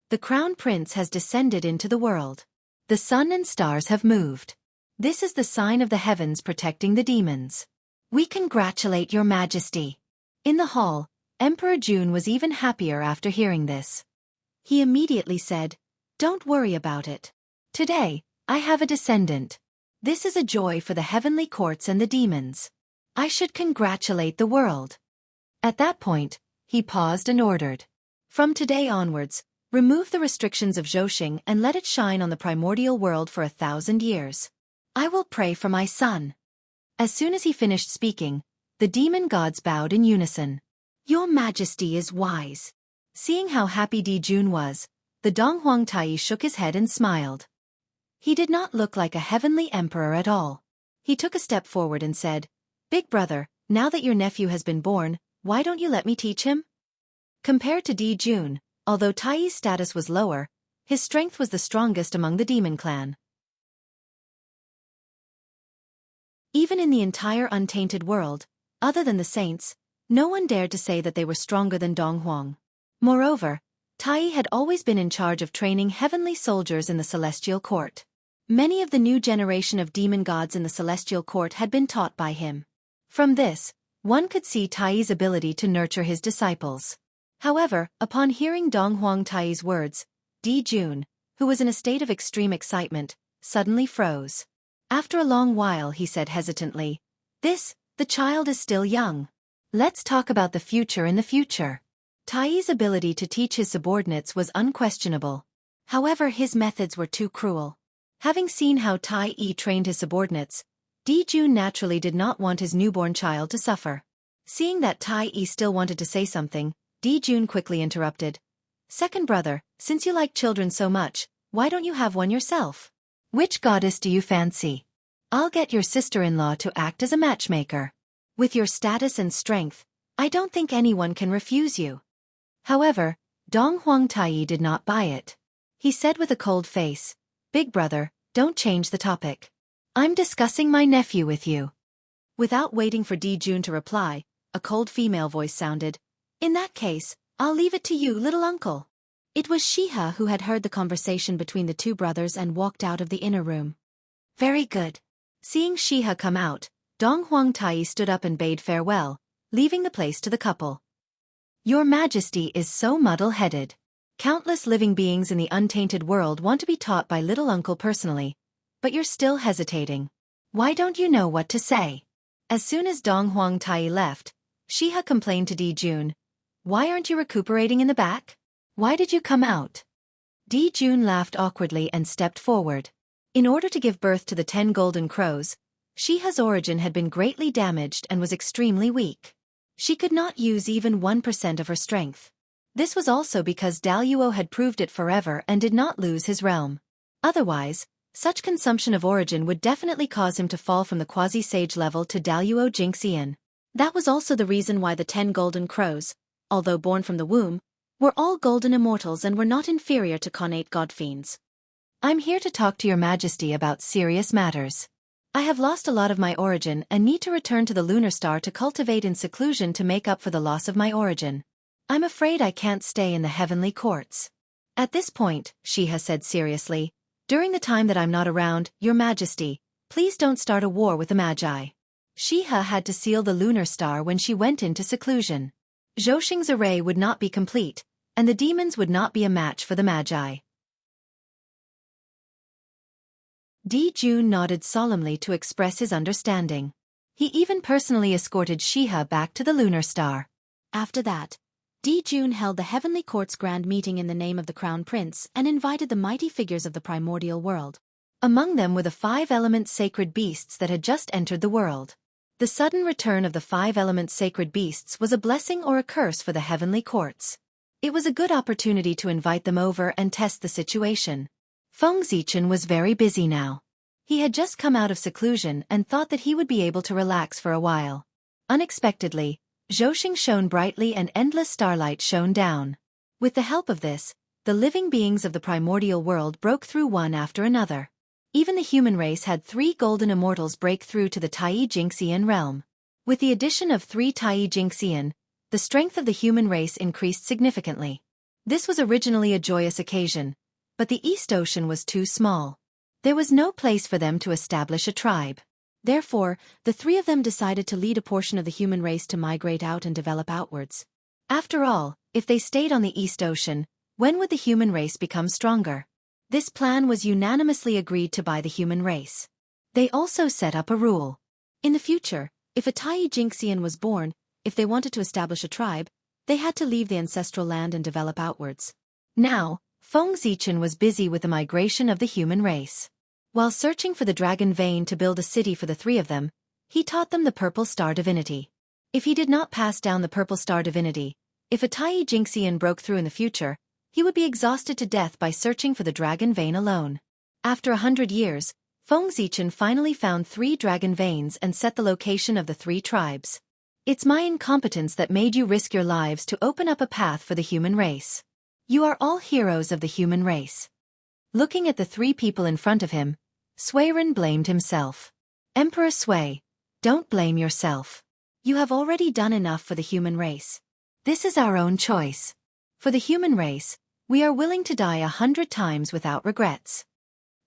The Crown Prince has descended into the world. The sun and stars have moved. This is the sign of the heavens protecting the demons. We congratulate Your Majesty." In the hall, Emperor Jun was even happier after hearing this. He immediately said, "Don't worry about it. Today, I have a descendant. This is a joy for the heavenly courts and the demons. I should congratulate the world." At that point, he paused and ordered, "From today onwards, remove the restrictions of Zhouxing and let it shine on the primordial world for 1,000 years. I will pray for my son." As soon as he finished speaking, the demon gods bowed in unison. "Your Majesty is wise." Seeing how happy Di Jun was, the Donghuang Tai shook his head and smiled. He did not look like a heavenly emperor at all. He took a step forward and said, "Big brother, now that your nephew has been born, why don't you let me teach him?" Compared to Di Jun, although Tai's status was lower, his strength was the strongest among the demon clan. Even in the entire untainted world, other than the saints, no one dared to say that they were stronger than Donghuang. Moreover, Tai had always been in charge of training heavenly soldiers in the celestial court. Many of the new generation of demon gods in the celestial court had been taught by him. From this, one could see Tai's ability to nurture his disciples. However, upon hearing Dong Huang Tai's words, Di Jun, who was in a state of extreme excitement, suddenly froze. After a long while he said hesitantly, the child is still young. Let's talk about the future in the future. Tai's ability to teach his subordinates was unquestionable. However, his methods were too cruel. Having seen how Tai trained his subordinates, Di Jun naturally did not want his newborn child to suffer. Seeing that Tai still wanted to say something, Di Jun quickly interrupted. Second brother, since you like children so much, why don't you have one yourself? Which goddess do you fancy? I'll get your sister-in-law to act as a matchmaker. With your status and strength, I don't think anyone can refuse you. However, Dong Huang Tai did not buy it. He said with a cold face, Big brother, don't change the topic. I'm discussing my nephew with you. Without waiting for Di Jun to reply, a cold female voice sounded. In that case, I'll leave it to you, little uncle. It was Xianxia who had heard the conversation between the two brothers and walked out of the inner room. Very good. Seeing Xianxia come out, Dong Huang Tai stood up and bade farewell, leaving the place to the couple. Your Majesty is so muddle-headed. Countless living beings in the untainted world want to be taught by little uncle personally, but you're still hesitating. Why don't you know what to say? As soon as Dong Huang Tai left, Xianxia complained to Di Jun. Why aren't you recuperating in the back? Why did you come out? Di Jun laughed awkwardly and stepped forward. In order to give birth to the 10 golden crows, Xianxia's origin had been greatly damaged and was extremely weak. She could not use even 1% of her strength. This was also because Daluo had proved it forever and did not lose his realm. Otherwise, such consumption of origin would definitely cause him to fall from the quasi-sage level to Daluo Jingxian. That was also the reason why the 10 golden crows, although born from the womb, were all golden immortals and were not inferior to connate god-fiends. I'm here to talk to your Majesty about serious matters. I have lost a lot of my origin and need to return to the lunar star to cultivate in seclusion to make up for the loss of my origin. I'm afraid I can't stay in the heavenly courts. At this point, Xianxia said seriously, during the time that I'm not around, your Majesty, please don't start a war with the Magi. Xianxia had to seal the lunar star when she went into seclusion. Zhouxing's array would not be complete, and the demons would not be a match for the Magi. Di Jun nodded solemnly to express his understanding. He even personally escorted Xianxia back to the lunar star. After that, Di Jun held the Heavenly Court's grand meeting in the name of the Crown Prince and invited the mighty figures of the primordial world. Among them were the 5-element sacred beasts that had just entered the world. The sudden return of the 5-element sacred beasts was a blessing or a curse for the Heavenly Courts. It was a good opportunity to invite them over and test the situation. Fengzichen was very busy now. He had just come out of seclusion and thought that he would be able to relax for a while. Unexpectedly, Zhouxing shone brightly and endless starlight shone down. With the help of this, the living beings of the primordial world broke through one after another. Even the human race had 3 golden immortals break through to the Tai Jingxian realm. With the addition of 3 Tai Jingxian, the strength of the human race increased significantly. This was originally a joyous occasion, but the East Ocean was too small. There was no place for them to establish a tribe. Therefore, the 3 of them decided to lead a portion of the human race to migrate out and develop outwards. After all, if they stayed on the East Ocean, when would the human race become stronger? This plan was unanimously agreed to by the human race. They also set up a rule. In the future, if a Tai Jingxian was born, if they wanted to establish a tribe, they had to leave the ancestral land and develop outwards. Now, Fengzichen was busy with the migration of the human race. While searching for the dragon vein to build a city for the 3 of them, he taught them the purple star divinity. If he did not pass down the purple star divinity, if a Tai Jingxian broke through in the future, he would be exhausted to death by searching for the dragon vein alone. After 100 years, Fengzichen finally found 3 dragon veins and set the location of the 3 tribes. It's my incompetence that made you risk your lives to open up a path for the human race. You are all heroes of the human race. Looking at the 3 people in front of him, Suiren blamed himself. Emperor Sui, don't blame yourself. You have already done enough for the human race. This is our own choice. For the human race, We are willing to die 100 times without regrets.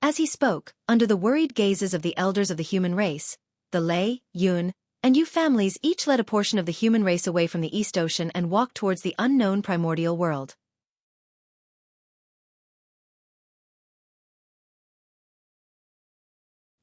As he spoke, under the worried gazes of the elders of the human race, the Lei, Yun, and Yu families each led a portion of the human race away from the East Ocean and walked towards the unknown primordial world.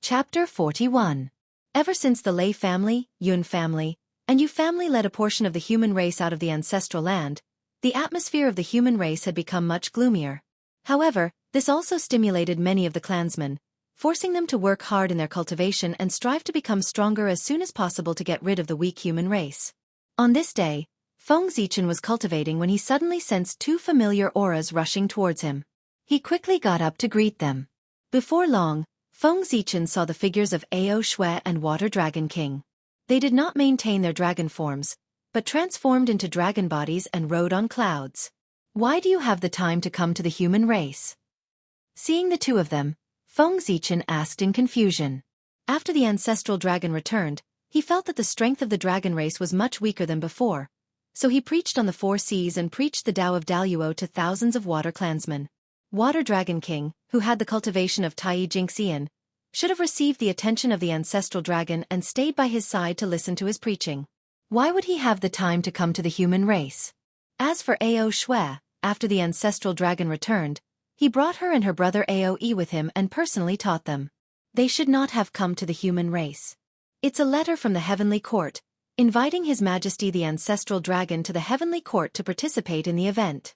Chapter 41. Ever since the Lei family, Yun family, and Yu family led a portion of the human race out of the ancestral land, the atmosphere of the human race had become much gloomier. However, this also stimulated many of the clansmen, forcing them to work hard in their cultivation and strive to become stronger as soon as possible to get rid of the weak human race. On this day, Feng Zichen was cultivating when he suddenly sensed two familiar auras rushing towards him. He quickly got up to greet them. Before long, Feng Zichen saw the figures of Ao Shui and Water Dragon King. They did not maintain their dragon forms, but transformed into dragon bodies and rode on clouds. Why do you have the time to come to the human race? Seeing the two of them, Feng Zichen asked in confusion. After the ancestral dragon returned, he felt that the strength of the dragon race was much weaker than before, so he preached on the four seas and preached the Tao of Daluo to thousands of water clansmen. Water Dragon King, who had the cultivation of Tai Jingxian, should have received the attention of the ancestral dragon and stayed by his side to listen to his preaching. Why would he have the time to come to the human race? As for Ao Shui, after the ancestral dragon returned, he brought her and her brother Aoe with him and personally taught them. They should not have come to the human race. It's a letter from the heavenly court, inviting His Majesty the ancestral dragon to the heavenly court to participate in the event.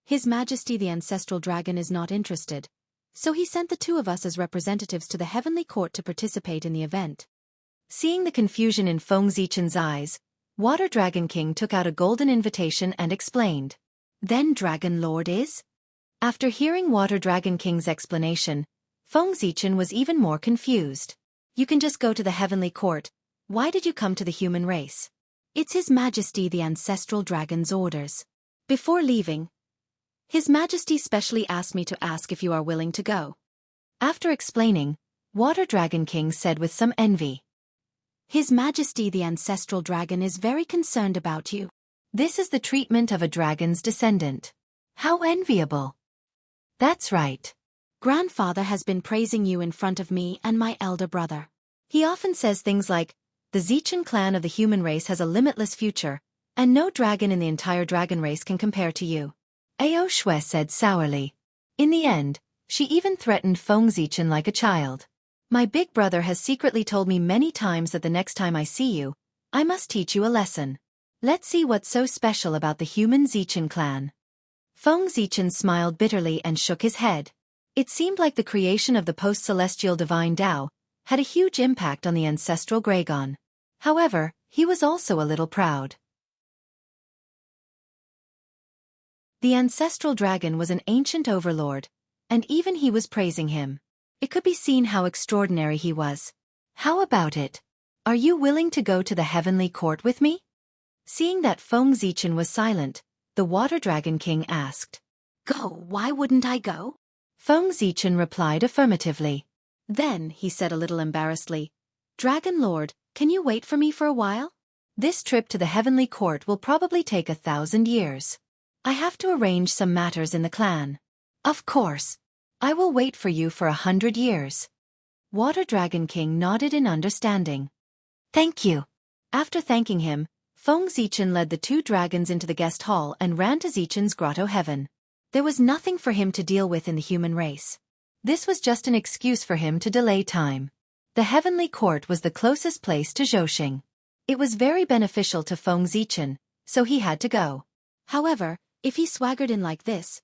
His Majesty the ancestral dragon is not interested, so he sent the two of us as representatives to the heavenly court to participate in the event. Seeing the confusion in Feng Zichen's eyes, Water Dragon King took out a golden invitation and explained. Then Dragon Lord is? After hearing Water Dragon King's explanation, Feng Zichen was even more confused. You can just go to the heavenly court. Why did you come to the human race? It's His Majesty the ancestral dragon's orders. Before leaving, His Majesty specially asked me to ask if you are willing to go. After explaining, Water Dragon King said with some envy. His Majesty the ancestral dragon is very concerned about you. This is the treatment of a dragon's descendant. How enviable. That's right. Grandfather has been praising you in front of me and my elder brother. He often says things like, the Zichen clan of the human race has a limitless future, and no dragon in the entire dragon race can compare to you. Ao Shui said sourly. In the end, she even threatened Feng Zichen like a child. My big brother has secretly told me many times that the next time I see you, I must teach you a lesson. Let's see what's so special about the human Zichen clan. Feng Zichen smiled bitterly and shook his head. It seemed like the creation of the post-celestial divine Tao had a huge impact on the ancestral Gragon. However, he was also a little proud. The ancestral dragon was an ancient overlord, and even he was praising him. It could be seen how extraordinary he was. How about it? Are you willing to go to the heavenly court with me? Seeing that Feng Zichen was silent, the Water Dragon King asked. Go, why wouldn't I go? Feng Zichen replied affirmatively. Then, he said a little embarrassedly, Dragon Lord, can you wait for me for a while? This trip to the heavenly court will probably take 1,000 years. I have to arrange some matters in the clan. Of course. I will wait for you for 100 years. Water Dragon King nodded in understanding. Thank you. After thanking him, Feng Zichen led the two dragons into the guest hall and ran to Zichen's grotto heaven. There was nothing for him to deal with in the human race. This was just an excuse for him to delay time. The heavenly court was the closest place to Zhousing. It was very beneficial to Feng Zichen, so he had to go. However, if he swaggered in like this,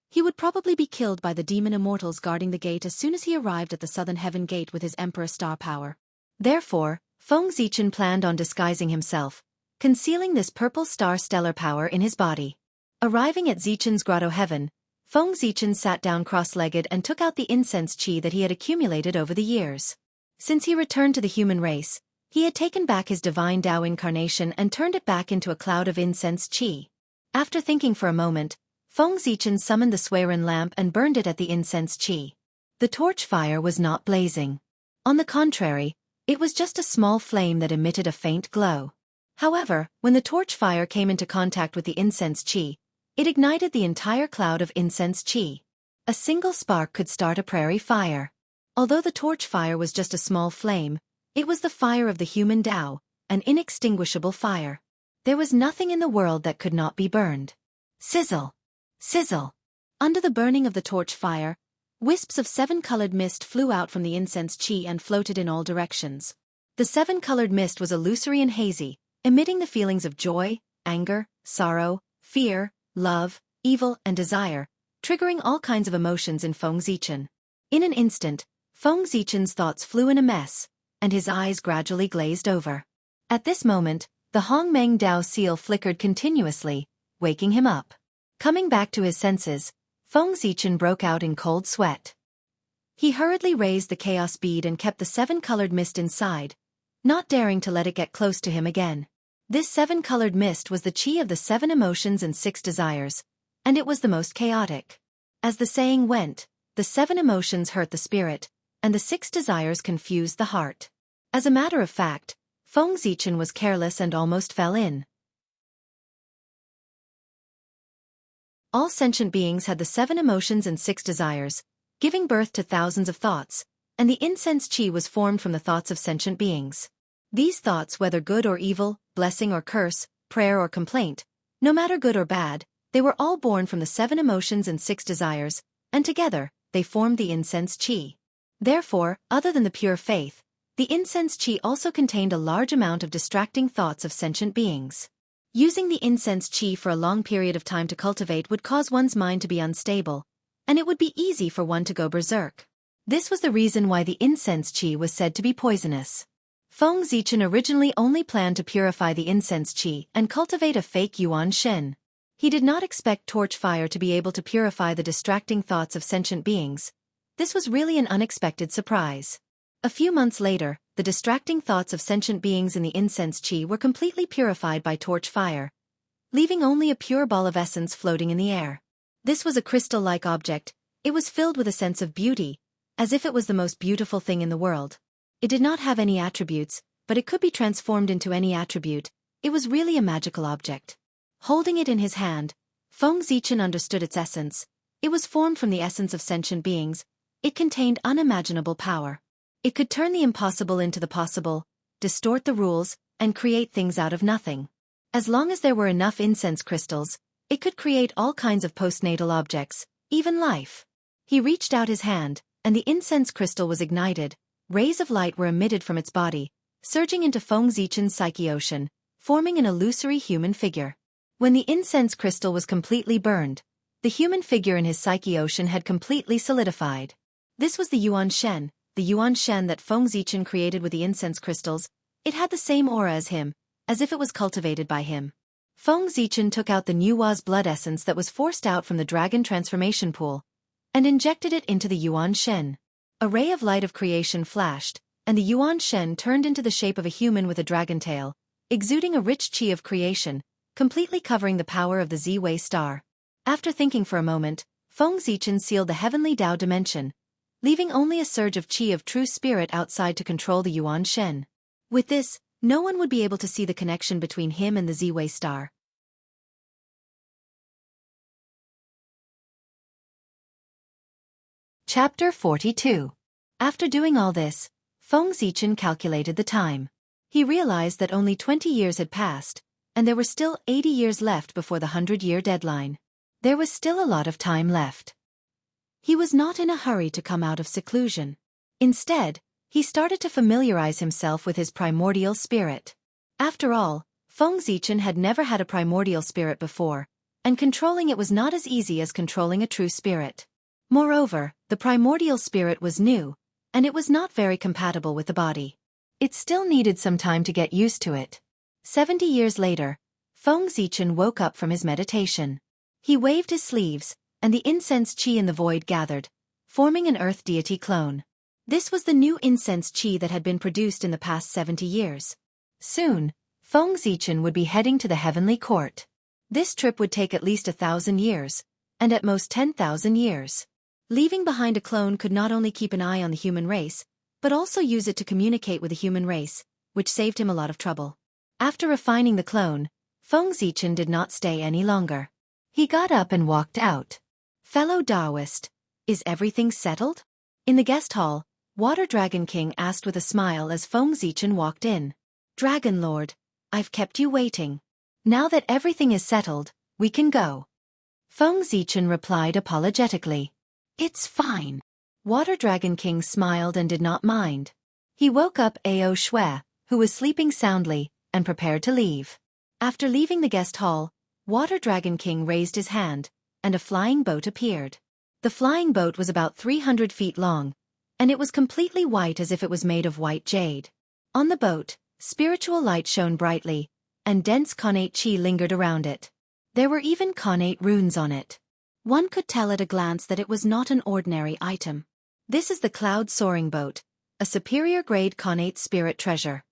he would probably be killed by the demon immortals guarding the gate as soon as he arrived at the southern heaven gate with his emperor star power. Therefore, Feng Zichen planned on disguising himself, concealing this purple star stellar power in his body. Arriving at Zichen's grotto heaven, Feng Zichen sat down cross-legged and took out the incense qi that he had accumulated over the years. Since he returned to the human race, he had taken back his divine Tao incarnation and turned it back into a cloud of incense qi. After thinking for a moment, Feng Zichen summoned the Swarin lamp and burned it at the incense qi. The torch fire was not blazing. On the contrary, it was just a small flame that emitted a faint glow. However, when the torch fire came into contact with the incense qi, It ignited the entire cloud of incense qi. A single spark could start a prairie fire. Although the torch fire was just a small flame, it was the fire of the human Tao, an inextinguishable fire. There was nothing in the world that could not be burned. Sizzle! Sizzle! Under the burning of the torch fire, wisps of seven-colored mist flew out from the incense qi and floated in all directions. The seven-colored mist was illusory and hazy, emitting the feelings of joy, anger, sorrow, fear, love, evil, and desire, triggering all kinds of emotions in Feng Zichen. In an instant, Feng Zichen's thoughts flew in a mess, and his eyes gradually glazed over. At this moment, the Hongmeng Dao seal flickered continuously, waking him up. Coming back to his senses, Feng Zichen broke out in cold sweat. He hurriedly raised the chaos bead and kept the seven-colored mist inside, not daring to let it get close to him again. This seven-colored mist was the qi of the seven emotions and six desires, and it was the most chaotic. As the saying went, the seven emotions hurt the spirit, and the six desires confused the heart. As a matter of fact, Feng Zichen was careless and almost fell in. All sentient beings had the seven emotions and six desires, giving birth to thousands of thoughts, and the incense qi was formed from the thoughts of sentient beings. These thoughts, whether good or evil, blessing or curse, prayer or complaint, no matter good or bad, they were all born from the seven emotions and six desires, and together, they formed the incense qi. Therefore, other than the pure faith, the incense qi also contained a large amount of distracting thoughts of sentient beings. Using the incense qi for a long period of time to cultivate would cause one's mind to be unstable, and it would be easy for one to go berserk. This was the reason why the incense qi was said to be poisonous. Feng Zichen originally only planned to purify the incense qi and cultivate a fake yuan shen. He did not expect torch fire to be able to purify the distracting thoughts of sentient beings. This was really an unexpected surprise. A few months later, the distracting thoughts of sentient beings in the incense qi were completely purified by torch fire, leaving only a pure ball of essence floating in the air. This was a crystal-like object. It was filled with a sense of beauty, as if it was the most beautiful thing in the world. It did not have any attributes, but it could be transformed into any attribute. It was really a magical object. Holding it in his hand, Feng Zichen understood its essence. It was formed from the essence of sentient beings. It contained unimaginable power. It could turn the impossible into the possible, distort the rules, and create things out of nothing. As long as there were enough incense crystals, it could create all kinds of postnatal objects, even life. He reached out his hand, and the incense crystal was ignited. Rays of light were emitted from its body, surging into Feng Zichen's psyche ocean, forming an illusory human figure. When the incense crystal was completely burned, the human figure in his psyche ocean had completely solidified. This was the Yuan Shen, that Feng Zichen created with the incense crystals. It had the same aura as him, as if it was cultivated by him. Feng Zichen took out the Nuwa's blood essence that was forced out from the dragon transformation pool, and injected it into the Yuan Shen. A ray of light of creation flashed, and the Yuan Shen turned into the shape of a human with a dragon tail, exuding a rich qi of creation, completely covering the power of the Ziwei star. After thinking for a moment, Feng Zichen sealed the heavenly Tao dimension, leaving only a surge of qi of true spirit outside to control the Yuan Shen. With this, no one would be able to see the connection between him and the Ziwei star. Chapter 42. After doing all this, Feng Zichen calculated the time. He realized that only 20 years had passed, and there were still 80 years left before the 100-year deadline. There was still a lot of time left. He was not in a hurry to come out of seclusion. Instead, he started to familiarize himself with his primordial spirit. After all, Feng Zichen had never had a primordial spirit before, and controlling it was not as easy as controlling a true spirit. Moreover, the primordial spirit was new, and it was not very compatible with the body. It still needed some time to get used to it. 70 years later, Feng Zichen woke up from his meditation. He waved his sleeves, and the incense qi in the void gathered, forming an earth deity clone. This was the new incense qi that had been produced in the past 70 years. Soon, Feng Zichen would be heading to the heavenly court. This trip would take at least 1,000 years, and at most 10,000 years. Leaving behind a clone could not only keep an eye on the human race, but also use it to communicate with the human race, which saved him a lot of trouble. After refining the clone, Feng Zichen did not stay any longer. He got up and walked out. Fellow Taoist, is everything settled? In the guest hall, Water Dragon King asked with a smile as Feng Zichen walked in. Dragon Lord, I've kept you waiting. Now that everything is settled, we can go. Feng Zichen replied apologetically. It's fine. Water Dragon King smiled and did not mind. He woke up Ao Shui, who was sleeping soundly, and prepared to leave. After leaving the guest hall, Water Dragon King raised his hand, and a flying boat appeared. The flying boat was about 300 feet long, and it was completely white as if it was made of white jade. On the boat, spiritual light shone brightly, and dense connate chi lingered around it. There were even connate runes on it. One could tell at a glance that it was not an ordinary item. This is the Cloud Soaring Boat, a superior-grade connate spirit treasure.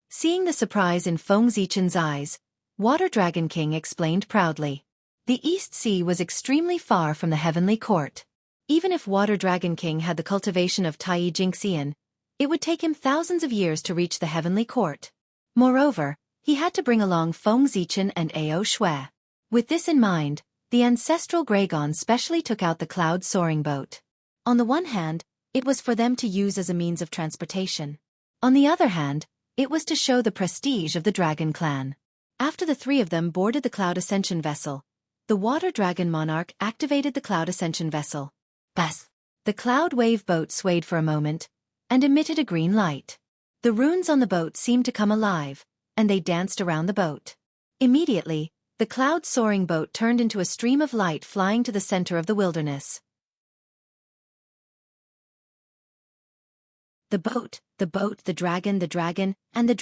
Seeing the surprise in Feng Zichen's eyes, Water Dragon King explained proudly. The East Sea was extremely far from the heavenly court. Even if Water Dragon King had the cultivation of Tai Jingxian, it would take him thousands of years to reach the heavenly court. Moreover, he had to bring along Feng Zichen and Ao Shui. With this in mind, the ancestral Gragon specially took out the Cloud Soaring Boat. On the one hand, it was for them to use as a means of transportation. On the other hand, it was to show the prestige of the Dragon Clan. After the three of them boarded the Cloud Ascension vessel, the Water Dragon Monarch activated the Cloud Ascension vessel. Bas! The Cloud Wave boat swayed for a moment, and emitted a green light. The runes on the boat seemed to come alive, and they danced around the boat. Immediately, the Cloud Soaring Boat turned into a stream of light flying to the center of the wilderness. The boat, the dragon, and the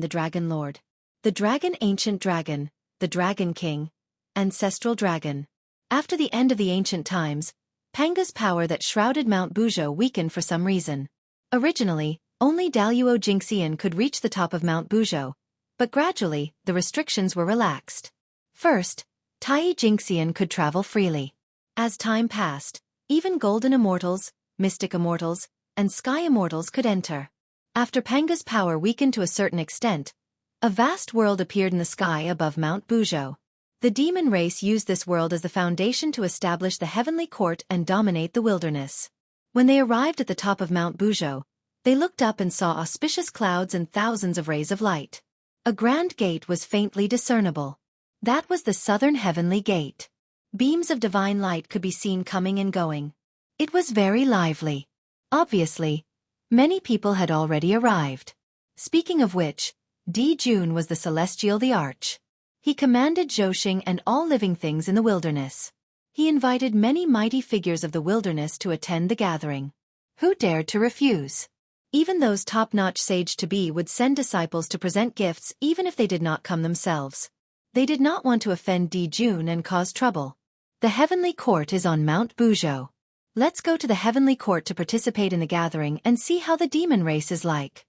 dragon lord. The dragon ancient dragon, the dragon king, ancestral dragon. After the end of the ancient times, Panga's power that shrouded Mount Buzhou weakened for some reason. Originally, only Daluo Jingxian could reach the top of Mount Buzhou, but gradually, the restrictions were relaxed. First, Tai Jingxian could travel freely. As time passed, even Golden Immortals, Mystic Immortals, and Sky Immortals could enter. After Panga's power weakened to a certain extent, a vast world appeared in the sky above Mount Buzhou. The demon race used this world as the foundation to establish the heavenly court and dominate the wilderness. When they arrived at the top of Mount Buzhou, they looked up and saw auspicious clouds and thousands of rays of light. A grand gate was faintly discernible. That was the southern heavenly gate. Beams of divine light could be seen coming and going. It was very lively. Obviously, many people had already arrived. Speaking of which, Di Jun was the celestial the arch. He commanded Zhouxing and all living things in the wilderness. He invited many mighty figures of the wilderness to attend the gathering. Who dared to refuse? Even those top-notch sage-to-be would send disciples to present gifts even if they did not come themselves. They did not want to offend Di Jun and cause trouble. The heavenly court is on Mount Buzhou. Let's go to the heavenly court to participate in the gathering and see how the demon race is like.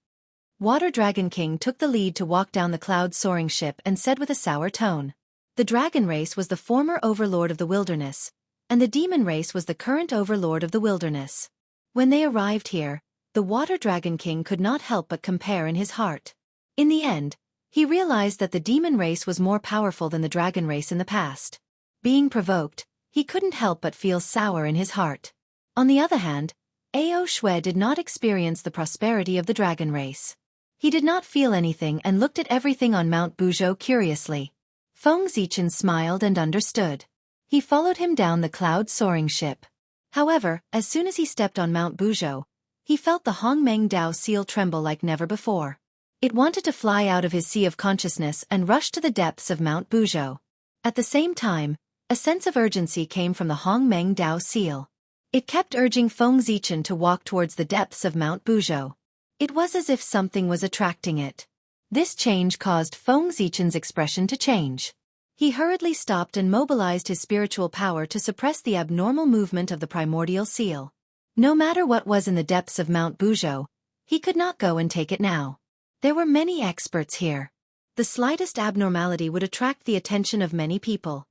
Water Dragon King took the lead to walk down the cloud-soaring ship and said with a sour tone. The dragon race was the former overlord of the wilderness, and the demon race was the current overlord of the wilderness. When they arrived here, the Water Dragon King could not help but compare in his heart. In the end, he realized that the demon race was more powerful than the dragon race in the past. Being provoked, he couldn't help but feel sour in his heart. On the other hand, Ao Shui did not experience the prosperity of the dragon race. He did not feel anything and looked at everything on Mount Buzhou curiously. Feng Zichen smiled and understood. He followed him down the cloud-soaring ship. However, as soon as he stepped on Mount Buzhou, he felt the Hongmeng Dao seal tremble like never before. It wanted to fly out of his sea of consciousness and rush to the depths of Mount Buzhou. At the same time, a sense of urgency came from the Hongmeng Dao seal. It kept urging Feng Zichen to walk towards the depths of Mount Buzhou. It was as if something was attracting it. This change caused Feng Zichen's expression to change. He hurriedly stopped and mobilized his spiritual power to suppress the abnormal movement of the primordial seal. No matter what was in the depths of Mount Buzhou, he could not go and take it now. There were many experts here. The slightest abnormality would attract the attention of many people.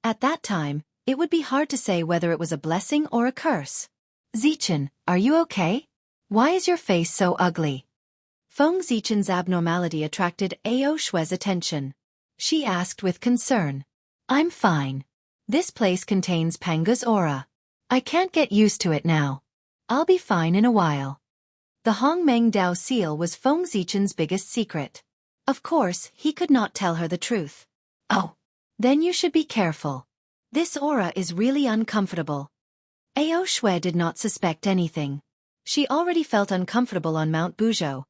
At that time, it would be hard to say whether it was a blessing or a curse. Zichen, are you okay? Why is your face so ugly? Feng Zichen's abnormality attracted Ao Shue's attention. She asked with concern. I'm fine. This place contains Panga's aura. I can't get used to it now. I'll be fine in a while. The Hongmeng Dao seal was Feng Zichen's biggest secret. Of course, he could not tell her the truth. Oh. Then you should be careful. This aura is really uncomfortable. Ao Shui did not suspect anything. She already felt uncomfortable on Mount Buzhou,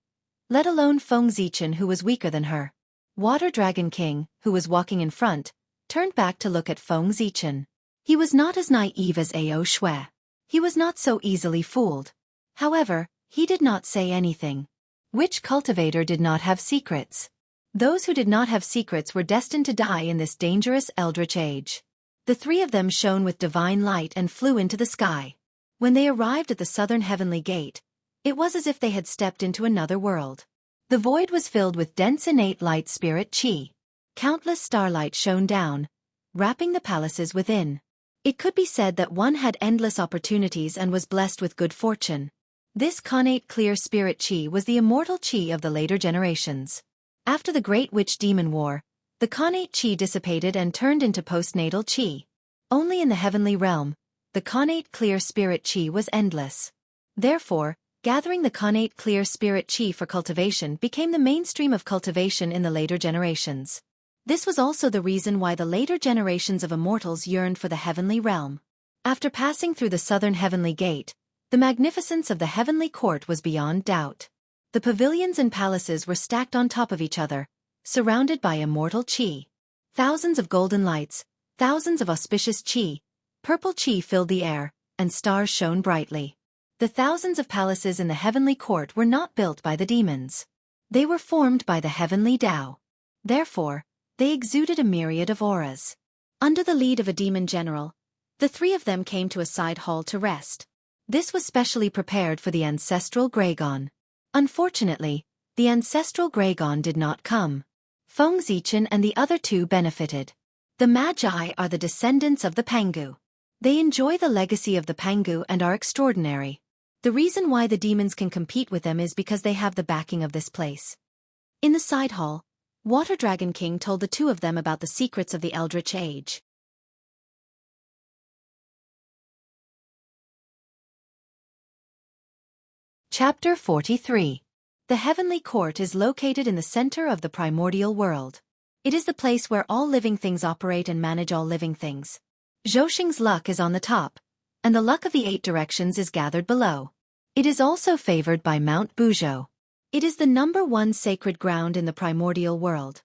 let alone Feng Zichen, who was weaker than her. Water Dragon King, who was walking in front, turned back to look at Feng Zichen. He was not as naive as Ao Shui. He was not so easily fooled. However, he did not say anything. Which cultivator did not have secrets? Those who did not have secrets were destined to die in this dangerous eldritch age. The three of them shone with divine light and flew into the sky. When they arrived at the southern heavenly gate, it was as if they had stepped into another world. The void was filled with dense innate light spirit chi. Countless starlight shone down, wrapping the palaces within. It could be said that one had endless opportunities and was blessed with good fortune. This connate clear spirit chi was the immortal chi of the later generations. After the Great Witch Demon War, the connate chi dissipated and turned into postnatal chi. Only in the heavenly realm, the connate clear spirit chi was endless. Therefore, gathering the connate clear spirit chi for cultivation became the mainstream of cultivation in the later generations. This was also the reason why the later generations of immortals yearned for the heavenly realm. After passing through the southern heavenly gate, the magnificence of the heavenly court was beyond doubt. The pavilions and palaces were stacked on top of each other, surrounded by immortal chi. Thousands of golden lights, thousands of auspicious chi, purple chi filled the air, and stars shone brightly. The thousands of palaces in the heavenly court were not built by the demons. They were formed by the heavenly Tao. Therefore, they exuded a myriad of auras. Under the lead of a demon general, the three of them came to a side hall to rest. This was specially prepared for the ancestral Graygon. Unfortunately, the ancestral Graygon did not come. Feng Zichen and the other two benefited. The Magi are the descendants of the Pangu. They enjoy the legacy of the Pangu and are extraordinary. The reason why the demons can compete with them is because they have the backing of this place. In the side hall, Water Dragon King told the two of them about the secrets of the Eldritch Age. Chapter 43. The Heavenly Court is located in the center of the primordial world. It is the place where all living things operate and manage all living things. Zhouxing's luck is on the top, and the luck of the 8 directions is gathered below. It is also favored by Mount Buzhou. It is the #1 sacred ground in the primordial world.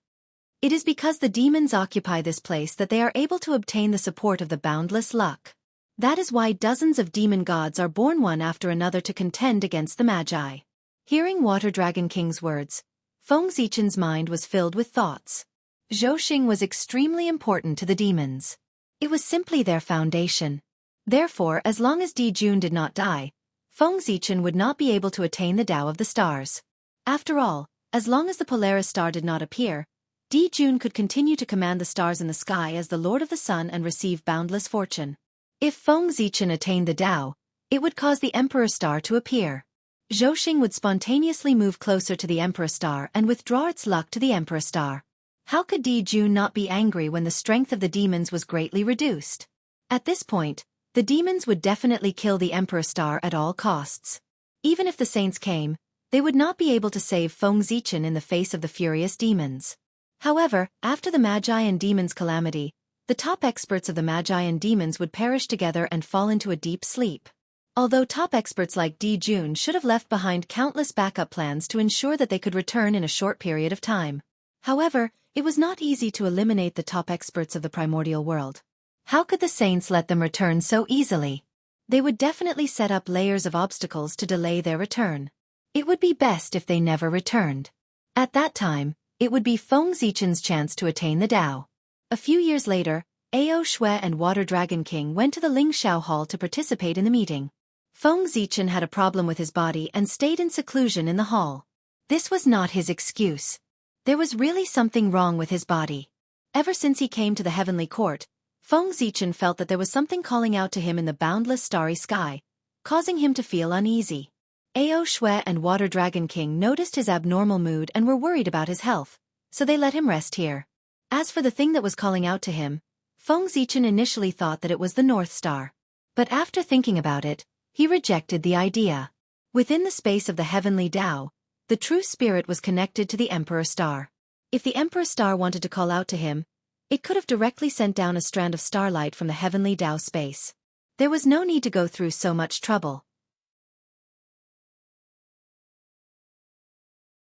It is because the demons occupy this place that they are able to obtain the support of the boundless luck. That is why dozens of demon gods are born one after another to contend against the Magi. Hearing Water Dragon King's words, Feng Zichen's mind was filled with thoughts. Zhouxing was extremely important to the demons. It was simply their foundation. Therefore, as long as Di Jun did not die, Feng Zichen would not be able to attain the Tao of the stars. After all, as long as the Polaris star did not appear, Di Jun could continue to command the stars in the sky as the Lord of the Sun and receive boundless fortune. If Feng Zichen attained the Tao, it would cause the Emperor Star to appear. Zhouxing would spontaneously move closer to the Emperor Star and withdraw its luck to the Emperor Star. How could Di Jun not be angry when the strength of the demons was greatly reduced? At this point, the demons would definitely kill the Emperor Star at all costs. Even if the saints came, they would not be able to save Feng Zichen in the face of the furious demons. However, after the Magi and demons' calamity, the top experts of the Magi and demons would perish together and fall into a deep sleep. Although top experts like Di Jun should have left behind countless backup plans to ensure that they could return in a short period of time. However, it was not easy to eliminate the top experts of the primordial world. How could the saints let them return so easily? They would definitely set up layers of obstacles to delay their return. It would be best if they never returned. At that time, it would be Feng Zichen's chance to attain the Tao. A few years later, Ao Shui and Water Dragon King went to the Lingxiao Hall to participate in the meeting. Feng Zichen had a problem with his body and stayed in seclusion in the hall. This was not his excuse. There was really something wrong with his body. Ever since he came to the heavenly court, Feng Zichen felt that there was something calling out to him in the boundless starry sky, causing him to feel uneasy. Ao Shui and Water Dragon King noticed his abnormal mood and were worried about his health, so they let him rest here. As for the thing that was calling out to him, Feng Zichen initially thought that it was the North Star. But after thinking about it, he rejected the idea. Within the space of the heavenly Tao, the true spirit was connected to the Emperor Star. If the Emperor Star wanted to call out to him, it could have directly sent down a strand of starlight from the heavenly Tao space. There was no need to go through so much trouble.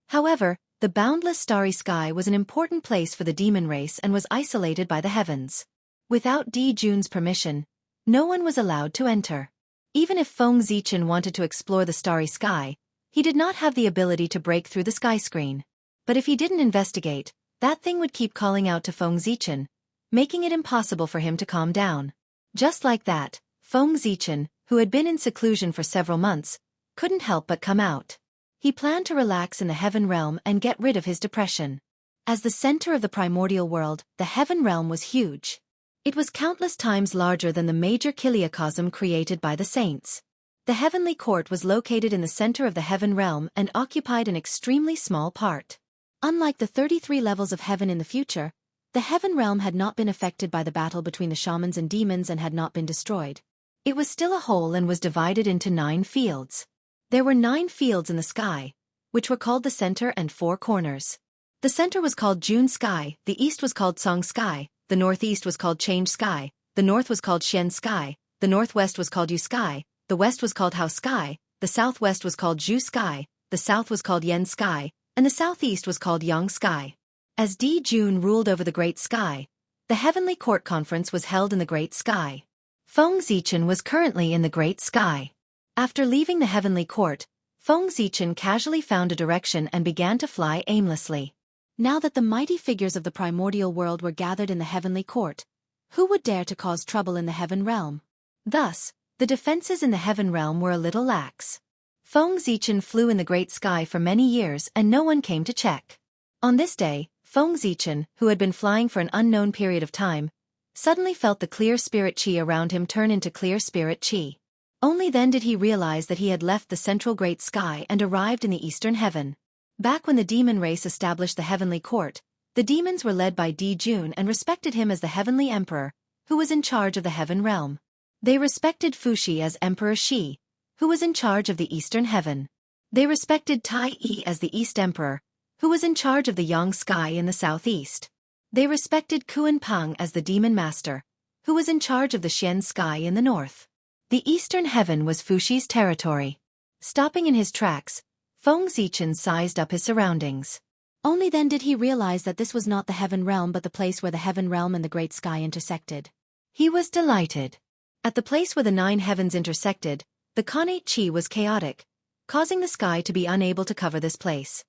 However, the boundless starry sky was an important place for the demon race and was isolated by the heavens. Without Di Jun's permission, no one was allowed to enter. Even if Feng Zichen wanted to explore the starry sky, he did not have the ability to break through the sky screen. But if he didn't investigate, that thing would keep calling out to Feng Zichen, making it impossible for him to calm down. Just like that, Feng Zichen, who had been in seclusion for several months, couldn't help but come out. He planned to relax in the heaven realm and get rid of his depression. As the center of the primordial world, the heaven realm was huge. It was countless times larger than the major kiliacosm created by the saints. The heavenly court was located in the center of the heaven realm and occupied an extremely small part. Unlike the 33 levels of heaven in the future, the heaven realm had not been affected by the battle between the shamans and demons and had not been destroyed. It was still a whole and was divided into 9 fields. There were 9 fields in the sky, which were called the center and 4 corners. The center was called June Sky, the east was called Song Sky, the northeast was called Change Sky, the north was called Xian Sky, the northwest was called Yu Sky, the west was called Hao Sky, the southwest was called Zhu Sky, the south was called Yen Sky, and the southeast was called Yang Sky. As Di Jun ruled over the Great Sky, the Heavenly Court Conference was held in the Great Sky. Feng Zichen was currently in the Great Sky. After leaving the Heavenly Court, Feng Zichen casually found a direction and began to fly aimlessly. Now that the mighty figures of the primordial world were gathered in the Heavenly Court, who would dare to cause trouble in the Heaven Realm? Thus, the defenses in the Heaven Realm were a little lax. Feng Zichen flew in the Great Sky for many years and no one came to check. On this day, Feng Zichen, who had been flying for an unknown period of time, suddenly felt the clear spirit qi around him turn into clear spirit qi. Only then did he realize that he had left the central Great Sky and arrived in the Eastern Heaven. Back when the demon race established the Heavenly Court, the demons were led by Di Jun and respected him as the Heavenly Emperor, who was in charge of the Heaven Realm. They respected Fuxi as Emperor Shi, who was in charge of the Eastern Heaven. They respected Tai Yi as the East Emperor, who was in charge of the Yang Sky in the southeast. They respected Kuan Peng as the Demon Master, who was in charge of the Xian Sky in the north. The Eastern Heaven was Fuxi's territory. Stopping in his tracks, Feng Zichen sized up his surroundings. Only then did he realize that this was not the Heaven Realm but the place where the Heaven Realm and the Great Sky intersected. He was delighted. At the place where the 9 heavens intersected, the Khanate Qi was chaotic, causing the sky to be unable to cover this place.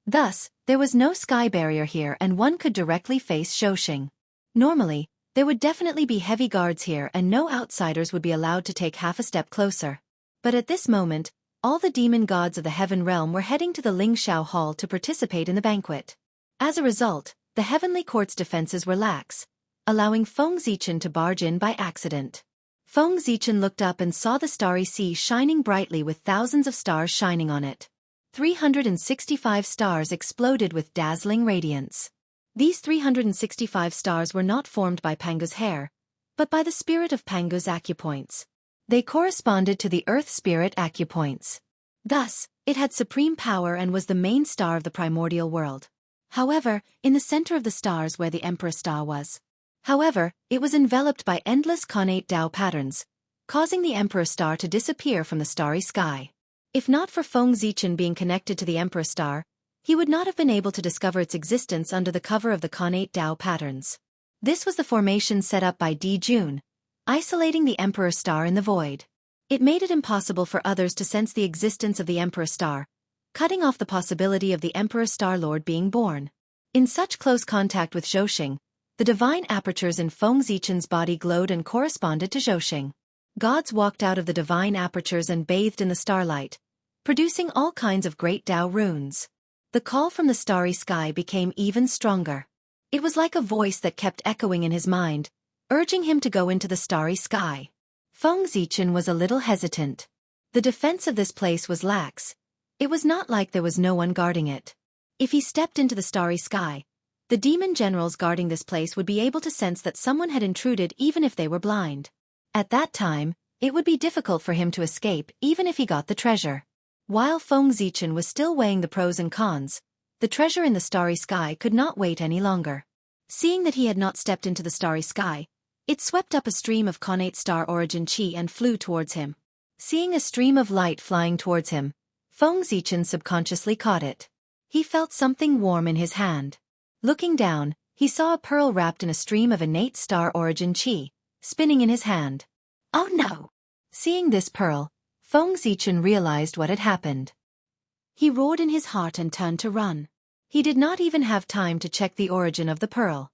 Thus, there was no sky barrier here and one could directly face Zhousing. Normally, there would definitely be heavy guards here and no outsiders would be allowed to take half a step closer. But at this moment, all the demon gods of the Heaven Realm were heading to the Lingxiao Hall to participate in the banquet. As a result, the Heavenly Court's defenses were lax, allowing Feng Zichen to barge in by accident. Feng Zichen looked up and saw the starry sea shining brightly with thousands of stars shining on it. 365 stars exploded with dazzling radiance. These 365 stars were not formed by Pangu's hair, but by the spirit of Pangu's acupoints. They corresponded to the Earth Spirit acupoints. Thus, it had supreme power and was the main star of the primordial world. However, in the center of the stars where the Emperor Star was. However, it was enveloped by endless Khanate Tao patterns, causing the Emperor Star to disappear from the starry sky. If not for Feng Zichen being connected to the Emperor Star, he would not have been able to discover its existence under the cover of the Khanate Tao patterns. This was the formation set up by Di Jun, isolating the Emperor Star in the void. It made it impossible for others to sense the existence of the Emperor Star, cutting off the possibility of the Emperor Star Lord being born. In such close contact with Zhousing, the divine apertures in Feng Zichen's body glowed and corresponded to Zhousing. Gods walked out of the divine apertures and bathed in the starlight, producing all kinds of great Tao runes. The call from the starry sky became even stronger. It was like a voice that kept echoing in his mind, urging him to go into the starry sky. Feng Zichen was a little hesitant. The defense of this place was lax. It was not like there was no one guarding it. If he stepped into the starry sky, the demon generals guarding this place would be able to sense that someone had intruded even if they were blind. At that time, it would be difficult for him to escape even if he got the treasure. While Feng Zichen was still weighing the pros and cons, the treasure in the starry sky could not wait any longer. Seeing that he had not stepped into the starry sky, it swept up a stream of connate star origin chi and flew towards him. Seeing a stream of light flying towards him, Feng Zichen subconsciously caught it. He felt something warm in his hand. Looking down, he saw a pearl wrapped in a stream of innate star origin chi, spinning in his hand. Oh no! Seeing this pearl, Feng Zichen realized what had happened. He roared in his heart and turned to run. He did not even have time to check the origin of the pearl.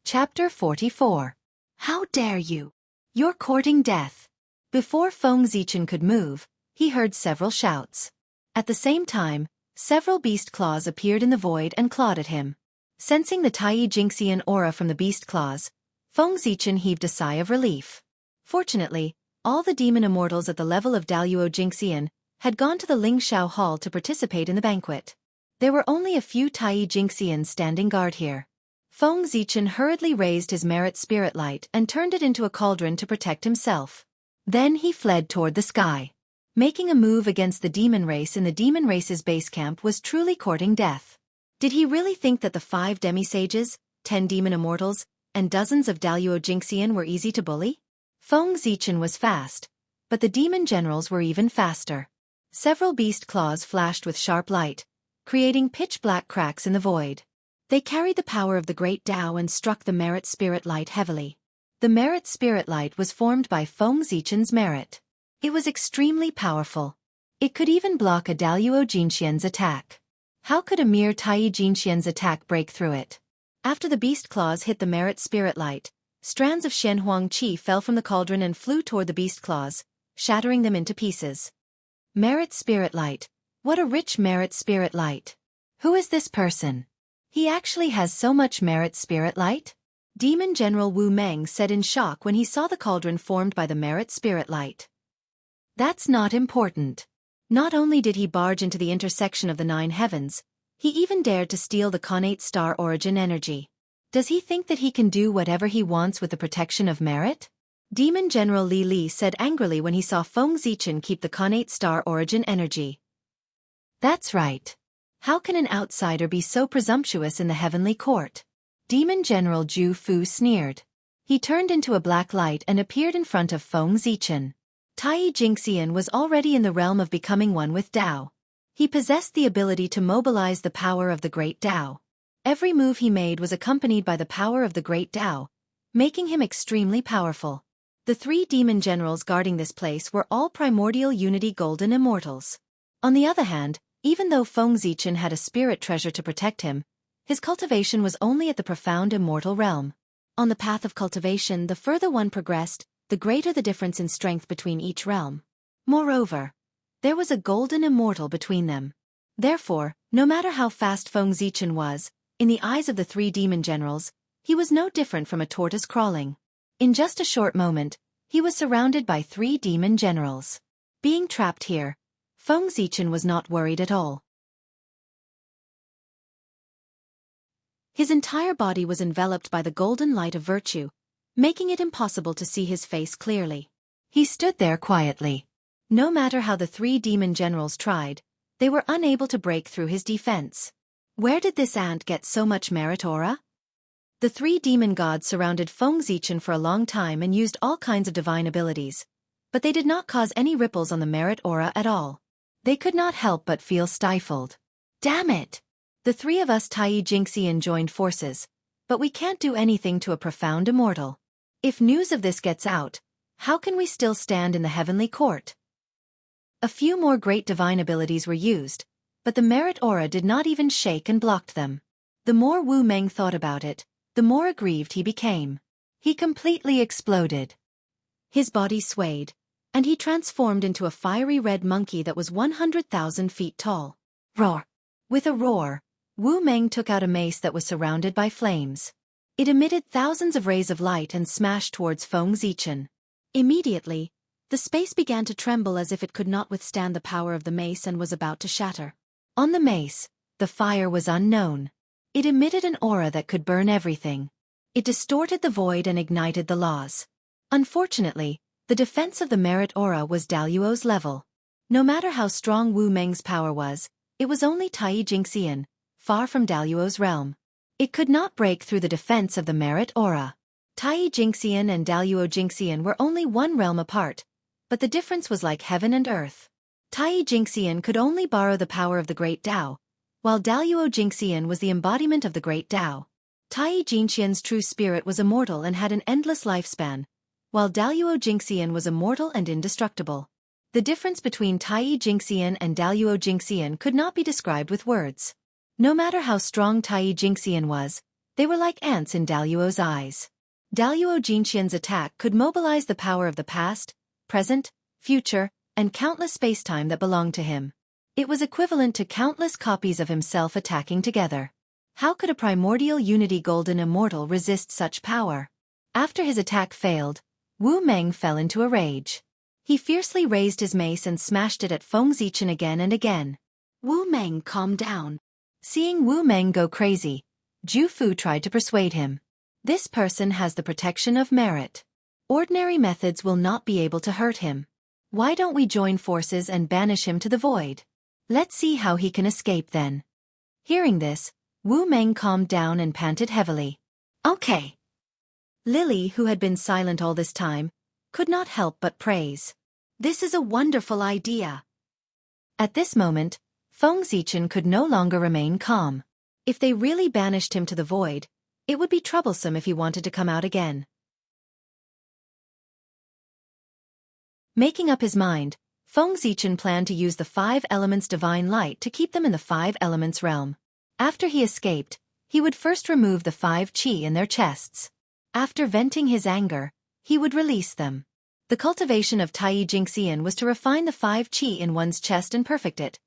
Chapter 44. How dare you! You're courting death. Before Feng Zichen could move, he heard several shouts. At the same time, several beast claws appeared in the void and clawed at him. Sensing the Xianxian aura from the beast claws, Feng Zichen heaved a sigh of relief. Fortunately, all the demon immortals at the level of Daluo Jingxian had gone to the Lingxiao Hall to participate in the banquet. There were only a few Jingxians standing guard here. Feng Zichen hurriedly raised his merit spirit light and turned it into a cauldron to protect himself. Then he fled toward the sky. Making a move against the demon race in the demon race's base camp was truly courting death. Did he really think that the 5 demi-sages, 10 demon immortals, and dozens of Daluo Jingxian were easy to bully? Feng Zichen was fast, but the demon generals were even faster. Several beast claws flashed with sharp light, creating pitch-black cracks in the void. They carried the power of the great Tao and struck the merit spirit light heavily. The merit spirit light was formed by Feng Zichen's merit. It was extremely powerful. It could even block a Daluo Jinxian's attack. How could a mere Tai Jinxian's attack break through it? After the beast claws hit the merit spirit light, strands of Shenhuang Qi fell from the cauldron and flew toward the beast claws, shattering them into pieces. Merit spirit light. What a rich merit spirit light. Who is this person? He actually has so much merit spirit light? Demon General Wu Meng said in shock when he saw the cauldron formed by the merit spirit light. That's not important. Not only did he barge into the intersection of the 9 heavens, he even dared to steal the connate star origin energy. Does he think that he can do whatever he wants with the protection of merit? Demon General Li Li said angrily when he saw Feng Zichen keep the connate star origin energy. That's right. How can an outsider be so presumptuous in the heavenly court? Demon General Zhu Fu sneered. He turned into a black light and appeared in front of Feng Zichen. Tai Jingxian was already in the realm of becoming one with Tao. He possessed the ability to mobilize the power of the great Tao. Every move he made was accompanied by the power of the great Tao, making him extremely powerful. The 3 demon generals guarding this place were all primordial unity golden immortals. On the other hand, even though Feng Zichen had a spirit treasure to protect him, his cultivation was only at the profound immortal realm. On the path of cultivation, the further one progressed, the greater the difference in strength between each realm. Moreover, there was a golden immortal between them. Therefore, no matter how fast Feng Zichen was, in the eyes of the 3 demon generals, he was no different from a tortoise crawling. In just a short moment, he was surrounded by 3 demon generals. Being trapped here, Feng Zichen was not worried at all. His entire body was enveloped by the golden light of virtue, making it impossible to see his face clearly. He stood there quietly. No matter how the 3 demon generals tried, they were unable to break through his defense. Where did this ant get so much merit aura? The 3 demon gods surrounded Feng Zichen for a long time and used all kinds of divine abilities, but they did not cause any ripples on the merit aura at all. They could not help but feel stifled. Damn it! The 3 of us Tai Jingxian joined forces, but we can't do anything to a profound immortal. If news of this gets out, how can we still stand in the heavenly court? A few more great divine abilities were used, but the merit aura did not even shake and blocked them. The more Wu Meng thought about it, the more aggrieved he became. He completely exploded. His body swayed, and he transformed into a fiery red monkey that was 100,000 feet tall. Roar! With a roar, Wu Meng took out a mace that was surrounded by flames. It emitted thousands of rays of light and smashed towards Feng Zichen. Immediately, the space began to tremble as if it could not withstand the power of the mace and was about to shatter. On the mace, the fire was unknown. It emitted an aura that could burn everything. It distorted the void and ignited the laws. Unfortunately, the defense of the merit aura was Daluo's level. No matter how strong Wu Meng's power was, it was only Tai Jingxian, far from Daluo's realm. It could not break through the defense of the merit aura. Tai Jingxian and Daluo Jingxian were only one realm apart, but the difference was like heaven and earth. Tai Jingxian could only borrow the power of the Great Tao, while Daluo Jingxian was the embodiment of the Great Tao. Tai Jingxian's true spirit was immortal and had an endless lifespan, while Daluo Jingxian was immortal and indestructible. The difference between Tai Jingxian and Daluo Jingxian could not be described with words. No matter how strong Tai Jingxian was, they were like ants in Daluo's eyes. Daluo Jingxian's attack could mobilize the power of the past, present, future, and countless spacetime that belonged to him. It was equivalent to countless copies of himself attacking together. How could a primordial unity golden immortal resist such power? After his attack failed, Wu Meng fell into a rage. He fiercely raised his mace and smashed it at Feng Zichen again and again. Wu Meng calmed down. Seeing Wu Meng go crazy, Zhu Fu tried to persuade him. This person has the protection of merit. Ordinary methods will not be able to hurt him. Why don't we join forces and banish him to the void? Let's see how he can escape then. Hearing this, Wu Meng calmed down and panted heavily. Okay. Lily, who had been silent all this time, could not help but praise. This is a wonderful idea. At this moment, Feng Zichen could no longer remain calm. If they really banished him to the void, it would be troublesome if he wanted to come out again. Making up his mind, Feng Zichen planned to use the 5 elements divine light to keep them in the 5 elements realm. After he escaped, he would first remove the 5 qi in their chests. After venting his anger, he would release them. The cultivation of Tai Jingxian was to refine the 5 qi in one's chest and perfect it,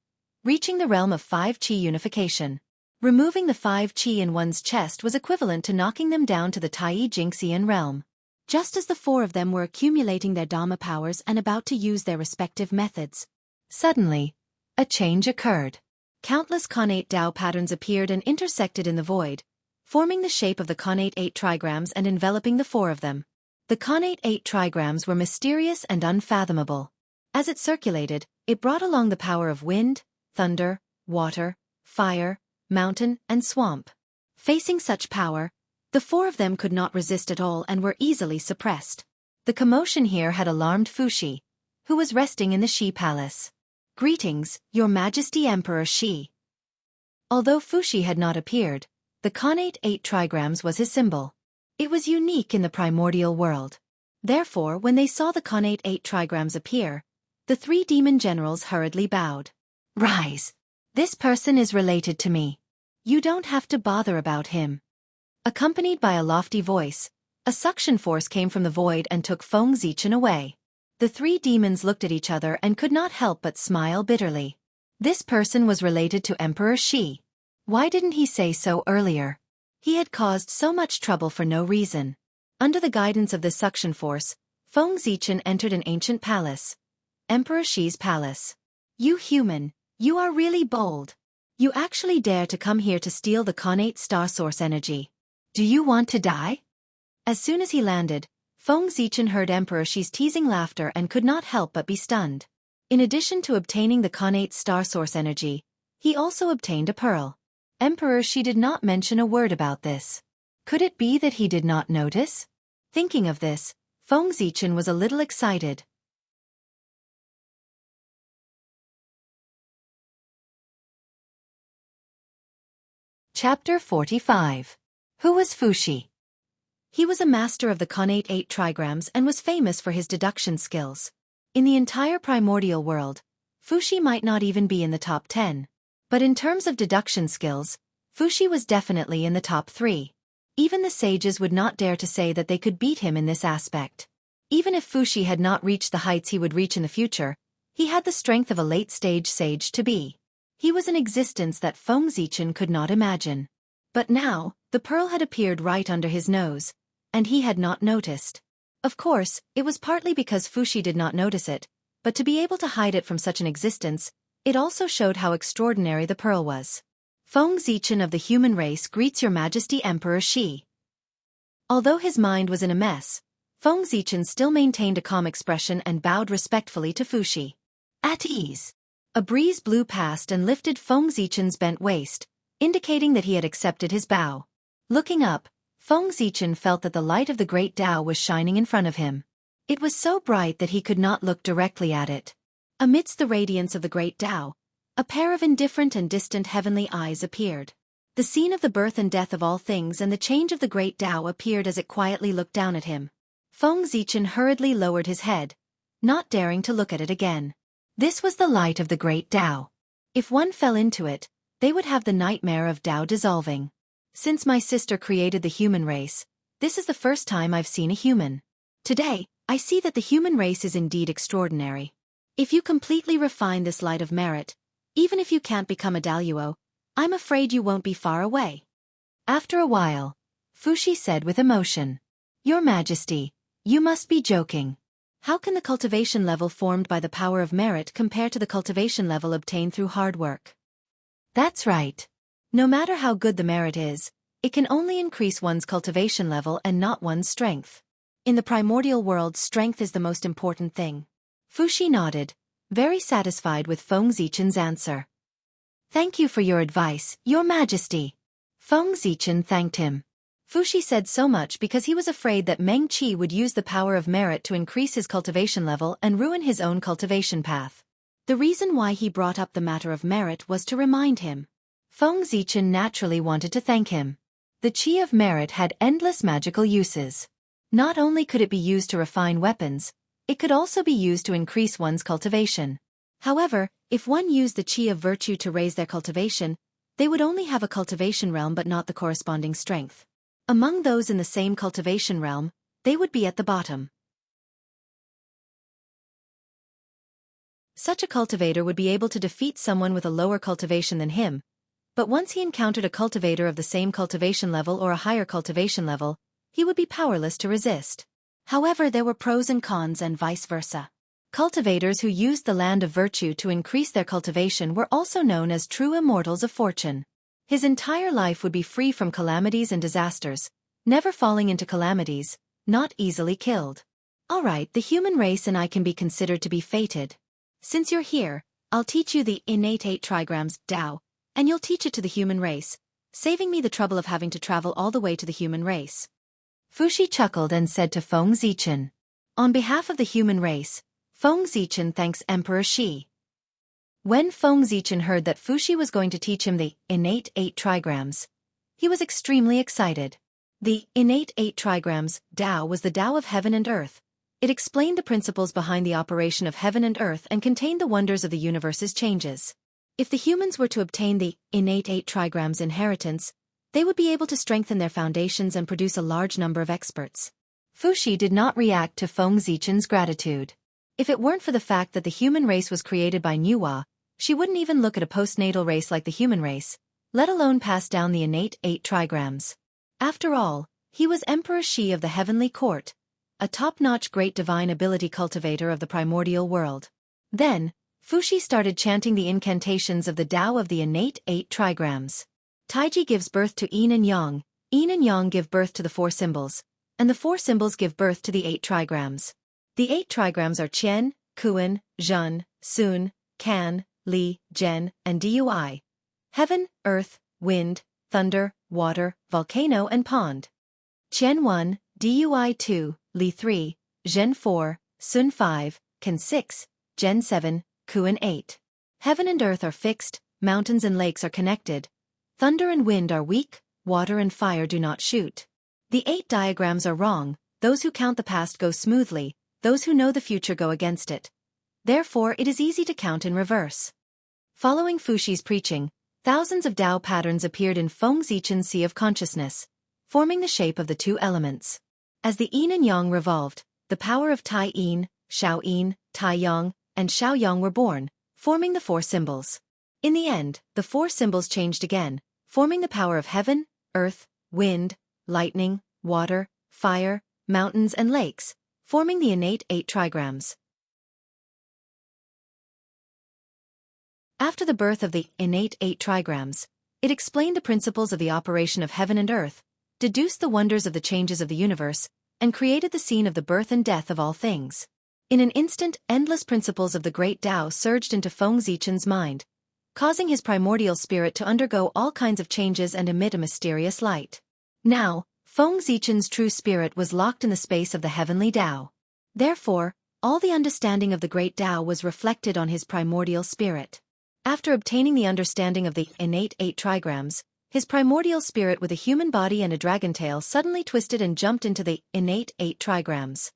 reaching the realm of 5 qi unification. Removing the 5 qi in one's chest was equivalent to knocking them down to the Tai Jingxian realm. Just as the 4 of them were accumulating their Dhamma powers and about to use their respective methods, suddenly, a change occurred. Countless connate Tao patterns appeared and intersected in the void, forming the shape of the connate 8 trigrams and enveloping the 4 of them. The connate 8 trigrams were mysterious and unfathomable. As it circulated, it brought along the power of wind, thunder, water, fire, mountain, and swamp. Facing such power, the 4 of them could not resist at all and were easily suppressed. The commotion here had alarmed Fuxi, who was resting in the Shi Palace. Greetings, Your Majesty Emperor Shi. Although Fuxi had not appeared, the connate 8 trigrams was his symbol. It was unique in the primordial world. Therefore, when they saw the connate 8 trigrams appear, the 3 demon generals hurriedly bowed. Rise. This person is related to me. You don't have to bother about him. Accompanied by a lofty voice, a suction force came from the void and took Feng Zichen away. The 3 demons looked at each other and could not help but smile bitterly. This person was related to Emperor Shi. Why didn't he say so earlier? He had caused so much trouble for no reason. Under the guidance of this suction force, Feng Zichen entered an ancient palace. Emperor Shi's palace. You human, you are really bold. You actually dare to come here to steal the connate star source energy. Do you want to die? As soon as he landed, Feng Zichen heard Emperor Shi's teasing laughter and could not help but be stunned. In addition to obtaining the connate star source energy, he also obtained a pearl. Emperor Shi did not mention a word about this. Could it be that he did not notice? Thinking of this, Feng Zichen was a little excited. Chapter 45. Who was Fuxi? He was a master of the connate 8 trigrams and was famous for his deduction skills. In the entire primordial world, Fuxi might not even be in the top 10. But in terms of deduction skills, Fuxi was definitely in the top 3. Even the sages would not dare to say that they could beat him in this aspect. Even if Fuxi had not reached the heights he would reach in the future, he had the strength of a late-stage sage to be. He was an existence that Feng Zichen could not imagine. But now, the pearl had appeared right under his nose, and he had not noticed. Of course, it was partly because Fuxi did not notice it, but to be able to hide it from such an existence, it also showed how extraordinary the pearl was. Feng Zichen of the human race greets Your Majesty Emperor Shi. Although his mind was in a mess, Feng Zichen still maintained a calm expression and bowed respectfully to Fuxi. At ease. A breeze blew past and lifted Feng Zichen's bent waist, indicating that he had accepted his bow. Looking up, Feng Zichen felt that the light of the great Tao was shining in front of him. It was so bright that he could not look directly at it. Amidst the radiance of the great Tao, a pair of indifferent and distant heavenly eyes appeared. The scene of the birth and death of all things and the change of the great Tao appeared as it quietly looked down at him. Feng Zichen hurriedly lowered his head, not daring to look at it again. This was the light of the great Tao. If one fell into it, they would have the nightmare of Tao dissolving. Since my sister created the human race, this is the first time I've seen a human. Today, I see that the human race is indeed extraordinary. If you completely refine this light of merit, even if you can't become a Daluo, I'm afraid you won't be far away. After a while, Fuxi said with emotion, Your Majesty, you must be joking. How can the cultivation level formed by the power of merit compare to the cultivation level obtained through hard work? That's right. No matter how good the merit is, it can only increase one's cultivation level and not one's strength. In the primordial world, strength is the most important thing. Fuxi nodded, very satisfied with Feng Zichen's answer. Thank you for your advice, Your Majesty. Feng Zichen thanked him. Fuxi said so much because he was afraid that Meng Qi would use the power of merit to increase his cultivation level and ruin his own cultivation path. The reason why he brought up the matter of merit was to remind him. Feng Zichen naturally wanted to thank him. The qi of merit had endless magical uses. Not only could it be used to refine weapons, it could also be used to increase one's cultivation. However, if one used the qi of virtue to raise their cultivation, they would only have a cultivation realm but not the corresponding strength. Among those in the same cultivation realm, they would be at the bottom. Such a cultivator would be able to defeat someone with a lower cultivation than him, but once he encountered a cultivator of the same cultivation level or a higher cultivation level, he would be powerless to resist. However, there were pros and cons and vice versa. Cultivators who used the land of virtue to increase their cultivation were also known as true immortals of fortune. His entire life would be free from calamities and disasters, never falling into calamities, not easily killed. Alright, the human race and I can be considered to be fated. Since you're here, I'll teach you the innate 8 trigrams, Tao, and you'll teach it to the human race, saving me the trouble of having to travel all the way to the human race. Fuxi chuckled and said to Feng Zichen. On behalf of the human race, Feng Zichen thanks Emperor Shi. When Feng Zichen heard that Fuxi was going to teach him the innate 8 trigrams, he was extremely excited. The innate 8 trigrams, Tao, was the Tao of heaven and earth. It explained the principles behind the operation of heaven and earth and contained the wonders of the universe's changes. If the humans were to obtain the innate 8 trigrams inheritance, they would be able to strengthen their foundations and produce a large number of experts. Fuxi did not react to Feng Zichen's gratitude. If it weren't for the fact that the human race was created by Nuwa, she wouldn't even look at a postnatal race like the human race, let alone pass down the innate 8 trigrams. After all, he was Emperor Shi of the Heavenly Court, a top-notch great divine ability cultivator of the primordial world. Then, Fuxi started chanting the incantations of the Tao of the innate 8 trigrams. Taiji gives birth to yin and yang give birth to the 4 symbols, and the 4 symbols give birth to the 8 trigrams. The 8 trigrams are Qian, Kuan, Zhen, Sun, Kan, Li, Zhen, and Dui. Heaven, earth, wind, thunder, water, volcano and pond. Qian 1, Dui 2, Li 3, Zhen 4, Sun 5, Kan 6, Zhen 7, Kuan 8. Heaven and earth are fixed, mountains and lakes are connected. Thunder and wind are weak, water and fire do not shoot. The 8 diagrams are wrong, those who count the past go smoothly, those who know the future go against it. Therefore it is easy to count in reverse. Following Fuxi's preaching, thousands of Tao patterns appeared in Feng Zichen's sea of consciousness, forming the shape of the 2 elements. As the yin and yang revolved, the power of Tai Yin, Xiao Yin, Tai Yang, and Xiao Yang were born, forming the 4 symbols. In the end, the four symbols changed again, forming the power of heaven, earth, wind, lightning, water, fire, mountains and lakes, forming the innate 8 trigrams. After the birth of the innate 8 trigrams, it explained the principles of the operation of heaven and earth, deduced the wonders of the changes of the universe, and created the scene of the birth and death of all things. In an instant, endless principles of the great Tao surged into Feng Zichen's mind, causing his primordial spirit to undergo all kinds of changes and emit a mysterious light. Now, Feng Zichen's true spirit was locked in the space of the heavenly Tao. Therefore, all the understanding of the great Tao was reflected on his primordial spirit. After obtaining the understanding of the innate 8 trigrams, his primordial spirit with a human body and a dragon tail suddenly twisted and jumped into the innate 8 trigrams.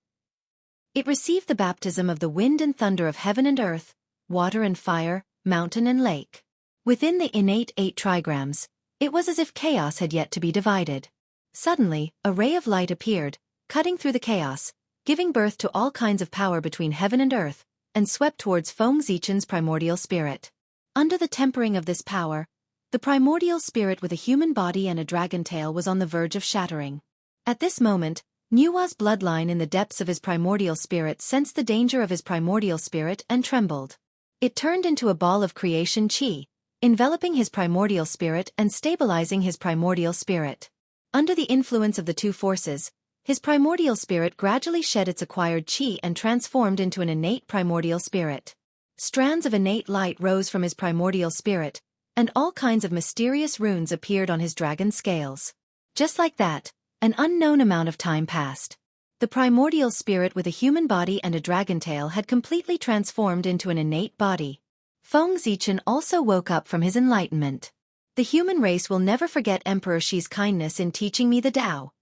It received the baptism of the wind and thunder of heaven and earth, water and fire, mountain and lake. Within the innate 8 trigrams, it was as if chaos had yet to be divided. Suddenly, a ray of light appeared, cutting through the chaos, giving birth to all kinds of power between heaven and earth, and swept towards Feng Zichen's primordial spirit. Under the tempering of this power, the primordial spirit with a human body and a dragon tail was on the verge of shattering. At this moment, Nua's bloodline in the depths of his primordial spirit sensed the danger of his primordial spirit and trembled. It turned into a ball of creation chi, enveloping his primordial spirit and stabilizing his primordial spirit. Under the influence of the two forces, his primordial spirit gradually shed its acquired chi and transformed into an innate primordial spirit. Strands of innate light rose from his primordial spirit, and all kinds of mysterious runes appeared on his dragon scales. Just like that, an unknown amount of time passed. The primordial spirit with a human body and a dragon tail had completely transformed into an innate body. Feng Zichen also woke up from his enlightenment. The human race will never forget Emperor Shi's kindness in teaching me the Tao.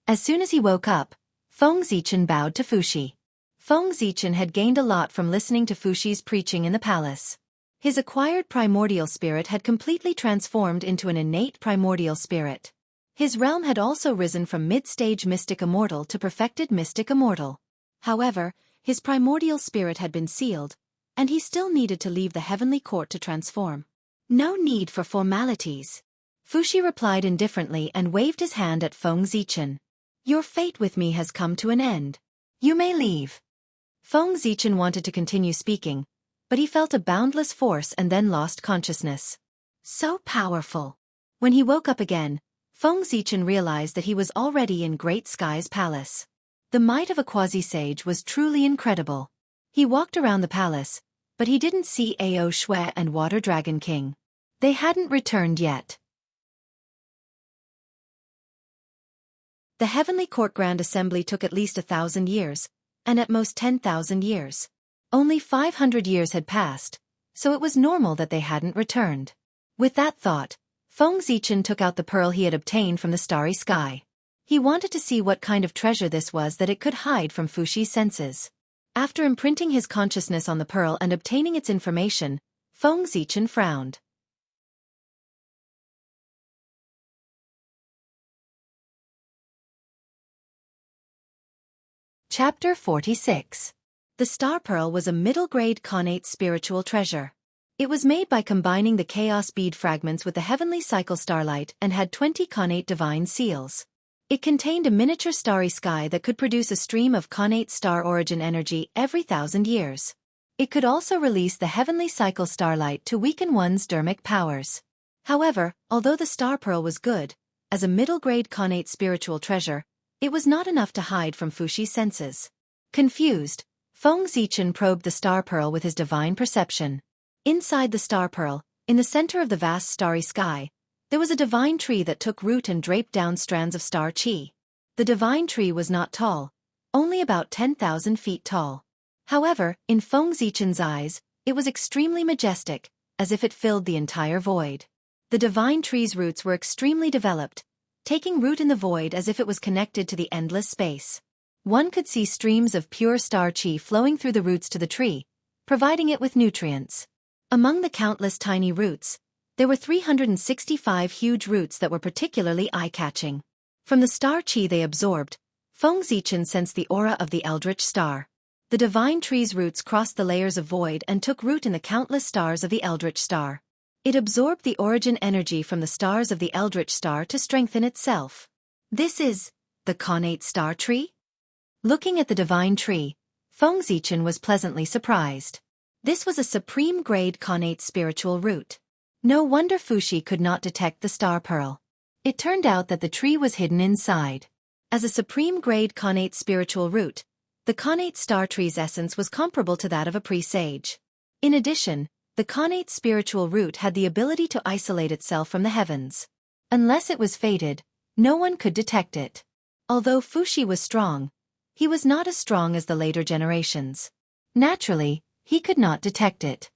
As soon as he woke up, Feng Zichen bowed to Fuxi. Feng Zichen had gained a lot from listening to Fuxi's preaching in the palace. His acquired primordial spirit had completely transformed into an innate primordial spirit. His realm had also risen from mid-stage mystic immortal to perfected mystic immortal. However, his primordial spirit had been sealed, and he still needed to leave the heavenly court to transform. No need for formalities. Fuxi replied indifferently and waved his hand at Feng Zichen. Your fate with me has come to an end. You may leave. Feng Zichen wanted to continue speaking, but he felt a boundless force and then lost consciousness. So powerful. When he woke up again, Feng Zichen realized that he was already in Great Sky's palace. The might of a quasi-sage was truly incredible. He walked around the palace, but he didn't see Ao Shui and Water Dragon King. They hadn't returned yet. The Heavenly Court Grand Assembly took at least 1,000 years, and at most 10,000 years. Only 500 years had passed, so it was normal that they hadn't returned. With that thought, Feng Zichen took out the pearl he had obtained from the starry sky. He wanted to see what kind of treasure this was that it could hide from Fuxi's senses. After imprinting his consciousness on the pearl and obtaining its information, Feng Zichen frowned. Chapter 46. The Star Pearl was a middle-grade connate spiritual treasure. It was made by combining the chaos bead fragments with the heavenly cycle starlight and had 20 connate divine seals. It contained a miniature starry sky that could produce a stream of connate star origin energy every 1,000 years. It could also release the heavenly cycle starlight to weaken one's dermic powers. However, although the Star Pearl was good, as a middle-grade connate spiritual treasure, it was not enough to hide from Fuxi's senses. Confused, Feng Zichen probed the Star Pearl with his divine perception. Inside the Star Pearl, in the center of the vast starry sky, there was a divine tree that took root and draped down strands of star chi. The divine tree was not tall, only about 10,000 feet tall. However, in Feng Zichen's eyes, it was extremely majestic, as if it filled the entire void. The divine tree's roots were extremely developed, taking root in the void as if it was connected to the endless space. One could see streams of pure star chi flowing through the roots to the tree, providing it with nutrients. Among the countless tiny roots, there were 365 huge roots that were particularly eye-catching. From the star chi they absorbed, Feng Zichen sensed the aura of the eldritch star. The divine tree's roots crossed the layers of void and took root in the countless stars of the Eldritch Star. It absorbed the origin energy from the stars of the Eldritch Star to strengthen itself. This is the Connate Star Tree? Looking at the divine tree, Feng Zichen was pleasantly surprised. This was a supreme-grade Connate spiritual root. No wonder Fuxi could not detect the star pearl. It turned out that the tree was hidden inside. As a supreme-grade Connate spiritual root, the Connate star tree's essence was comparable to that of a presage. In addition, the Connate spiritual root had the ability to isolate itself from the heavens. Unless it was fated, no one could detect it. Although Fuxi was strong, he was not as strong as the later generations. Naturally, he could not detect it.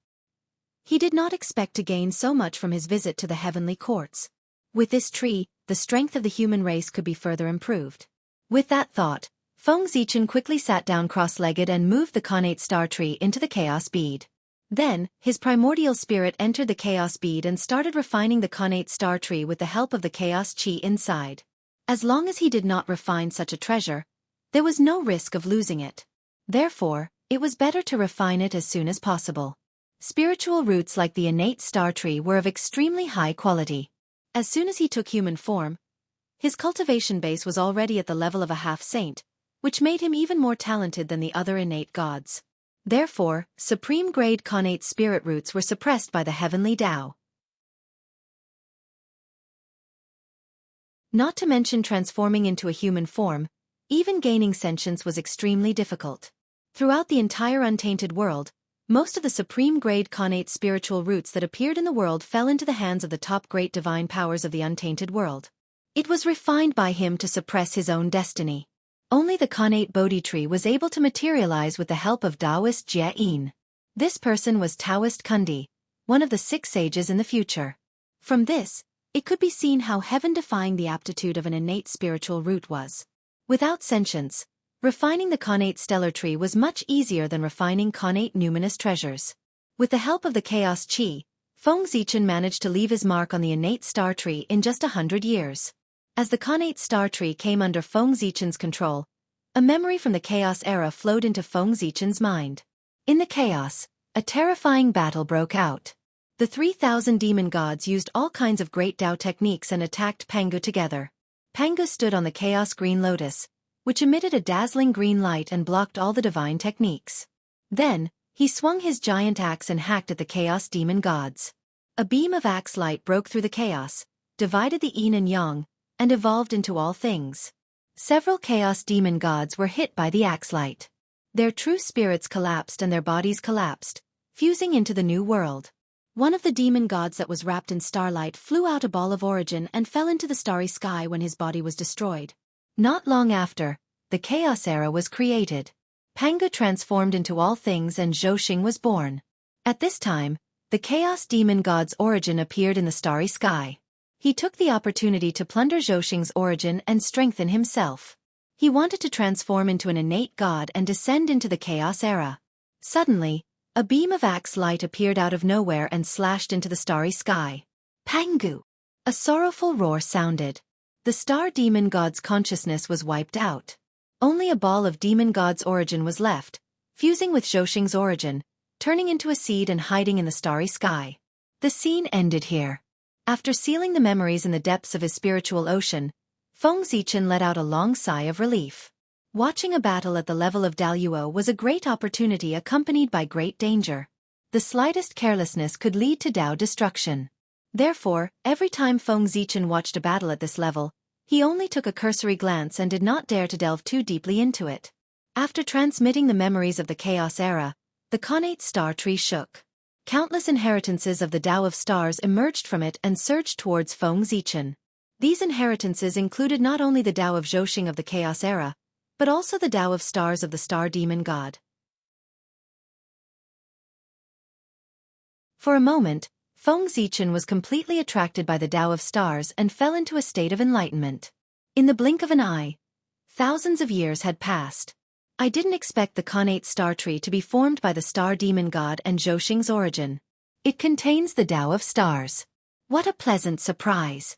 He did not expect to gain so much from his visit to the heavenly courts. With this tree, the strength of the human race could be further improved. With that thought, Feng Zichen quickly sat down cross-legged and moved the Connate star tree into the chaos bead. Then, his primordial spirit entered the chaos bead and started refining the Connate star tree with the help of the chaos chi inside. As long as he did not refine such a treasure, there was no risk of losing it. Therefore, it was better to refine it as soon as possible. Spiritual roots like the innate star tree were of extremely high quality. As soon as he took human form, his cultivation base was already at the level of a half-saint, which made him even more talented than the other innate gods. Therefore, supreme-grade Connate spirit roots were suppressed by the heavenly Tao. Not to mention transforming into a human form, even gaining sentience was extremely difficult. Throughout the entire untainted world, most of the supreme-grade Connate spiritual roots that appeared in the world fell into the hands of the top great divine powers of the untainted world. It was refined by him to suppress his own destiny. Only the Connate Bodhi tree was able to materialize with the help of Taoist Jie Yin. This person was Taoist Kundi, one of the 6 sages in the future. From this, it could be seen how heaven-defying the aptitude of an innate spiritual root was. Without sentience, refining the Connate stellar tree was much easier than refining Connate numinous treasures. With the help of the chaos chi, Feng Zichen managed to leave his mark on the innate star tree in just 100 years. As the Connate star tree came under Feng Zichen's control, a memory from the chaos era flowed into Feng Zichen's mind. In the chaos, a terrifying battle broke out. The 3,000 demon gods used all kinds of great Tao techniques and attacked Pangu together. Pangu stood on the chaos green lotus, which emitted a dazzling green light and blocked all the divine techniques. Then, he swung his giant axe and hacked at the chaos demon gods. A beam of axe light broke through the chaos, divided the yin and yang, and evolved into all things. Several chaos demon gods were hit by the axe light. Their true spirits collapsed and their bodies collapsed, fusing into the new world. One of the demon gods that was wrapped in starlight flew out a ball of origin and fell into the starry sky when his body was destroyed. Not long after, the chaos era was created. Pangu transformed into all things and Zhouxing was born. At this time, the chaos demon god's origin appeared in the starry sky. He took the opportunity to plunder Zhouxing's origin and strengthen himself. He wanted to transform into an innate god and descend into the chaos era. Suddenly, a beam of axe light appeared out of nowhere and slashed into the starry sky. Pangu! A sorrowful roar sounded. The star demon god's consciousness was wiped out. Only a ball of demon god's origin was left, fusing with Zhouxing's origin, turning into a seed and hiding in the starry sky. The scene ended here. After sealing the memories in the depths of his spiritual ocean, Feng Zichen let out a long sigh of relief. Watching a battle at the level of Daluo was a great opportunity accompanied by great danger. The slightest carelessness could lead to Dao destruction. Therefore, every time Feng Zichen watched a battle at this level, he only took a cursory glance and did not dare to delve too deeply into it. After transmitting the memories of the Chaos Era, the Connate star tree shook. Countless inheritances of the Tao of Stars emerged from it and surged towards Feng Zichen. These inheritances included not only the Tao of Zhouxing of the Chaos Era, but also the Tao of Stars of the Star Demon God. For a moment, Feng Zichen was completely attracted by the Tao of Stars and fell into a state of enlightenment. In the blink of an eye, thousands of years had passed. I didn't expect the Connate star tree to be formed by the Star Demon God and Zhouxing's origin. It contains the Tao of Stars. What a pleasant surprise!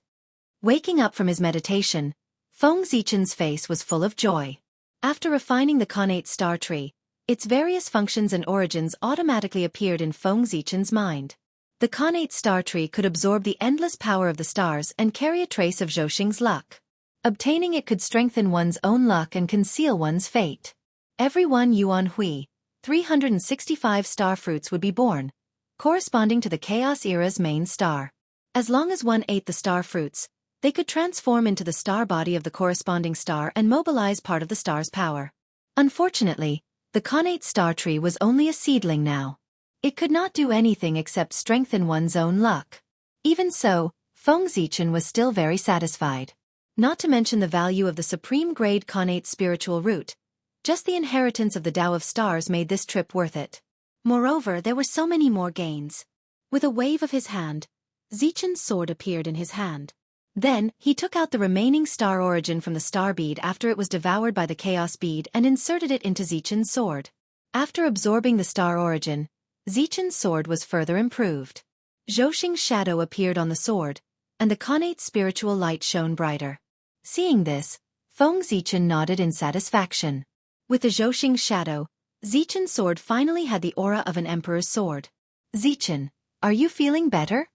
Waking up from his meditation, Feng Zichen's face was full of joy. After refining the Connate star tree, Its various functions and origins automatically appeared in Feng Zichen's mind. The Connate star tree could absorb the endless power of the stars and carry a trace of Zhouxing's luck. Obtaining it could strengthen one's own luck and conceal one's fate. Every 1 yuan hui, 365 star fruits would be born, corresponding to the Chaos Era's main star. As long as one ate the star fruits, they could transform into the star body of the corresponding star and mobilize part of the star's power. Unfortunately, the Connate star tree was only a seedling now. It could not do anything except strengthen one's own luck. Even so, Feng Zichen was still very satisfied. Not to mention the value of the supreme-grade Connate spiritual root. Just the inheritance of the Tao of Stars made this trip worth it. Moreover, there were so many more gains. With a wave of his hand, Zichen's sword appeared in his hand. Then, he took out the remaining star origin from the star bead after it was devoured by the chaos bead and inserted it into Zichen's sword. After absorbing the star origin, Zichen's sword was further improved. Zhouxing's shadow appeared on the sword, and the Connate spiritual light shone brighter. Seeing this, Feng Zichen nodded in satisfaction. With the Zhouxing shadow, Zichen's sword finally had the aura of an emperor's sword. Zichen, are you feeling better?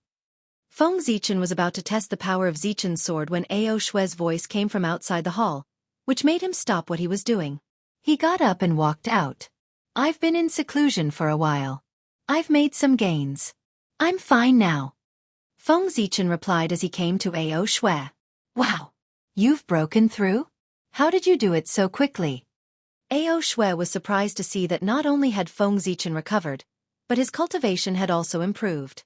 Feng Zichen was about to test the power of Zichen's sword when Ao Shue's voice came from outside the hall, which made him stop what he was doing. He got up and walked out. I've been in seclusion for a while. I've made some gains. I'm fine now. Feng Zichen replied as he came to Ao Shue. Wow! You've broken through? How did you do it so quickly? Ao Shue was surprised to see that not only had Feng Zichen recovered, but his cultivation had also improved.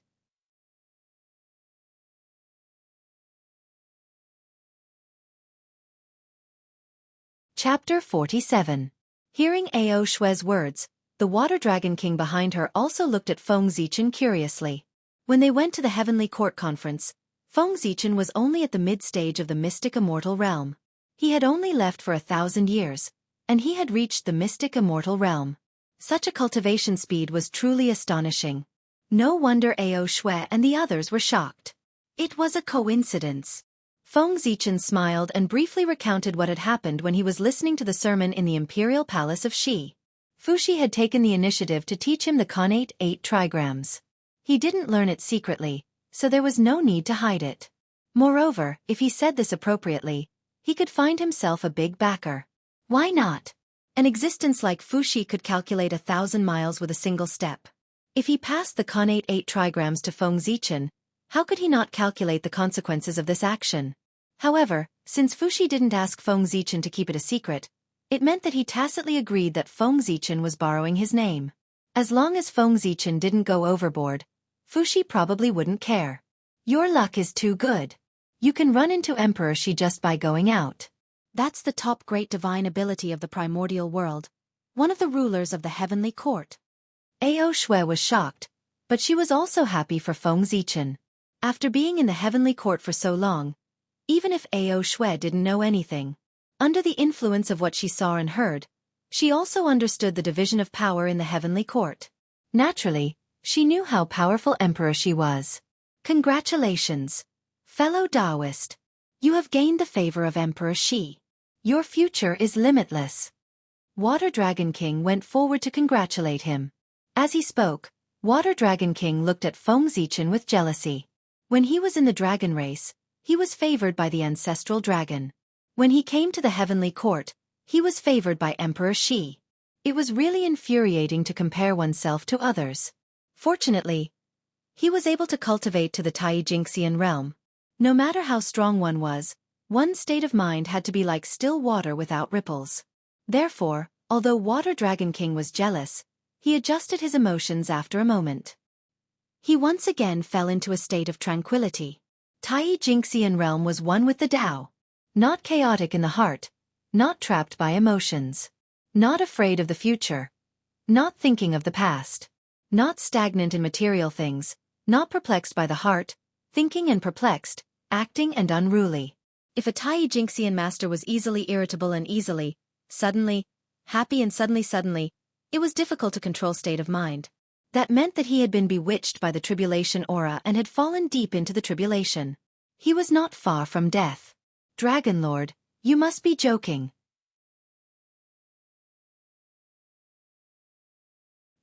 Chapter 47. Hearing Ao Shue's words, the Water Dragon King behind her also looked at Feng Zichen curiously. When they went to the Heavenly Court Conference, Feng Zichen was only at the mid-stage of the mystic immortal realm. He had only left for 1,000 years, and he had reached the mystic immortal realm. Such a cultivation speed was truly astonishing. No wonder Ao Shue and the others were shocked. It was a coincidence. Feng Zichen smiled and briefly recounted what had happened when he was listening to the sermon in the imperial palace of Xi. Fuxi had taken the initiative to teach him the Connate 8 trigrams. He didn't learn it secretly, so there was no need to hide it. Moreover, if he said this appropriately, he could find himself a big backer. Why not? An existence like Fuxi could calculate 1,000 miles with a single step. If he passed the Connate 8 trigrams to Feng Zichen, how could he not calculate the consequences of this action? However, since Fuxi didn't ask Feng Zichen to keep it a secret, it meant that he tacitly agreed that Feng Zichen was borrowing his name. As long as Feng Zichen didn't go overboard, Fuxi probably wouldn't care. Your luck is too good. You can run into Emperor Xi just by going out. That's the top great divine ability of the primordial world, one of the rulers of the heavenly court. Ao Shue was shocked, but she was also happy for Feng Zichen. After being in the heavenly court for so long, even if Ao Shue didn't know anything, under the influence of what she saw and heard, she also understood the division of power in the heavenly court. Naturally, she knew how powerful Emperor Xi was. Congratulations, fellow Taoist. You have gained the favor of Emperor Xi. Your future is limitless. Water Dragon King went forward to congratulate him. As he spoke, Water Dragon King looked at Feng Zichen with jealousy. When he was in the dragon race, he was favored by the ancestral dragon. When he came to the heavenly court, he was favored by Emperor Xi. It was really infuriating to compare oneself to others. Fortunately, he was able to cultivate to the Xianxian realm. No matter how strong one was, one's state of mind had to be like still water without ripples. Therefore, although Water Dragon King was jealous, he adjusted his emotions after a moment. He once again fell into a state of tranquility. Xianxian realm was one with the Tao. Not chaotic in the heart, not trapped by emotions. Not afraid of the future. Not thinking of the past. Not stagnant in material things, not perplexed by the heart, thinking and perplexed, acting and unruly. If a Xianxian master was easily irritable and easily, suddenly, happy and suddenly, it was difficult to control state of mind. That meant that he had been bewitched by the tribulation aura and had fallen deep into the tribulation. He was not far from death. Dragon Lord, you must be joking.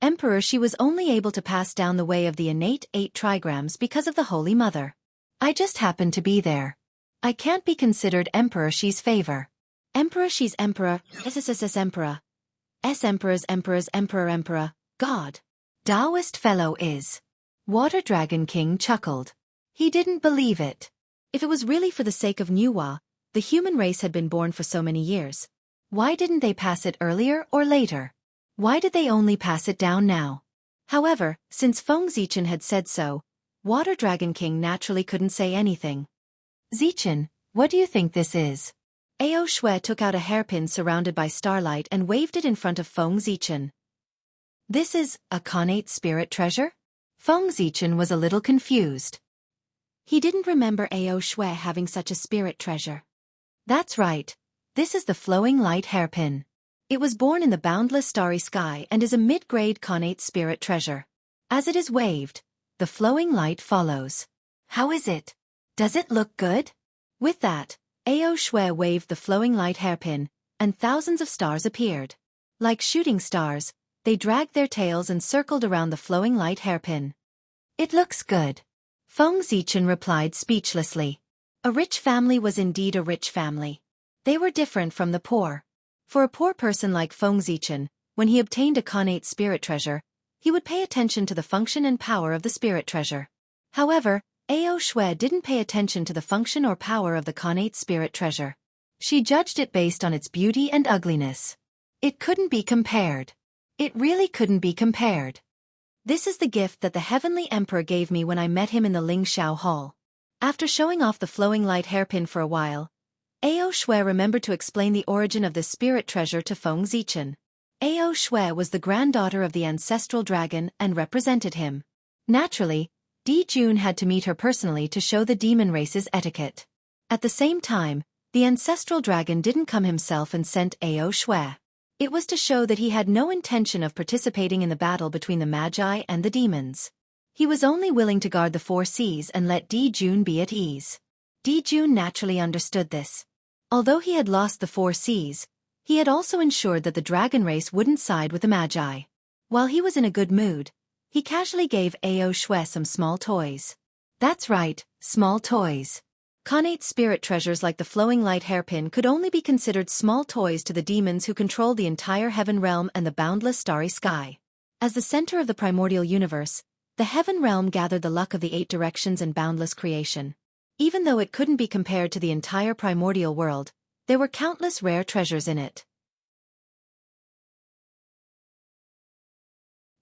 Emperor, she was only able to pass down the way of the innate 8 trigrams because of the Holy Mother. I just happened to be there. I can't be considered Emperor, she's favor. Emperor, she's Emperor, SSSS Emperor. Emperors, Emperors, Emperor, Emperor, God. Taoist fellow is. Water Dragon King chuckled. He didn't believe it. If it was really for the sake of Nuwa, the human race had been born for so many years. Why didn't they pass it earlier or later? Why did they only pass it down now? However, since Feng Zichen had said so, Water Dragon King naturally couldn't say anything. Zichen, what do you think this is? Ao Shui took out a hairpin surrounded by starlight and waved it in front of Feng Zichen. This is a connate spirit treasure? Feng Zichen was a little confused. He didn't remember Ao Shui having such a spirit treasure. That's right. This is the flowing light hairpin. It was born in the boundless starry sky and is a mid-grade connate spirit treasure. As it is waved, the flowing light follows. How is it? Does it look good? With that, Ao Shui waved the flowing light hairpin, and thousands of stars appeared. Like shooting stars, they dragged their tails and circled around the flowing light hairpin. It looks good. Feng Zichen replied speechlessly. A rich family was indeed a rich family. They were different from the poor. For a poor person like Feng Zichen, when he obtained a connate spirit treasure, he would pay attention to the function and power of the spirit treasure. However, Ao Shui didn't pay attention to the function or power of the connate spirit treasure. She judged it based on its beauty and ugliness. It couldn't be compared. It really couldn't be compared. This is the gift that the Heavenly Emperor gave me when I met him in the Ling Xiao Hall. After showing off the flowing light hairpin for a while, Ao Shui remembered to explain the origin of this spirit treasure to Feng Zichen. Ao Shui was the granddaughter of the ancestral dragon and represented him. Naturally, Di Jun had to meet her personally to show the demon race's etiquette. At the same time, the ancestral dragon didn't come himself and sent Ao Shui. It was to show that he had no intention of participating in the battle between the Magi and the demons. He was only willing to guard the 4 seas and let Di Jun be at ease. Di Jun naturally understood this. Although he had lost the 4 seas, he had also ensured that the dragon race wouldn't side with the Magi. While he was in a good mood, he casually gave Ao Shui some small toys. That's right, small toys. Connate spirit treasures like the flowing light hairpin could only be considered small toys to the demons who controlled the entire heaven realm and the boundless starry sky. As the center of the primordial universe, the heaven realm gathered the luck of the 8 directions and boundless creation. Even though it couldn't be compared to the entire primordial world, there were countless rare treasures in it.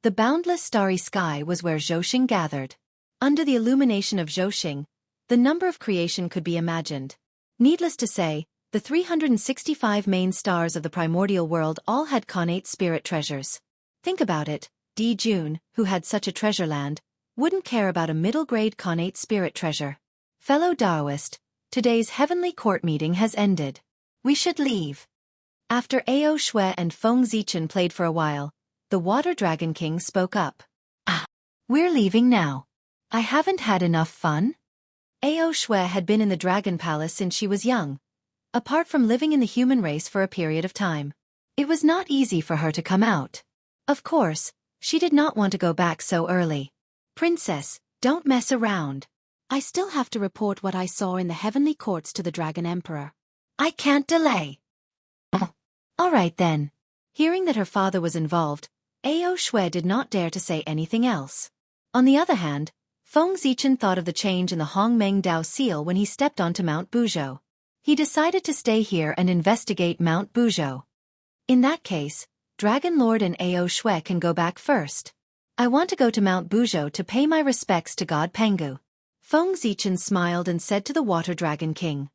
The boundless starry sky was where Zhouxing gathered. Under the illumination of Zhouxing, the number of creation could be imagined. Needless to say, the 365 main stars of the primordial world all had connate spirit treasures. Think about it, Di Jun, who had such a treasure land, wouldn't care about a middle-grade connate spirit treasure. Fellow Taoist, today's heavenly court meeting has ended. We should leave. After Ao Shui and Feng Zichen played for a while, the Water Dragon King spoke up. We're leaving now. I haven't had enough fun? Ao Shui had been in the Dragon Palace since she was young. Apart from living in the human race for a period of time, it was not easy for her to come out. Of course, she did not want to go back so early. Princess, don't mess around. I still have to report what I saw in the heavenly courts to the Dragon Emperor. I can't delay. All right then. Hearing that her father was involved, Ao Shui did not dare to say anything else. On the other hand, Feng Zichen thought of the change in the Hongmeng Dao seal when he stepped onto Mount Buzhou. He decided to stay here and investigate Mount Buzhou. In that case, Dragon Lord and Ao Shui can go back first. I want to go to Mount Buzhou to pay my respects to God Pengu. Feng Zichen smiled and said to the Water Dragon King.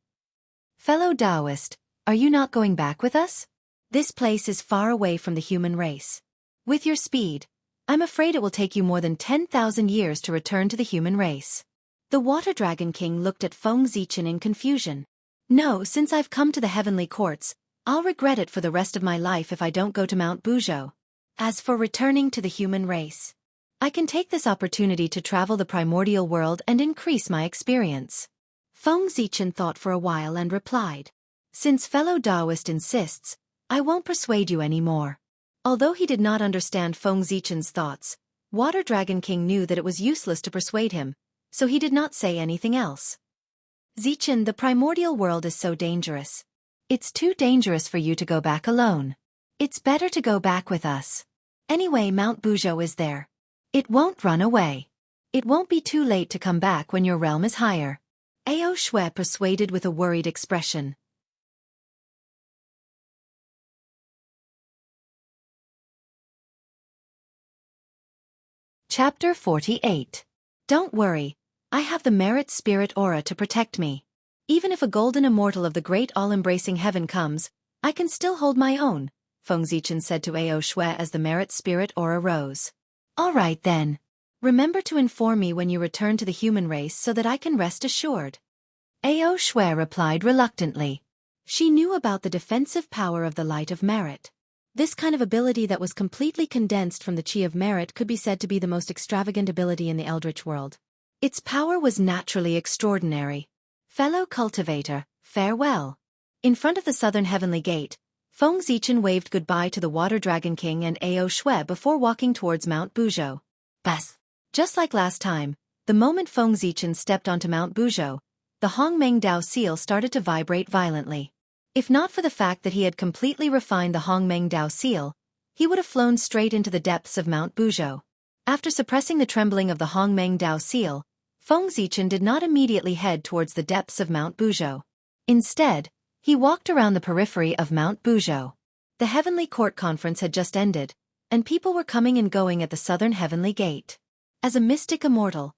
Fellow Taoist, are you not going back with us? This place is far away from the human race. With your speed, I'm afraid it will take you more than 10,000 years to return to the human race. The Water Dragon King looked at Feng Zichen in confusion. No, since I've come to the heavenly courts, I'll regret it for the rest of my life if I don't go to Mount Buzhou. As for returning to the human race, I can take this opportunity to travel the primordial world and increase my experience. Feng Zichen thought for a while and replied. Since fellow Taoist insists, I won't persuade you anymore. Although he did not understand Feng Zichen's thoughts, Water Dragon King knew that it was useless to persuade him, so he did not say anything else. Zichen, the primordial world is so dangerous. It's too dangerous for you to go back alone. It's better to go back with us. Anyway, Mount Buzhou is there. It won't run away. It won't be too late to come back when your realm is higher. Ao Shui persuaded with a worried expression. Chapter 48. Don't worry. I have the merit spirit aura to protect me. Even if a golden immortal of the great all-embracing heaven comes, I can still hold my own, Feng Zichen said to Ao Shui as the merit spirit aura rose. All right then. Remember to inform me when you return to the human race so that I can rest assured. Ao Shui replied reluctantly. She knew about the defensive power of the light of merit. This kind of ability that was completely condensed from the chi of merit could be said to be the most extravagant ability in the Eldritch world. Its power was naturally extraordinary. Fellow cultivator, farewell. In front of the southern heavenly gate, Feng Zichen waved goodbye to the Water Dragon King and Ao Shui before walking towards Mount Buzhou. Bas! Just like last time, the moment Feng Zichen stepped onto Mount Buzhou, the Hongmeng Dao seal started to vibrate violently. If not for the fact that he had completely refined the Hongmeng Dao seal, he would have flown straight into the depths of Mount Buzhou. After suppressing the trembling of the Hongmeng Dao seal, Feng Zichen did not immediately head towards the depths of Mount Buzhou. Instead, he walked around the periphery of Mount Buzhou. The Heavenly Court Conference had just ended, and people were coming and going at the southern heavenly gate. As a mystic immortal,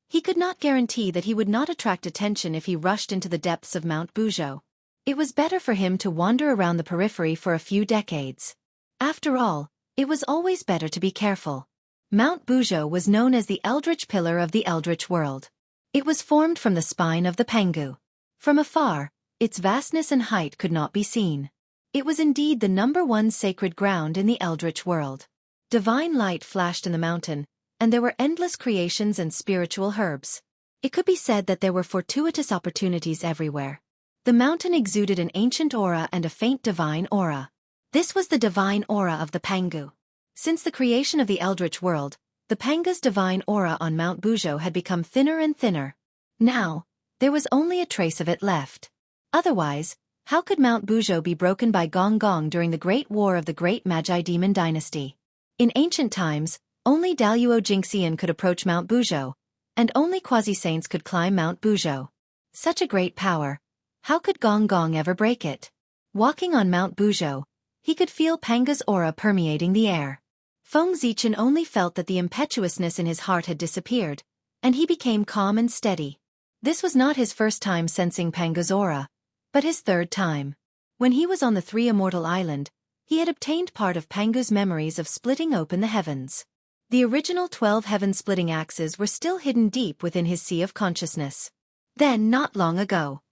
he could not guarantee that he would not attract attention if he rushed into the depths of Mount Buzhou. It was better for him to wander around the periphery for a few decades. After all, it was always better to be careful. Mount Buzhou was known as the Eldritch Pillar of the Eldritch world. It was formed from the spine of the Pangu. From afar, its vastness and height could not be seen. It was indeed the #1 sacred ground in the Eldritch world. Divine light flashed in the mountain, and there were endless creations and spiritual herbs. It could be said that there were fortuitous opportunities everywhere. The mountain exuded an ancient aura and a faint divine aura. This was the divine aura of the Pangu. Since the creation of the Eldritch world, the Panga's divine aura on Mount Buzhou had become thinner and thinner. Now, there was only a trace of it left. Otherwise, how could Mount Buzhou be broken by Gong Gong during the Great War of the Great Magi Demon Dynasty? In ancient times, only Daluo Jingxian could approach Mount Buzhou, and only quasi-saints could climb Mount Buzhou. Such a great power. How could Gong Gong ever break it? Walking on Mount Buzhou, he could feel Panga's aura permeating the air. Feng Zichen only felt that the impetuousness in his heart had disappeared, and he became calm and steady. This was not his first time sensing Panga's aura, but his third time. When he was on the Three Immortal Island, he had obtained part of Pangu's memories of splitting open the heavens. The original 12 heaven-splitting axes were still hidden deep within his sea of consciousness. Then, not long ago,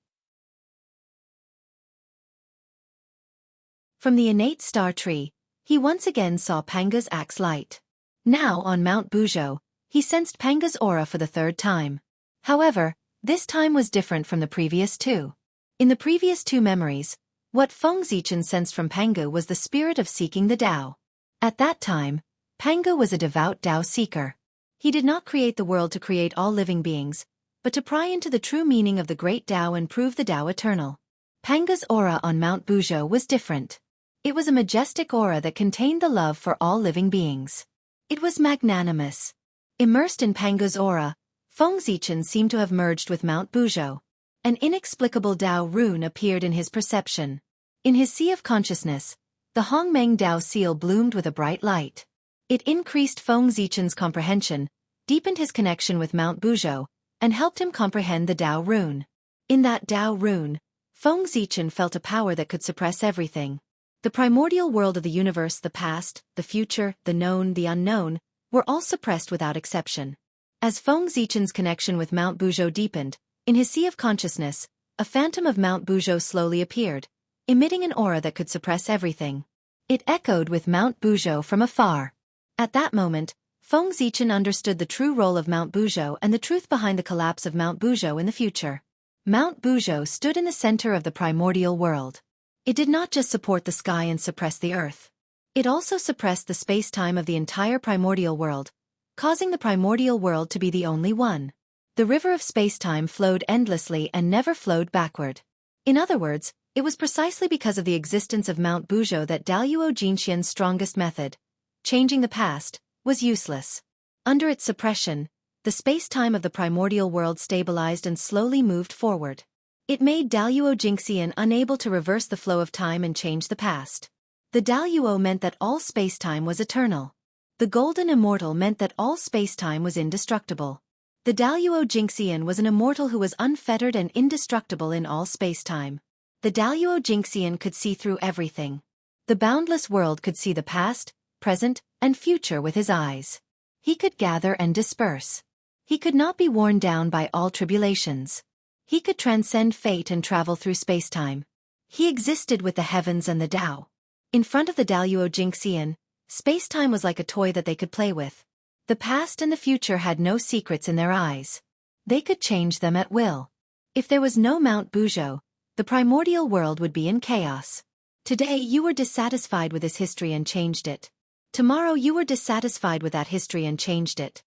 from the innate star tree, he once again saw Panga's axe light. Now, on Mount Buzhou, he sensed Panga's aura for the third time. However, this time was different from the previous two. In the previous two memories, what Feng Zichen sensed from Pangu was the spirit of seeking the Tao. At that time, Pangu was a devout Tao seeker. He did not create the world to create all living beings, but to pry into the true meaning of the great Tao and prove the Tao eternal. Panga's aura on Mount Buzhou was different. It was a majestic aura that contained the love for all living beings. It was magnanimous. Immersed in Pangu's aura, Feng Zichen seemed to have merged with Mount Buzhou. An inexplicable Dao rune appeared in his perception. In his sea of consciousness, the Hongmeng Dao seal bloomed with a bright light. It increased Feng Zichen's comprehension, deepened his connection with Mount Buzhou, and helped him comprehend the Dao rune. In that Dao rune, Feng Zichen felt a power that could suppress everything. The primordial world of the universe, the past, the future, the known, the unknown, were all suppressed without exception. As Feng Zichen's connection with Mount Buzhou deepened, in his sea of consciousness, a phantom of Mount Buzhou slowly appeared, emitting an aura that could suppress everything. It echoed with Mount Buzhou from afar. At that moment, Feng Zichen understood the true role of Mount Buzhou and the truth behind the collapse of Mount Buzhou in the future. Mount Buzhou stood in the center of the primordial world. It did not just support the sky and suppress the earth. It also suppressed the space-time of the entire primordial world, causing the primordial world to be the only one. The river of space-time flowed endlessly and never flowed backward. In other words, it was precisely because of the existence of Mount Buzhou that Daluo Jinxian's strongest method, changing the past, was useless. Under its suppression, the space-time of the primordial world stabilized and slowly moved forward. It made Daluo Jinxian unable to reverse the flow of time and change the past. The Daluo meant that all space-time was eternal. The Golden Immortal meant that all space-time was indestructible. The Daluo Jinxian was an immortal who was unfettered and indestructible in all space-time. The Daluo Jinxian could see through everything. The boundless world could see the past, present, and future with his eyes. He could gather and disperse. He could not be worn down by all tribulations. He could transcend fate and travel through space-time. He existed with the heavens and the Tao. In front of the Daluo Jinxian, space-time was like a toy that they could play with. The past and the future had no secrets in their eyes. They could change them at will. If there was no Mount Buzhou, the primordial world would be in chaos. Today you were dissatisfied with this history and changed it. Tomorrow you were dissatisfied with that history and changed it.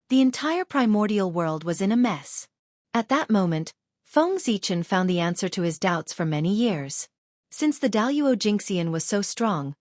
The entire primordial world was in a mess. At that moment, Feng Zichen found the answer to his doubts for many years. Since the Daluo Jinxian was so strong,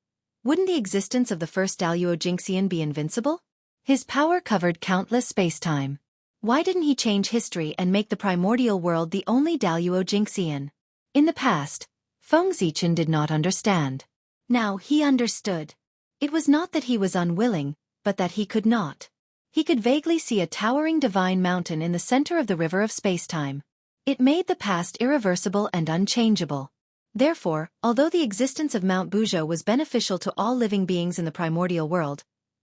wouldn't the existence of the first Daluo Jinxian be invincible? His power covered countless space-time. Why didn't he change history and make the primordial world the only Daluo Jinxian? In the past, Feng Zichen did not understand. Now he understood. It was not that he was unwilling, but that he could not. He could vaguely see a towering divine mountain in the center of the river of space-time. It made the past irreversible and unchangeable. Therefore, although the existence of Mount Buzhou was beneficial to all living beings in the primordial world,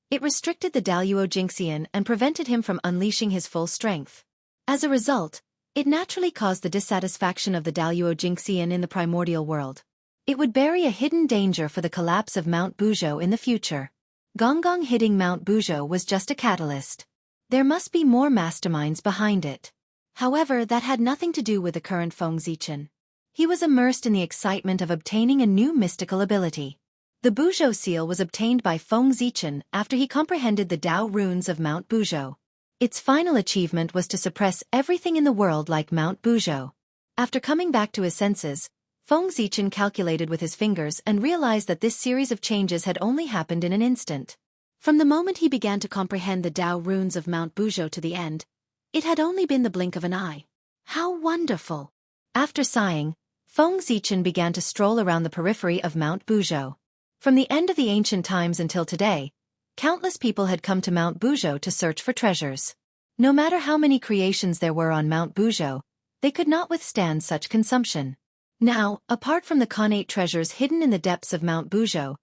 it restricted the Daluo Jinxian and prevented him from unleashing his full strength. As a result, it naturally caused the dissatisfaction of the Daluo Jinxian in the primordial world. It would bury a hidden danger for the collapse of Mount Buzhou in the future. Gonggong hitting Mount Buzhou was just a catalyst. There must be more masterminds behind it. However, that had nothing to do with the current Feng Zichen. He was immersed in the excitement of obtaining a new mystical ability. The Buzhou seal was obtained by Feng Zichen after he comprehended the Tao runes of Mount Buzhou. Its final achievement was to suppress everything in the world like Mount Buzhou. After coming back to his senses, Feng Zichen calculated with his fingers and realized that this series of changes had only happened in an instant. From the moment he began to comprehend the Tao runes of Mount Buzhou to the end, it had only been the blink of an eye. How wonderful! After sighing, Feng Zichen began to stroll around the periphery of Mount Buzhou. From the end of the ancient times until today, countless people had come to Mount Buzhou to search for treasures. No matter how many creations there were on Mount Buzhou, they could not withstand such consumption. Now, apart from the connate treasures hidden in the depths of Mount Buzhou,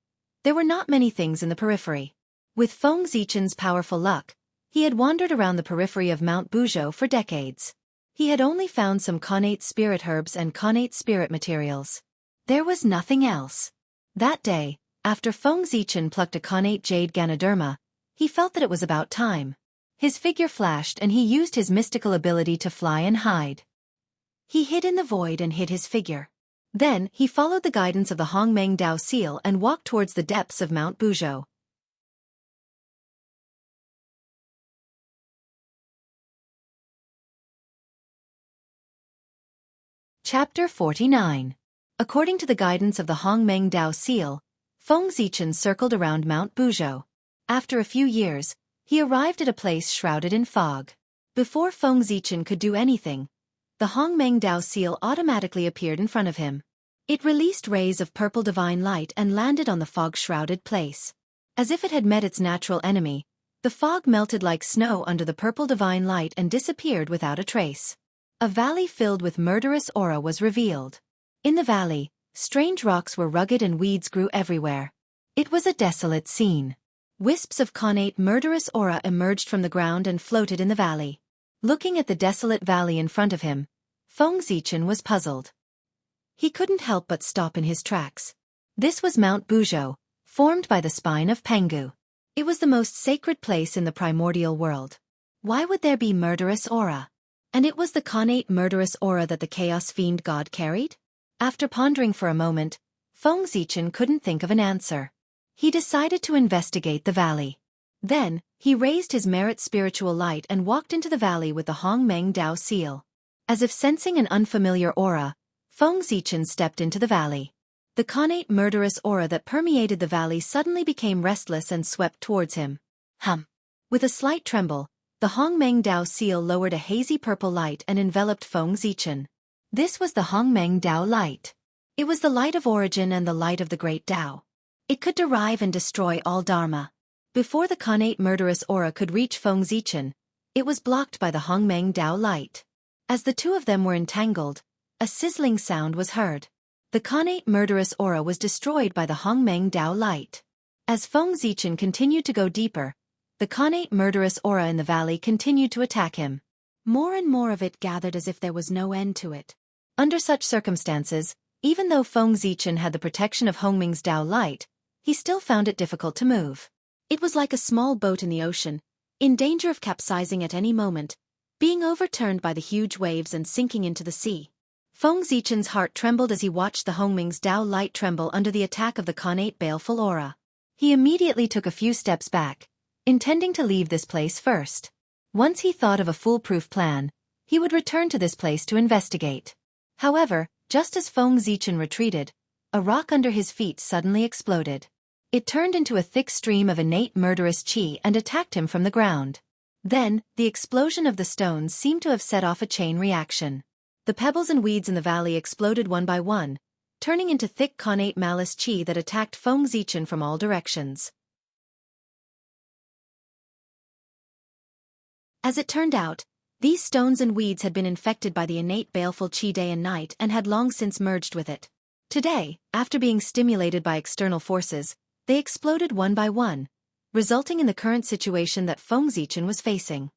there were not many things in the periphery. With Feng Zichen's powerful luck, he had wandered around the periphery of Mount Buzhou for decades. He had only found some connate spirit herbs and connate spirit materials. There was nothing else. That day, after Feng Zichen plucked a connate jade Ganoderma, he felt that it was about time. His figure flashed and he used his mystical ability to fly and hide. He hid in the void and hid his figure. Then, he followed the guidance of the Hongmeng Dao seal and walked towards the depths of Mount Buzhou. Chapter 49. According to the guidance of the Hongmeng Dao seal, Feng Zichen circled around Mount Buzhou. After a few years, he arrived at a place shrouded in fog. Before Feng Zichen could do anything, the Hongmeng Dao seal automatically appeared in front of him. It released rays of purple divine light and landed on the fog-shrouded place. As if it had met its natural enemy, the fog melted like snow under the purple divine light and disappeared without a trace. A valley filled with murderous aura was revealed. In the valley, strange rocks were rugged and weeds grew everywhere. It was a desolate scene. Wisps of connate murderous aura emerged from the ground and floated in the valley. Looking at the desolate valley in front of him, Feng Zichen was puzzled. He couldn't help but stop in his tracks. This was Mount Buzhou, formed by the spine of Pengu. It was the most sacred place in the primordial world. Why would there be murderous aura? And it was the connate murderous aura that the Chaos Fiend God carried? After pondering for a moment, Feng Zichen couldn't think of an answer. He decided to investigate the valley. Then, he raised his merit spiritual light and walked into the valley with the Hongmeng Dao seal. As if sensing an unfamiliar aura, Feng Zichen stepped into the valley. The connate murderous aura that permeated the valley suddenly became restless and swept towards him. With a slight tremble, the Hongmeng Dao seal lowered a hazy purple light and enveloped Feng Zichen. This was the Hongmeng Dao light. It was the light of origin and the light of the great Dao. It could derive and destroy all Dharma. Before the connate murderous aura could reach Feng Zichen, it was blocked by the Hongmeng Dao light. As the two of them were entangled, a sizzling sound was heard. The connate murderous aura was destroyed by the Hongmeng Dao light. As Feng Zichen continued to go deeper, the connate murderous aura in the valley continued to attack him. More and more of it gathered as if there was no end to it. Under such circumstances, even though Feng Zichen had the protection of Hongmeng's Dao light, he still found it difficult to move. It was like a small boat in the ocean, in danger of capsizing at any moment, being overturned by the huge waves and sinking into the sea. Feng Zichen's heart trembled as he watched the Hongmeng's Dao light tremble under the attack of the connate baleful aura. He immediately took a few steps back, intending to leave this place first. Once he thought of a foolproof plan, he would return to this place to investigate. However, just as Feng Zichen retreated, a rock under his feet suddenly exploded. It turned into a thick stream of innate murderous qi and attacked him from the ground. Then, the explosion of the stones seemed to have set off a chain reaction. The pebbles and weeds in the valley exploded one by one, turning into thick connate malice qi that attacked Feng Zichen from all directions. As it turned out, these stones and weeds had been infected by the innate baleful qi day and night and had long since merged with it. Today, after being stimulated by external forces, they exploded one by one, resulting in the current situation that Feng Zichen was facing.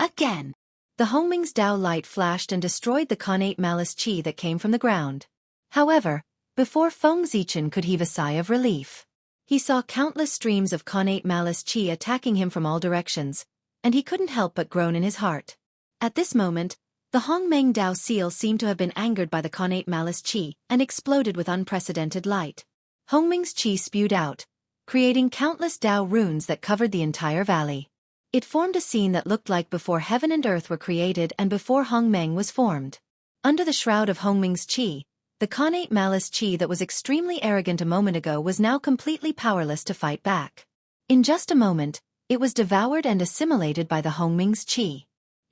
Again! The Hongmeng's Dao light flashed and destroyed the connate malice qi that came from the ground. However, before Feng Zichen could heave a sigh of relief, he saw countless streams of connate malice qi attacking him from all directions, and he couldn't help but groan in his heart. At this moment, the Hongmeng Dao seal seemed to have been angered by the connate malice qi and exploded with unprecedented light. Hongmeng's qi spewed out, creating countless Dao runes that covered the entire valley. It formed a scene that looked like before heaven and earth were created and before Hongmeng was formed. Under the shroud of Hongmeng's qi, the connate malice qi that was extremely arrogant a moment ago was now completely powerless to fight back. In just a moment, it was devoured and assimilated by the Hongmeng's qi.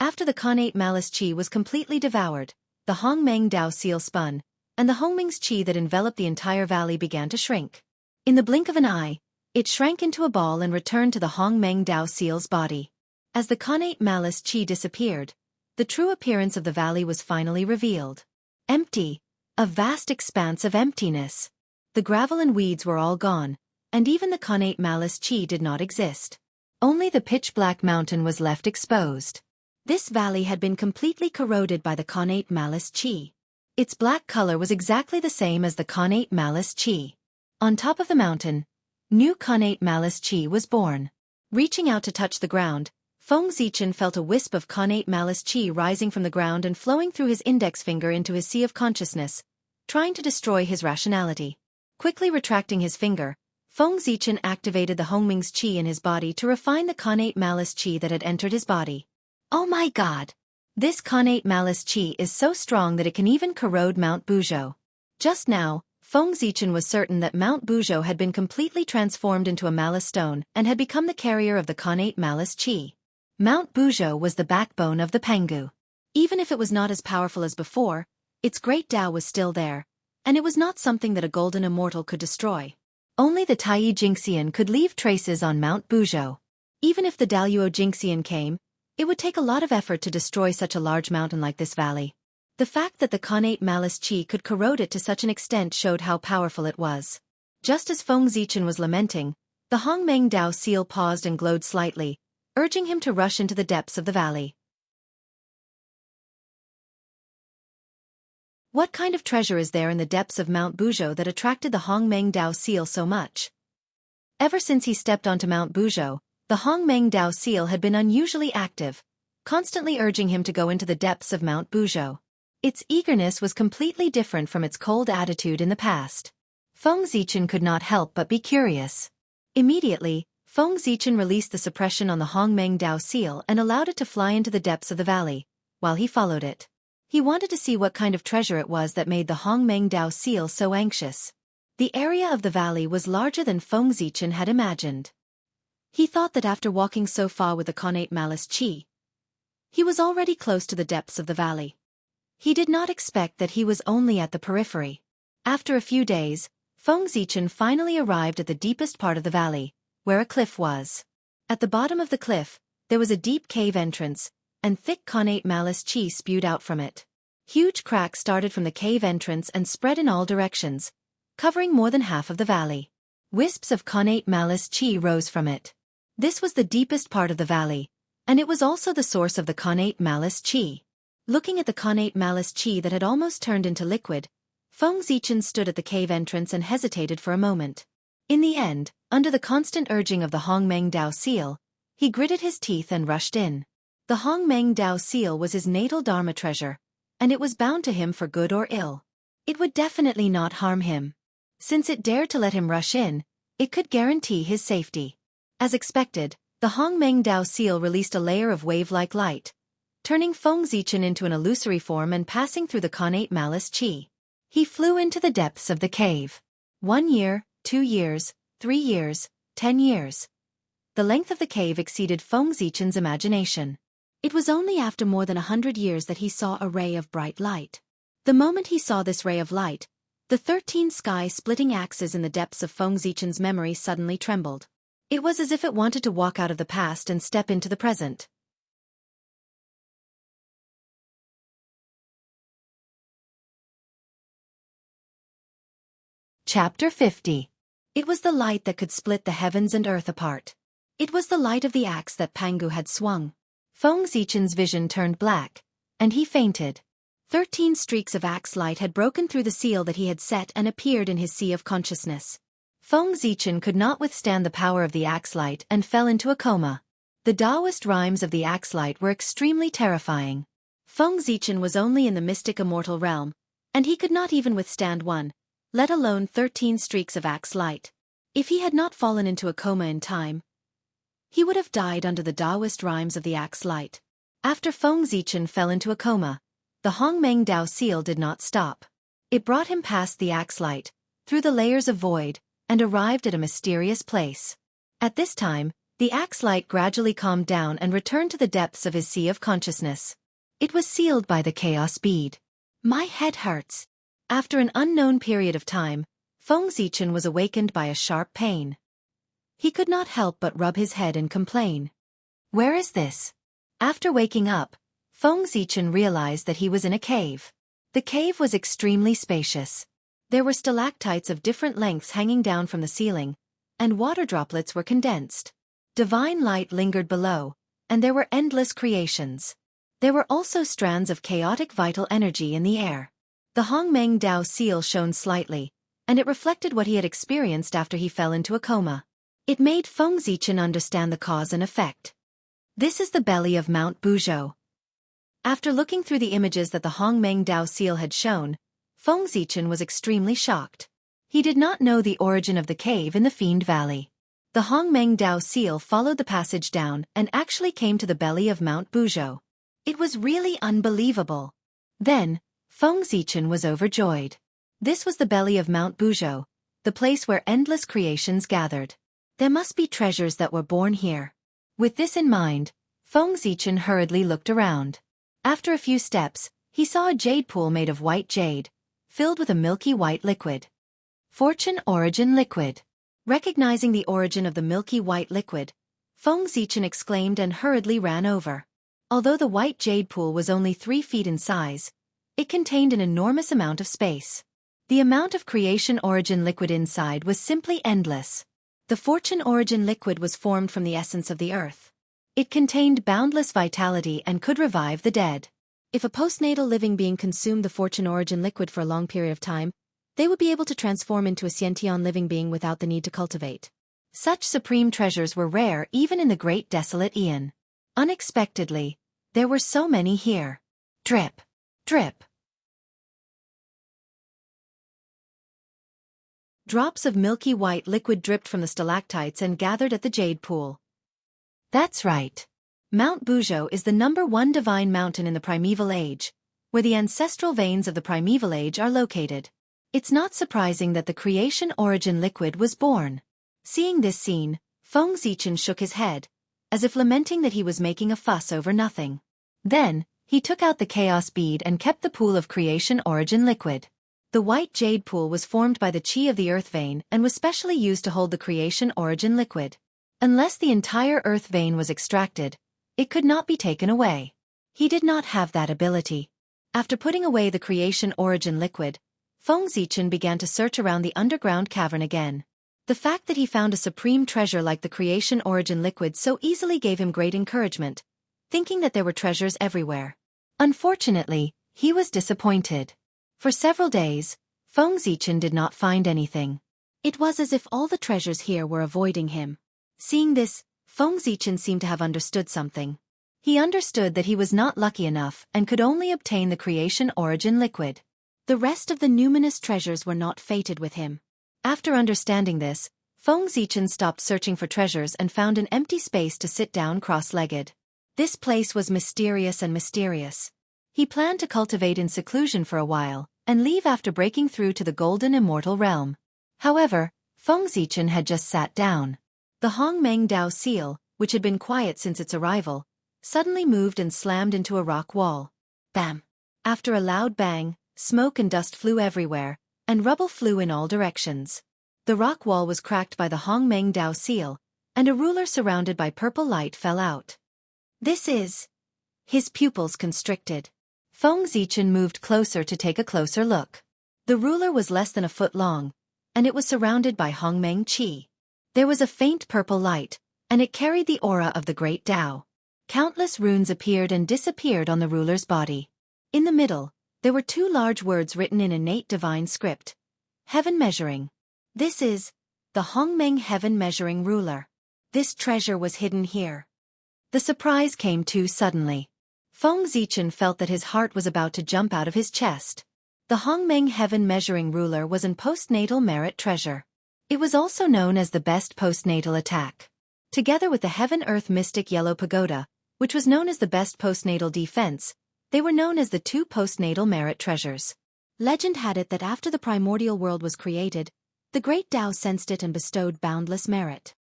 After the connate malice qi was completely devoured, the Hongmeng Dao seal spun, and the Hongmeng's qi that enveloped the entire valley began to shrink. In the blink of an eye, it shrank into a ball and returned to the Hongmeng Dao seal's body. As the connate malice qi disappeared, the true appearance of the valley was finally revealed. Empty, a vast expanse of emptiness. The gravel and weeds were all gone, and even the connate malice qi did not exist. Only the pitch-black mountain was left exposed. This valley had been completely corroded by the connate malice qi. Its black color was exactly the same as the connate malice qi. On top of the mountain, new connate malice qi was born. Reaching out to touch the ground, Feng Zichen felt a wisp of connate malice qi rising from the ground and flowing through his index finger into his sea of consciousness, trying to destroy his rationality. Quickly retracting his finger, Feng Zichen activated the Hongmeng's qi in his body to refine the connate malice qi that had entered his body. Oh my god! This connate malice qi is so strong that it can even corrode Mount Buzhou. Just now, Feng Zichen was certain that Mount Buzhou had been completely transformed into a malice stone and had become the carrier of the connate malice qi. Mount Buzhou was the backbone of the Pengu. Even if it was not as powerful as before, its great Dao was still there, and it was not something that a golden immortal could destroy. Only the Taiyi Jingxian could leave traces on Mount Buzhou. Even if the Daluo Jingxian came, it would take a lot of effort to destroy such a large mountain like this valley. The fact that the connate malice qi could corrode it to such an extent showed how powerful it was. Just as Feng Zichen was lamenting, the Hongmeng Dao seal paused and glowed slightly, urging him to rush into the depths of the valley. What kind of treasure is there in the depths of Mount Buzhou that attracted the Hongmeng Dao seal so much? Ever since he stepped onto Mount Buzhou, the Hongmeng Dao seal had been unusually active, constantly urging him to go into the depths of Mount Buzhou. Its eagerness was completely different from its cold attitude in the past. Feng Zichen could not help but be curious. Immediately, Feng Zichen released the suppression on the Hongmeng Dao seal and allowed it to fly into the depths of the valley, while he followed it. He wanted to see what kind of treasure it was that made the Hongmeng Dao seal so anxious. The area of the valley was larger than Feng Zichen had imagined. He thought that after walking so far with the connate malice chi, he was already close to the depths of the valley. He did not expect that he was only at the periphery. After a few days, Feng Zichen finally arrived at the deepest part of the valley, where a cliff was. At the bottom of the cliff, there was a deep cave entrance, and thick connate malice chi spewed out from it. Huge cracks started from the cave entrance and spread in all directions, covering more than half of the valley. Wisps of connate malice chi rose from it. This was the deepest part of the valley, and it was also the source of the connate malice chi. Looking at the connate malice chi that had almost turned into liquid, Feng Zichen stood at the cave entrance and hesitated for a moment. In the end, under the constant urging of the Hongmeng Dao seal, he gritted his teeth and rushed in. The Hongmeng Dao seal was his natal Dharma treasure, and it was bound to him for good or ill. It would definitely not harm him. Since it dared to let him rush in, it could guarantee his safety. As expected, the Hongmeng Dao seal released a layer of wave-like light, turning Feng Zichen into an illusory form and passing through the connate malice chi. He flew into the depths of the cave. 1 year, 2 years, 3 years, 10 years. The length of the cave exceeded Feng Zichen's imagination. It was only after more than 100 years that he saw a ray of bright light. The moment he saw this ray of light, the 13 sky-splitting axes in the depths of Feng Zichen's memory suddenly trembled. It was as if it wanted to walk out of the past and step into the present. Chapter 50. It was the light that could split the heavens and earth apart. It was the light of the axe that Pangu had swung. Feng Zichen's vision turned black, and he fainted. 13 streaks of axe light had broken through the seal that he had set and appeared in his sea of consciousness. Feng Zichen could not withstand the power of the axe light and fell into a coma. The Taoist rhymes of the axe light were extremely terrifying. Feng Zichen was only in the mystic immortal realm, and he could not even withstand one, let alone 13 streaks of axe light. If he had not fallen into a coma in time, he would have died under the Taoist rhymes of the axe light. After Feng Zichen fell into a coma, the Hongmeng Dao seal did not stop. It brought him past the axe light, through the layers of void, and arrived at a mysterious place. At this time, the axe light gradually calmed down and returned to the depths of his sea of consciousness. It was sealed by the chaos bead. My head hurts. After an unknown period of time, Feng Zichen was awakened by a sharp pain. He could not help but rub his head and complain. Where is this? After waking up, Feng Zichen realized that he was in a cave. The cave was extremely spacious. There were stalactites of different lengths hanging down from the ceiling, and water droplets were condensed. Divine light lingered below, and there were endless creations. There were also strands of chaotic vital energy in the air. The Hongmeng Dao seal shone slightly, and it reflected what he had experienced after he fell into a coma. It made Feng Zichen understand the cause and effect. This is the belly of Mount Buzhou. After looking through the images that the Hongmeng Dao seal had shown, Feng Zichen was extremely shocked. He did not know the origin of the cave in the Fiend Valley. The Hongmeng Dao seal followed the passage down and actually came to the belly of Mount Buzhou. It was really unbelievable. Then, Feng Zichen was overjoyed. This was the belly of Mount Buzhou, the place where endless creations gathered. There must be treasures that were born here. With this in mind, Feng Zichen hurriedly looked around. After a few steps, he saw a jade pool made of white jade, filled with a milky white liquid. Fortune Origin Liquid. Recognizing the origin of the milky white liquid, Feng Zichen exclaimed and hurriedly ran over. Although the white jade pool was only 3 feet in size, it contained an enormous amount of space. The amount of creation origin liquid inside was simply endless. The fortune origin liquid was formed from the essence of the earth. It contained boundless vitality and could revive the dead. If a postnatal living being consumed the fortune origin liquid for a long period of time, they would be able to transform into a Xianxia living being without the need to cultivate. Such supreme treasures were rare even in the great desolate Aeon. Unexpectedly, there were so many here. Drip, drip. Drops of milky white liquid dripped from the stalactites and gathered at the jade pool. That's right. Mount Buzhou is the #1 divine mountain in the primeval age, where the ancestral veins of the primeval age are located. It's not surprising that the creation origin liquid was born. Seeing this scene, Feng Zichen shook his head, as if lamenting that he was making a fuss over nothing. Then, he took out the chaos bead and kept the pool of creation origin liquid. The white jade pool was formed by the qi of the earth vein and was specially used to hold the creation origin liquid. Unless the entire earth vein was extracted, it could not be taken away. He did not have that ability. After putting away the creation origin liquid, Feng Zichen began to search around the underground cavern again. The fact that he found a supreme treasure like the creation origin liquid so easily gave him great encouragement, thinking that there were treasures everywhere. Unfortunately, he was disappointed. For several days, Feng Zichen did not find anything. It was as if all the treasures here were avoiding him. Seeing this, Feng Zichen seemed to have understood something. He understood that he was not lucky enough and could only obtain the creation origin liquid. The rest of the numinous treasures were not fated with him. After understanding this, Feng Zichen stopped searching for treasures and found an empty space to sit down cross-legged. This place was mysterious and mysterious. He planned to cultivate in seclusion for a while, and leave after breaking through to the golden immortal realm. However, Feng Zichen had just sat down. The Hongmeng Dao seal, which had been quiet since its arrival, suddenly moved and slammed into a rock wall. Bam! After a loud bang, smoke and dust flew everywhere, and rubble flew in all directions. The rock wall was cracked by the Hongmeng Dao seal, and a ruler surrounded by purple light fell out. This is... His pupils constricted. Feng Zichen moved closer to take a closer look. The ruler was less than a foot long, and it was surrounded by Hongmeng Qi. There was a faint purple light, and it carried the aura of the great Tao. Countless runes appeared and disappeared on the ruler's body. In the middle, there were 2 large words written in innate divine script. Heaven measuring. This is the Hongmeng heaven measuring ruler. This treasure was hidden here. The surprise came too suddenly. Feng Zichen felt that his heart was about to jump out of his chest. The Hongmeng heaven measuring ruler was an postnatal merit treasure. It was also known as the best postnatal attack. Together with the heaven-earth mystic yellow pagoda, which was known as the best postnatal defense, they were known as the 2 postnatal merit treasures. Legend had it that after the primordial world was created, the great Tao sensed it and bestowed boundless merit.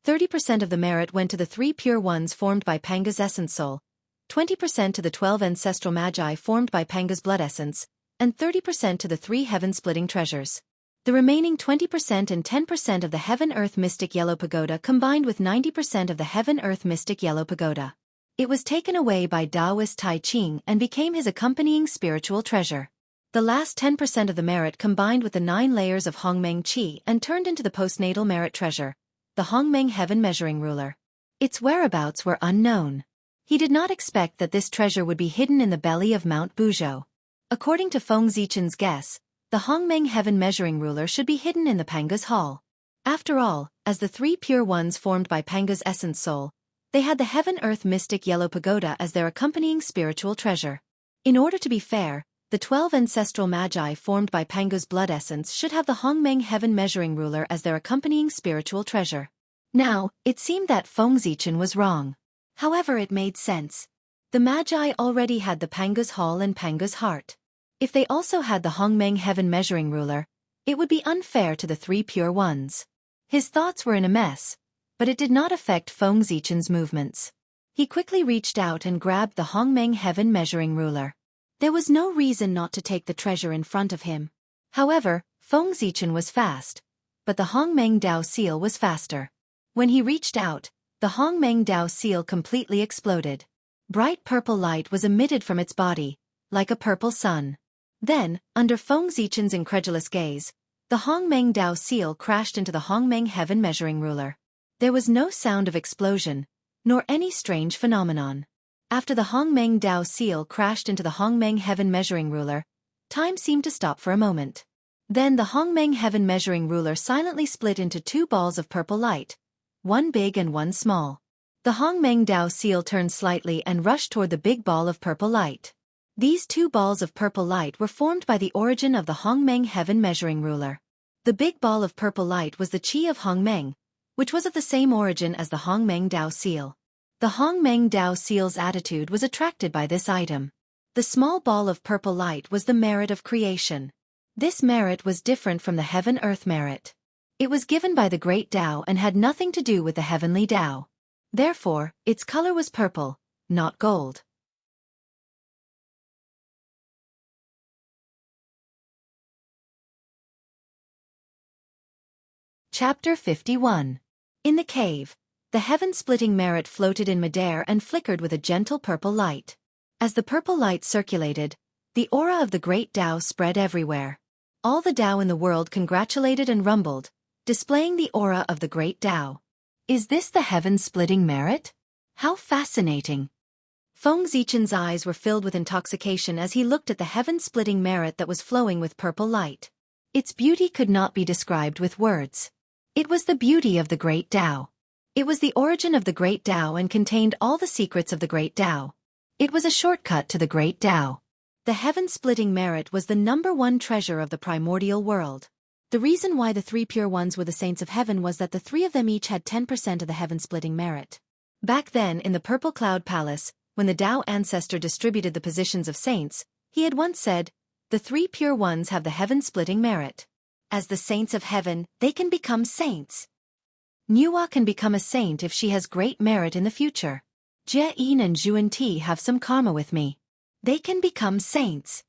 30% of the merit went to the 3 pure ones formed by Panga's essence soul, 20% to the 12 ancestral magi formed by Panga's blood essence, and 30% to the 3 heaven-splitting treasures. The remaining 20% and 10% of the heaven-earth mystic yellow pagoda combined with 90% of the heaven-earth mystic yellow pagoda. It was taken away by Taoist Tai Ching and became his accompanying spiritual treasure. The last 10% of the merit combined with the 9 layers of Hongmeng Qi and turned into the postnatal merit treasure, the Hongmeng heaven measuring ruler. Its whereabouts were unknown. He did not expect that this treasure would be hidden in the belly of Mount Buzhou. According to Feng Zichen's guess, the Hongmeng heaven measuring ruler should be hidden in the Panga's hall. After all, as the 3 pure ones formed by Panga's essence soul, they had the heaven-earth mystic yellow pagoda as their accompanying spiritual treasure. In order to be fair, the 12 ancestral magi formed by Panga's blood essence should have the Hongmeng heaven measuring ruler as their accompanying spiritual treasure. Now, it seemed that Feng Zichen was wrong. However, it made sense. The magi already had the Panga's hall and Panga's heart. If they also had the Hongmeng heaven measuring ruler, it would be unfair to the 3 pure ones. His thoughts were in a mess, but it did not affect Feng Zichen's movements. He quickly reached out and grabbed the Hongmeng heaven measuring ruler. There was no reason not to take the treasure in front of him. However, Feng Zichen was fast, but the Hongmeng Dao seal was faster. When he reached out, the Hongmeng Dao seal completely exploded. Bright purple light was emitted from its body, like a purple sun. Then, under Feng Zichen's incredulous gaze, the Hongmeng Dao seal crashed into the Hongmeng heaven measuring ruler. There was no sound of explosion, nor any strange phenomenon. After the Hongmeng Dao seal crashed into the Hongmeng heaven measuring ruler, time seemed to stop for a moment. Then the Hongmeng heaven measuring ruler silently split into 2 balls of purple light, one big and one small. The Hongmeng Dao seal turned slightly and rushed toward the big ball of purple light. These two balls of purple light were formed by the origin of the Hongmeng heaven measuring ruler. The big ball of purple light was the qi of Hongmeng, which was of the same origin as the Hongmeng Dao seal. The Hongmeng Dao seal's attitude was attracted by this item. The small ball of purple light was the merit of creation. This merit was different from the heaven-earth merit. It was given by the great Dao and had nothing to do with the heavenly Dao. Therefore, its color was purple, not gold. Chapter 51. In the cave, the heaven-splitting merit floated in midair and flickered with a gentle purple light. As the purple light circulated, the aura of the great Dao spread everywhere. All the Dao in the world congratulated and rumbled, displaying the aura of the great Dao. Is this the heaven-splitting merit? How fascinating! Feng Zichen's eyes were filled with intoxication as he looked at the heaven-splitting merit that was flowing with purple light. Its beauty could not be described with words. It was the beauty of the great Dao. It was the origin of the great Dao and contained all the secrets of the great Dao. It was a shortcut to the great Dao. The heaven-splitting merit was the #1 treasure of the primordial world. The reason why the three pure ones were the saints of heaven was that the three of them each had 10% of the heaven-splitting merit. Back then in the Purple Cloud Palace, when the Dao ancestor distributed the positions of saints, he had once said, "The three pure ones have the heaven-splitting merit. As the saints of heaven, they can become saints. Nuwa can become a saint if she has great merit in the future. Jie and Zhuan have some karma with me. They can become saints."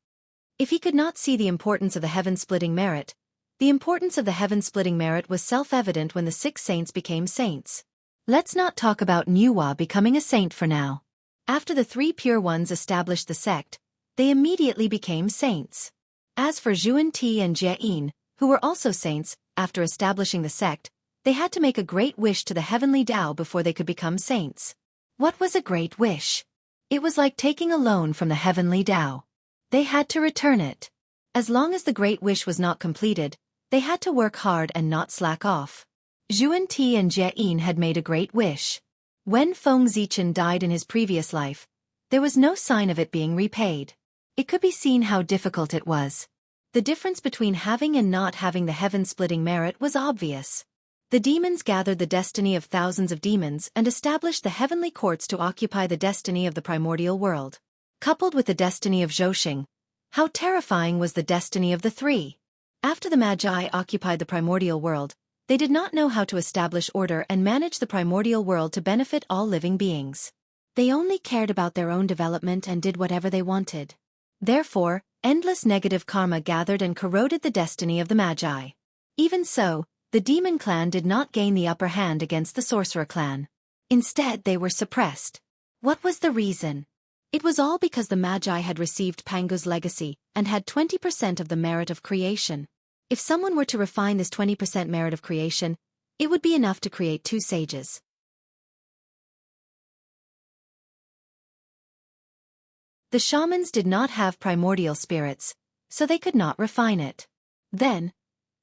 If he could not see the importance of the heaven-splitting merit, the importance of the heaven-splitting merit was self-evident when the 6 saints became saints. Let's not talk about Nuwa becoming a saint for now. After the 3 pure ones established the sect, they immediately became saints. As for Zhuan and Jie, who were also saints, after establishing the sect, they had to make a great wish to the heavenly Dao before they could become saints. What was a great wish? It was like taking a loan from the heavenly Dao. They had to return it. As long as the great wish was not completed, they had to work hard and not slack off. Zhuan and Jie had made a great wish. When Feng Zichen died in his previous life, there was no sign of it being repaid. It could be seen how difficult it was. The difference between having and not having the heaven-splitting merit was obvious. The demons gathered the destiny of thousands of demons and established the heavenly courts to occupy the destiny of the primordial world. Coupled with the destiny of Zhousing, how terrifying was the destiny of the 3. After the Magi occupied the primordial world, they did not know how to establish order and manage the primordial world to benefit all living beings. They only cared about their own development and did whatever they wanted. Therefore, endless negative karma gathered and corroded the destiny of the Magi. Even so, the demon clan did not gain the upper hand against the sorcerer clan. Instead, they were suppressed. What was the reason? It was all because the Magi had received Pangu's legacy and had 20% of the merit of creation. If someone were to refine this 20% merit of creation, it would be enough to create 2 sages. The shamans did not have primordial spirits, so they could not refine it. Then,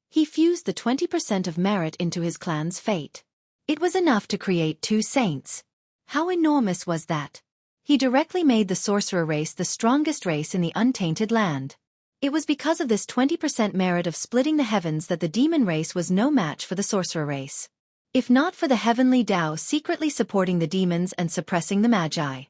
he fused the 20% of merit into his clan's fate. It was enough to create 2 saints. How enormous was that? He directly made the sorcerer race the strongest race in the untainted land. It was because of this 20% merit of splitting the heavens that the demon race was no match for the sorcerer race. If not for the heavenly Dao secretly supporting the demons and suppressing the Magi,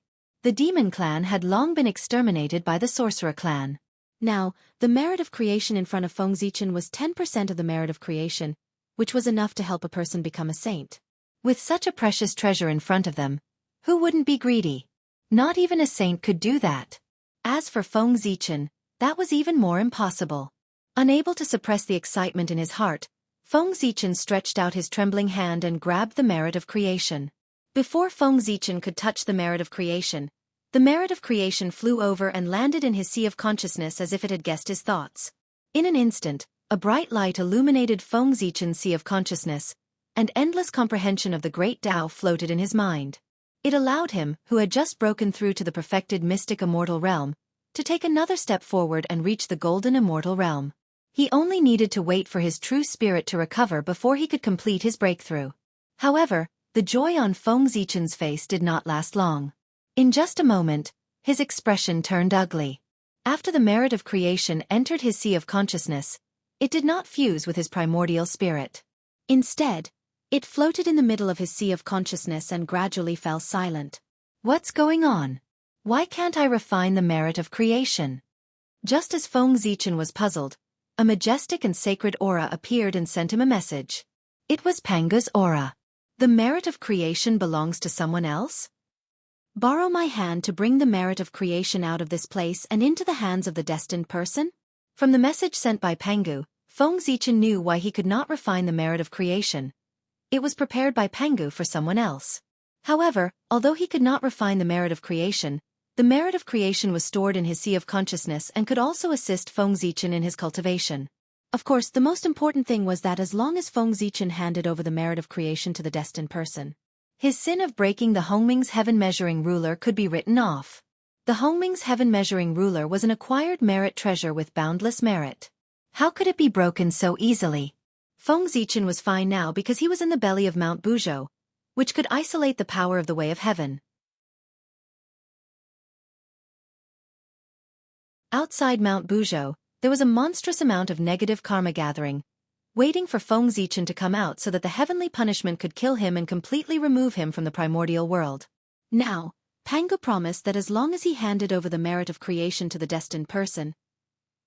the demon clan had long been exterminated by the sorcerer clan. Now, the merit of creation in front of Feng Zichen was 10% of the merit of creation, which was enough to help a person become a saint. With such a precious treasure in front of them, who wouldn't be greedy? Not even a saint could do that. As for Feng Zichen, that was even more impossible. Unable to suppress the excitement in his heart, Feng Zichen stretched out his trembling hand and grabbed the merit of creation. Before Feng Zichen could touch the merit of creation, the merit of creation flew over and landed in his sea of consciousness as if it had guessed his thoughts. In an instant, a bright light illuminated Feng Zichen's sea of consciousness, and endless comprehension of the great Tao floated in his mind. It allowed him, who had just broken through to the perfected mystic immortal realm, to take another step forward and reach the golden immortal realm. He only needed to wait for his true spirit to recover before he could complete his breakthrough. However, the joy on Feng Zichen's face did not last long. In just a moment, his expression turned ugly. After the merit of creation entered his sea of consciousness, it did not fuse with his primordial spirit. Instead, it floated in the middle of his sea of consciousness and gradually fell silent. What's going on? Why can't I refine the merit of creation? Just as Feng Zichen was puzzled, a majestic and sacred aura appeared and sent him a message. It was Panga's aura. The merit of creation belongs to someone else? Borrow my hand to bring the merit of creation out of this place and into the hands of the destined person? From the message sent by Pangu, Feng Zichen knew why he could not refine the merit of creation. It was prepared by Pangu for someone else. However, although he could not refine the merit of creation, the merit of creation was stored in his sea of consciousness and could also assist Feng Zichen in his cultivation. Of course, the most important thing was that as long as Feng Zichen handed over the merit of creation to the destined person, his sin of breaking the Hongming's heaven-measuring ruler could be written off. The Hongming's heaven-measuring ruler was an acquired merit treasure with boundless merit. How could it be broken so easily? Feng Zichen was fine now because he was in the belly of Mount Buzhou, which could isolate the power of the way of heaven. Outside Mount Buzhou, there was a monstrous amount of negative karma gathering, waiting for Feng Zichen to come out so that the heavenly punishment could kill him and completely remove him from the primordial world. Now, Pangu promised that as long as he handed over the merit of creation to the destined person,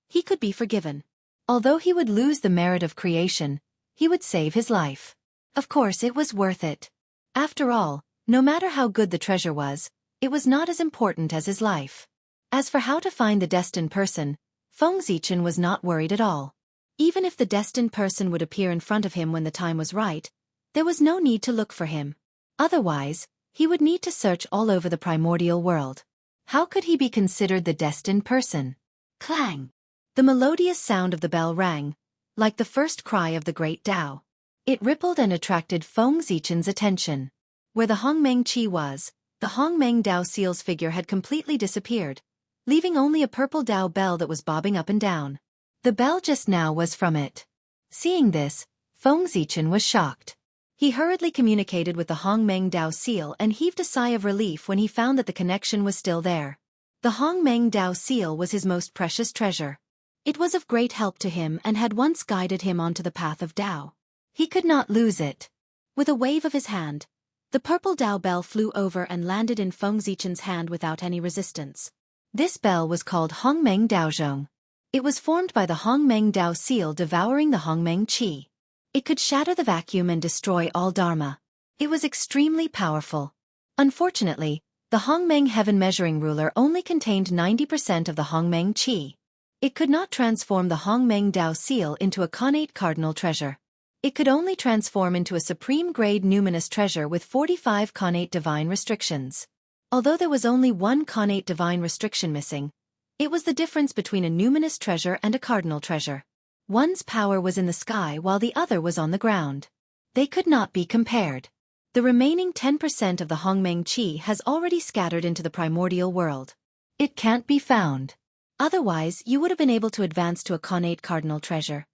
he could be forgiven. Although he would lose the merit of creation, he would save his life. Of course it was worth it. After all, no matter how good the treasure was, it was not as important as his life. As for how to find the destined person, Feng Zichen was not worried at all. Even if the destined person would appear in front of him when the time was right, there was no need to look for him. Otherwise, he would need to search all over the primordial world. How could he be considered the destined person? Clang! The melodious sound of the bell rang, like the first cry of the great Tao. It rippled and attracted Feng Zichen's attention. Where the Hongmeng Qi was, the Hongmeng Dao seal's figure had completely disappeared, leaving only a purple Dao bell that was bobbing up and down. The bell just now was from it. Seeing this, Feng Zichen was shocked. He hurriedly communicated with the Hongmeng Dao seal and heaved a sigh of relief when he found that the connection was still there. The Hongmeng Dao seal was his most precious treasure. It was of great help to him and had once guided him onto the path of Dao. He could not lose it. With a wave of his hand, the purple Dao bell flew over and landed in Feng Zichen's hand without any resistance. This bell was called Hongmeng Daozhong. It was formed by the Hongmeng Dao seal devouring the Hongmeng Qi. It could shatter the vacuum and destroy all Dharma. It was extremely powerful. Unfortunately, the Hongmeng heaven measuring ruler only contained 90% of the Hongmeng Qi. It could not transform the Hongmeng Dao seal into a connate cardinal treasure. It could only transform into a supreme grade numinous treasure with 45 connate divine restrictions. Although there was only one connate divine restriction missing, it was the difference between a numinous treasure and a cardinal treasure. One's power was in the sky while the other was on the ground. They could not be compared. The remaining 10% of the Hongmeng Qi has already scattered into the primordial world. It can't be found. Otherwise, you would have been able to advance to a connate cardinal treasure.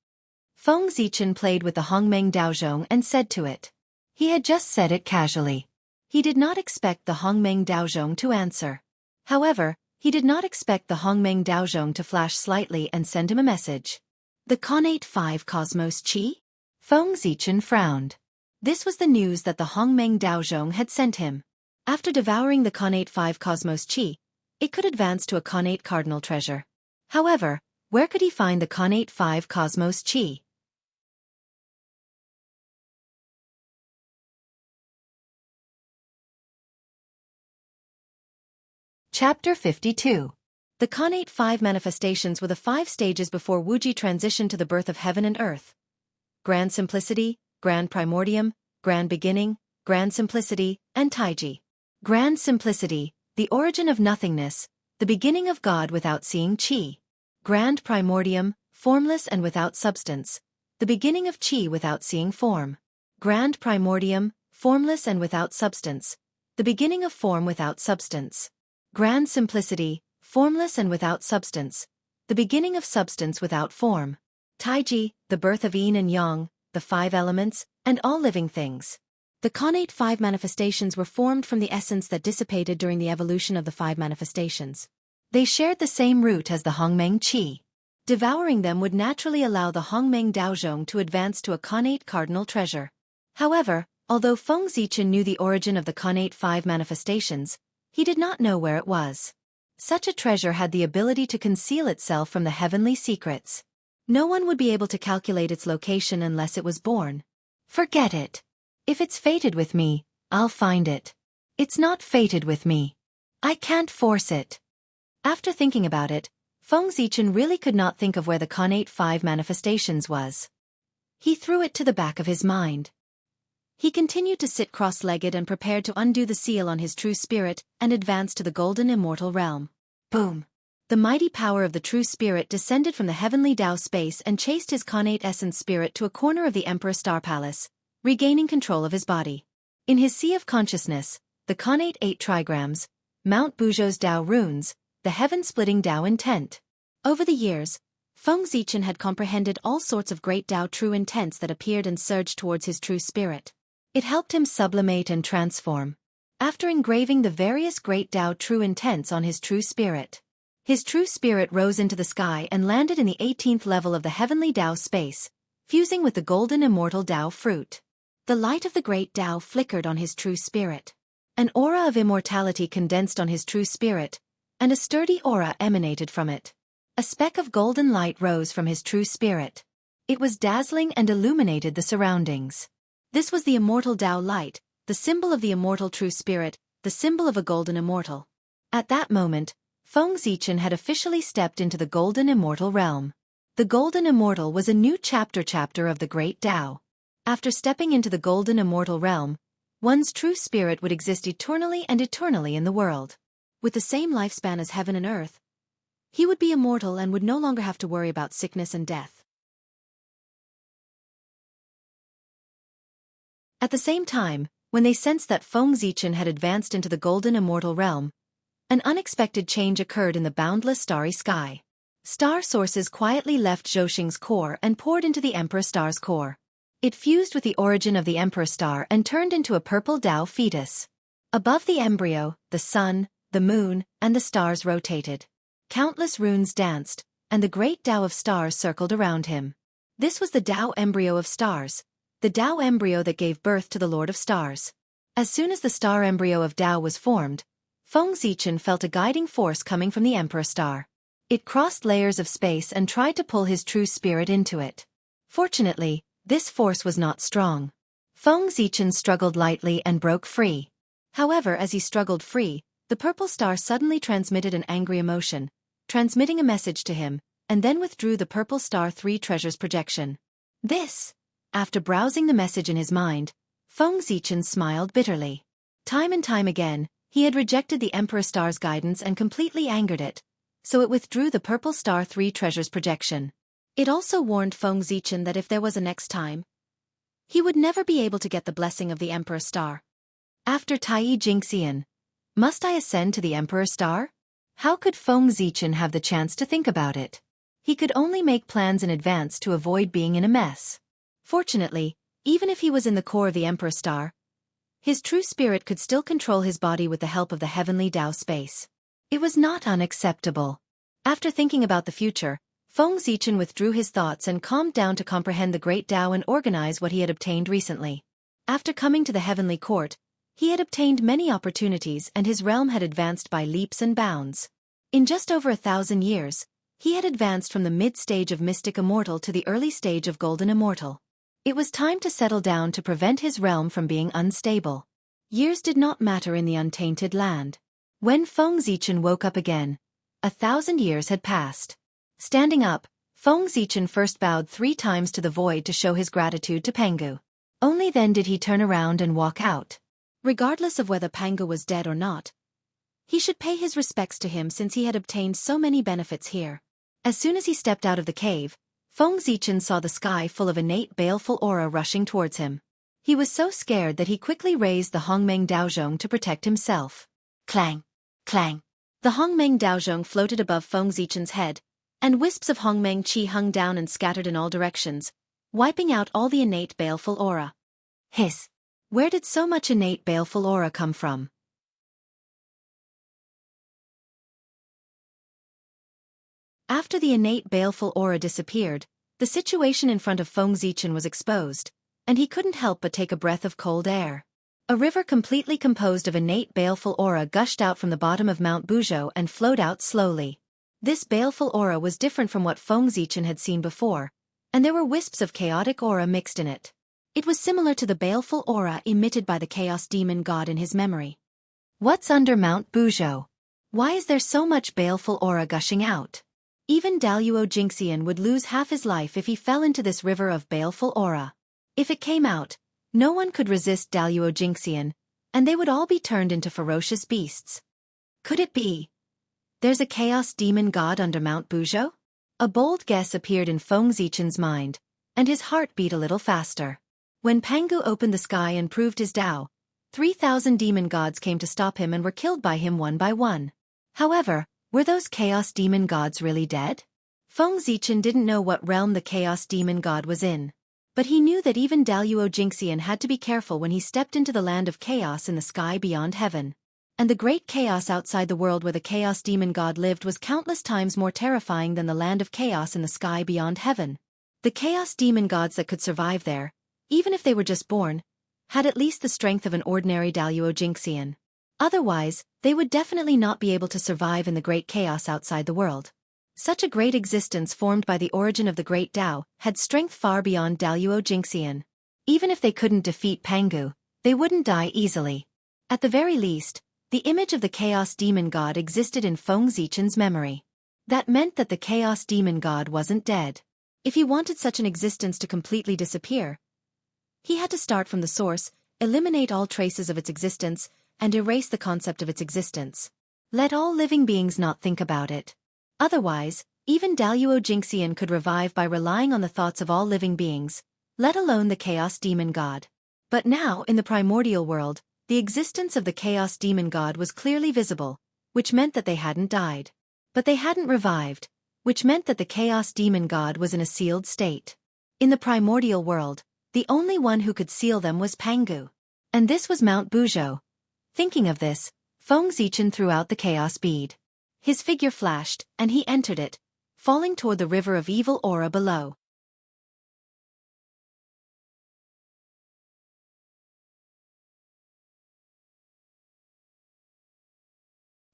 Feng Zichen played with the Hongmeng Daozhong and said to it. He had just said it casually. He did not expect the Hongmeng Daozhong to answer. However, he did not expect the Hongmeng Daozhong to flash slightly and send him a message. The connate 5 cosmos Qi? Feng Zichen frowned. This was the news that the Hongmeng Daozhong had sent him. After devouring the connate 5 cosmos Qi, it could advance to a connate cardinal treasure. However, where could he find the connate 5 cosmos Qi? Chapter 52. The connate 5 manifestations were the 5 stages before Wuji transitioned to the birth of heaven and earth. Grand Simplicity, Grand Primordium, Grand Beginning, Grand Simplicity, and Taiji. Grand Simplicity, the origin of nothingness, the beginning of God without seeing Qi. Grand Primordium, formless and without substance, the beginning of Qi without seeing form. Grand Primordium, formless and without substance, the beginning of form without substance. Grand Simplicity, formless and without substance, the beginning of substance without form. Taiji, the birth of yin and yang, the 5 elements, and all living things. The connate 5 manifestations were formed from the essence that dissipated during the evolution of the 5 manifestations. They shared the same root as the Hongmeng Qi. Devouring them would naturally allow the Hongmeng Daozhong to advance to a connate cardinal treasure. However, although Feng Zichen knew the origin of the connate 5 manifestations, he did not know where it was. Such a treasure had the ability to conceal itself from the heavenly secrets. No one would be able to calculate its location unless it was born. Forget it. If it's fated with me, I'll find it. It's not fated with me. I can't force it. After thinking about it, Feng Zichen really could not think of where the connate 5 manifestations was. He threw it to the back of his mind. He continued to sit cross-legged and prepared to undo the seal on his true spirit and advance to the golden immortal realm. Boom! The mighty power of the true spirit descended from the heavenly Dao space and chased his connate essence spirit to a corner of the Emperor Star Palace, regaining control of his body. In his sea of consciousness, the connate 8 trigrams, Mount Buzhou's Dao runes, the heaven-splitting Dao intent. Over the years, Feng Zichen had comprehended all sorts of great Dao true intents that appeared and surged towards his true spirit. It helped him sublimate and transform. After engraving the various great Dao true intents on his true spirit rose into the sky and landed in the 18th level of the heavenly Dao space, fusing with the golden immortal Dao fruit. The light of the great Dao flickered on his true spirit. An aura of immortality condensed on his true spirit, and a sturdy aura emanated from it. A speck of golden light rose from his true spirit. It was dazzling and illuminated the surroundings. This was the immortal Dao light, the symbol of the immortal true spirit, the symbol of a golden immortal. At that moment, Feng Zichen had officially stepped into the golden immortal realm. The golden immortal was a new chapter of the great Dao. After stepping into the golden immortal realm, one's true spirit would exist eternally in the world. With the same lifespan as heaven and earth, he would be immortal and would no longer have to worry about sickness and death. At the same time, when they sensed that Feng Zichen had advanced into the golden immortal realm, an unexpected change occurred in the boundless starry sky. Star sources quietly left Zhouxing's core and poured into the Emperor Star's core. It fused with the origin of the Emperor Star and turned into a purple Dao fetus. Above the embryo, the sun, the moon, and the stars rotated. Countless runes danced, and the great Dao of stars circled around him. This was the Dao embryo of stars, the Dao embryo that gave birth to the Lord of Stars. As soon as the star embryo of Dao was formed, Feng Zichen felt a guiding force coming from the Emperor Star. It crossed layers of space and tried to pull his true spirit into it. Fortunately, this force was not strong. Feng Zichen struggled lightly and broke free. However, as he struggled free, the purple star suddenly transmitted an angry emotion, transmitting a message to him, and then withdrew the purple star 3 treasures projection. After browsing the message in his mind, Feng Zichen smiled bitterly. Time and time again, he had rejected the Emperor Star's guidance and completely angered it, so it withdrew the purple star 3 treasures projection. It also warned Feng Zichen that if there was a next time, he would never be able to get the blessing of the Emperor Star. After Tai Jingxian, must I ascend to the Emperor Star? How could Feng Zichen have the chance to think about it? He could only make plans in advance to avoid being in a mess. Fortunately, even if he was in the core of the Emperor Star, his true spirit could still control his body with the help of the heavenly Dao space. It was not unacceptable. After thinking about the future, Feng Zichen withdrew his thoughts and calmed down to comprehend the great Dao and organize what he had obtained recently. After coming to the heavenly court, he had obtained many opportunities and his realm had advanced by leaps and bounds. In just over 1,000 years, he had advanced from the mid-stage of mystic immortal to the early stage of golden immortal. It was time to settle down to prevent his realm from being unstable. Years did not matter in the untainted land. When Feng Zichen woke up again, 1,000 years had passed. Standing up, Feng Zichen first bowed 3 times to the void to show his gratitude to Pangu. Only then did he turn around and walk out. Regardless of whether Pangu was dead or not, he should pay his respects to him since he had obtained so many benefits here. As soon as he stepped out of the cave, Feng Zichen saw the sky full of innate baleful aura rushing towards him. He was so scared that he quickly raised the Hongmeng Daozhong to protect himself. Clang! Clang! The Hongmeng Daozhong floated above Feng Zichen's head, and wisps of Hongmeng Qi hung down and scattered in all directions, wiping out all the innate baleful aura. Hiss! Where did so much innate baleful aura come from? After the innate baleful aura disappeared, the situation in front of Feng Zichen was exposed, and he couldn't help but take a breath of cold air. A river completely composed of innate baleful aura gushed out from the bottom of Mount Buzhou and flowed out slowly. This baleful aura was different from what Feng Zichen had seen before, and there were wisps of chaotic aura mixed in it. It was similar to the baleful aura emitted by the chaos demon god in his memory. What's under Mount Buzhou? Why is there so much baleful aura gushing out? Even Daluo Jingxian would lose half his life if he fell into this river of baleful aura. If it came out, no one could resist Daluo Jingxian, and they would all be turned into ferocious beasts. Could it be? There's a chaos demon god under Mount Buzhou? A bold guess appeared in Feng Zichen's mind, and his heart beat a little faster. When Pangu opened the sky and proved his Tao, 3,000 demon gods came to stop him and were killed by him one by one. However, were those chaos demon gods really dead? Feng Zichen didn't know what realm the chaos demon god was in. But he knew that even Daluo Jingxian had to be careful when he stepped into the land of chaos in the sky beyond heaven. And the great chaos outside the world where the chaos demon god lived was countless times more terrifying than the land of chaos in the sky beyond heaven. The chaos demon gods that could survive there, even if they were just born, had at least the strength of an ordinary Daluo Jingxian. Otherwise, they would definitely not be able to survive in the great chaos outside the world. Such a great existence formed by the origin of the great Tao had strength far beyond Daluo Jingxian. Even if they couldn't defeat Pangu, they wouldn't die easily. At the very least, the image of the chaos demon god existed in Feng Zichen's memory. That meant that the chaos demon god wasn't dead. If he wanted such an existence to completely disappear, he had to start from the source, eliminate all traces of its existence, and erase the concept of its existence. Let all living beings not think about it. Otherwise, even Daluo Jingxian could revive by relying on the thoughts of all living beings, let alone the chaos demon god. But now, in the primordial world, the existence of the chaos demon god was clearly visible, which meant that they hadn't died. But they hadn't revived, which meant that the chaos demon god was in a sealed state. In the primordial world, the only one who could seal them was Pangu. And this was Mount Buzhou. Thinking of this, Feng Zichen threw out the chaos bead. His figure flashed, and he entered it, falling toward the river of evil aura below.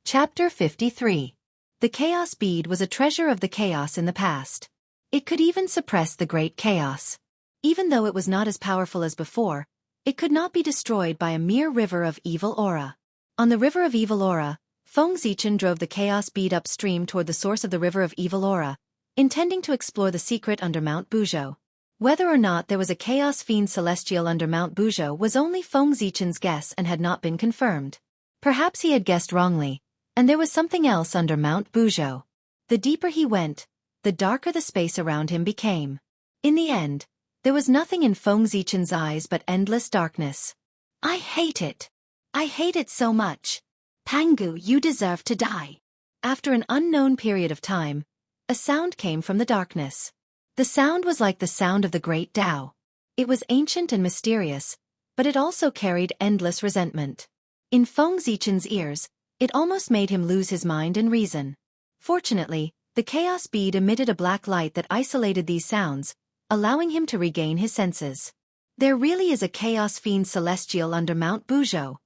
Chapter 53. The Chaos Bead was a treasure of the chaos in the past. It could even suppress the great chaos. Even though it was not as powerful as before, it could not be destroyed by a mere river of evil aura. On the river of evil aura, Feng Zichen drove the chaos bead upstream toward the source of the river of evil aura, intending to explore the secret under Mount Buzhou. Whether or not there was a chaos fiend celestial under Mount Buzhou was only Feng Zichen's guess and had not been confirmed. Perhaps he had guessed wrongly, and there was something else under Mount Buzhou. The deeper he went, the darker the space around him became. In the end, there was nothing in Feng Zichen's eyes but endless darkness. I hate it. I hate it so much. Pangu, you deserve to die. After an unknown period of time, a sound came from the darkness. The sound was like the sound of the great Tao. It was ancient and mysterious, but it also carried endless resentment. In Feng Zichen's ears, it almost made him lose his mind and reason. Fortunately, the chaos bead emitted a black light that isolated these sounds, allowing him to regain his senses. There really is a chaos fiend celestial under Mount Buzhou.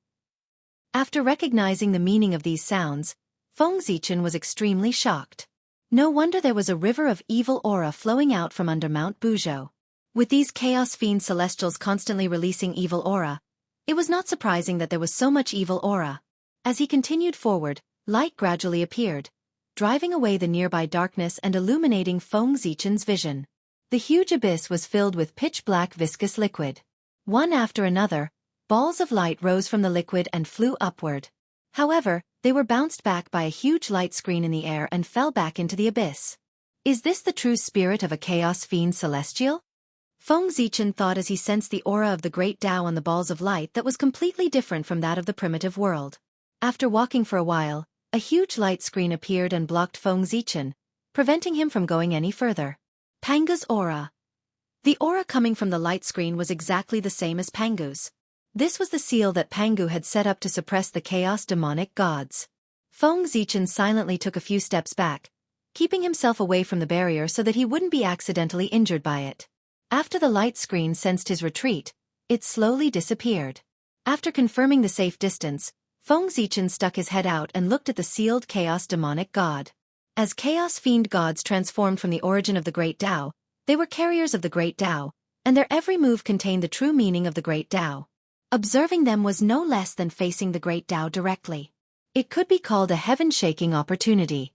After recognizing the meaning of these sounds, Feng Zichen was extremely shocked. No wonder there was a river of evil aura flowing out from under Mount Buzhou. With these chaos fiend celestials constantly releasing evil aura, it was not surprising that there was so much evil aura. As he continued forward, light gradually appeared, driving away the nearby darkness and illuminating Feng Zichen's vision. The huge abyss was filled with pitch-black viscous liquid. One after another, balls of light rose from the liquid and flew upward. However, they were bounced back by a huge light screen in the air and fell back into the abyss. Is this the true spirit of a chaos fiend celestial? Feng Zichen thought as he sensed the aura of the great Tao on the balls of light that was completely different from that of the primitive world. After walking for a while, a huge light screen appeared and blocked Feng Zichen, preventing him from going any further. Pangu's aura. The aura coming from the light screen was exactly the same as Pangu's. This was the seal that Pangu had set up to suppress the chaos demonic gods. Feng Zichen silently took a few steps back, keeping himself away from the barrier so that he wouldn't be accidentally injured by it. After the light screen sensed his retreat, it slowly disappeared. After confirming the safe distance, Feng Zichen stuck his head out and looked at the sealed chaos demonic god. As chaos fiend gods transformed from the origin of the Great Tao, they were carriers of the Great Tao, and their every move contained the true meaning of the Great Tao. Observing them was no less than facing the Great Tao directly. It could be called a heaven-shaking opportunity.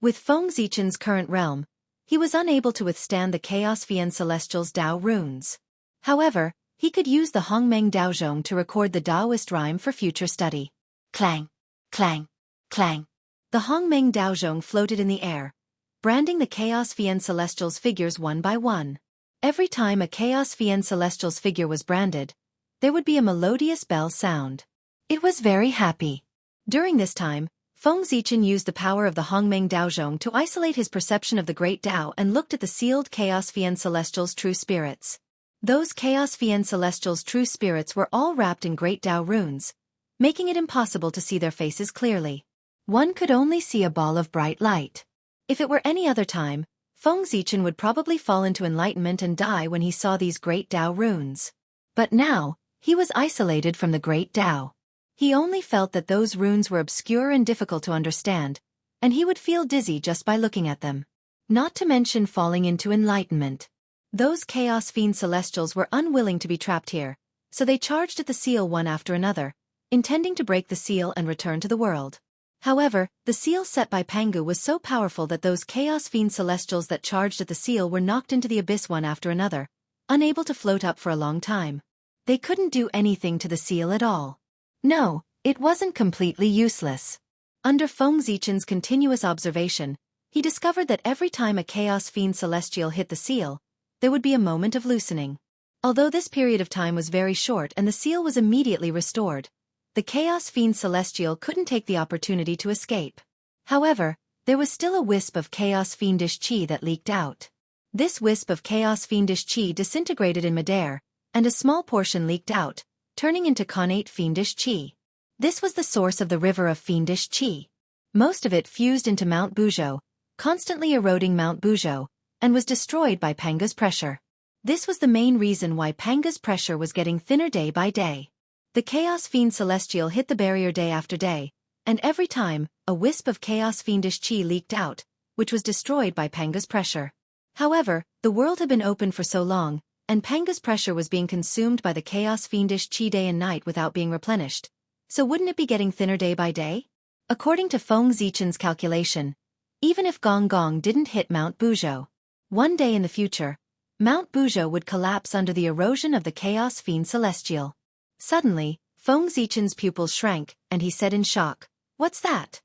With Feng Zichen's current realm, he was unable to withstand the Chaos Fian Celestial's Tao runes. However, he could use the Hongmeng Daozhong to record the Taoist rhyme for future study. Clang, clang, clang. The Hongmeng Daozhong floated in the air, branding the Chaos Fian Celestial's figures one by one. Every time a Chaos Fian Celestial's figure was branded, there would be a melodious bell sound. It was very happy. During this time, Feng Zichen used the power of the Hongmeng Daozhong to isolate his perception of the Great Tao and looked at the sealed Chaos Fian Celestial's true spirits. Those Chaos Fian Celestial's true spirits were all wrapped in Great Tao runes, making it impossible to see their faces clearly. One could only see a ball of bright light. If it were any other time, Feng Zichen would probably fall into enlightenment and die when he saw these Great Tao runes. But now, he was isolated from the Great Tao. He only felt that those runes were obscure and difficult to understand, and he would feel dizzy just by looking at them. Not to mention falling into enlightenment. Those Chaos Fiend Celestials were unwilling to be trapped here, so they charged at the seal one after another, intending to break the seal and return to the world. However, the seal set by Pangu was so powerful that those Chaos Fiend Celestials that charged at the seal were knocked into the abyss one after another, unable to float up for a long time. They couldn't do anything to the seal at all. No, it wasn't completely useless. Under Feng Zichen's continuous observation, he discovered that every time a Chaos Fiend Celestial hit the seal, there would be a moment of loosening. Although this period of time was very short and the seal was immediately restored, the Chaos Fiend Celestial couldn't take the opportunity to escape. However, there was still a wisp of Chaos Fiendish Qi that leaked out. This wisp of Chaos Fiendish Qi disintegrated in midair, and a small portion leaked out, turning into connate Fiendish Qi. This was the source of the river of Fiendish Qi. Most of it fused into Mount Buzhou, constantly eroding Mount Buzhou, and was destroyed by Panga's pressure. This was the main reason why Panga's pressure was getting thinner day by day. The Chaos Fiend Celestial hit the barrier day after day, and every time, a wisp of Chaos Fiendish Qi leaked out, which was destroyed by Panga's pressure. However, the world had been open for so long, and Panga's pressure was being consumed by the Chaos Fiendish Qi day and night without being replenished. So wouldn't it be getting thinner day by day? According to Feng Zichen's calculation, even if Gong Gong didn't hit Mount Buzhou, one day in the future, Mount Buzhou would collapse under the erosion of the Chaos Fiend Celestial. Suddenly, Feng Zichen's pupils shrank, and he said in shock, "What's that?"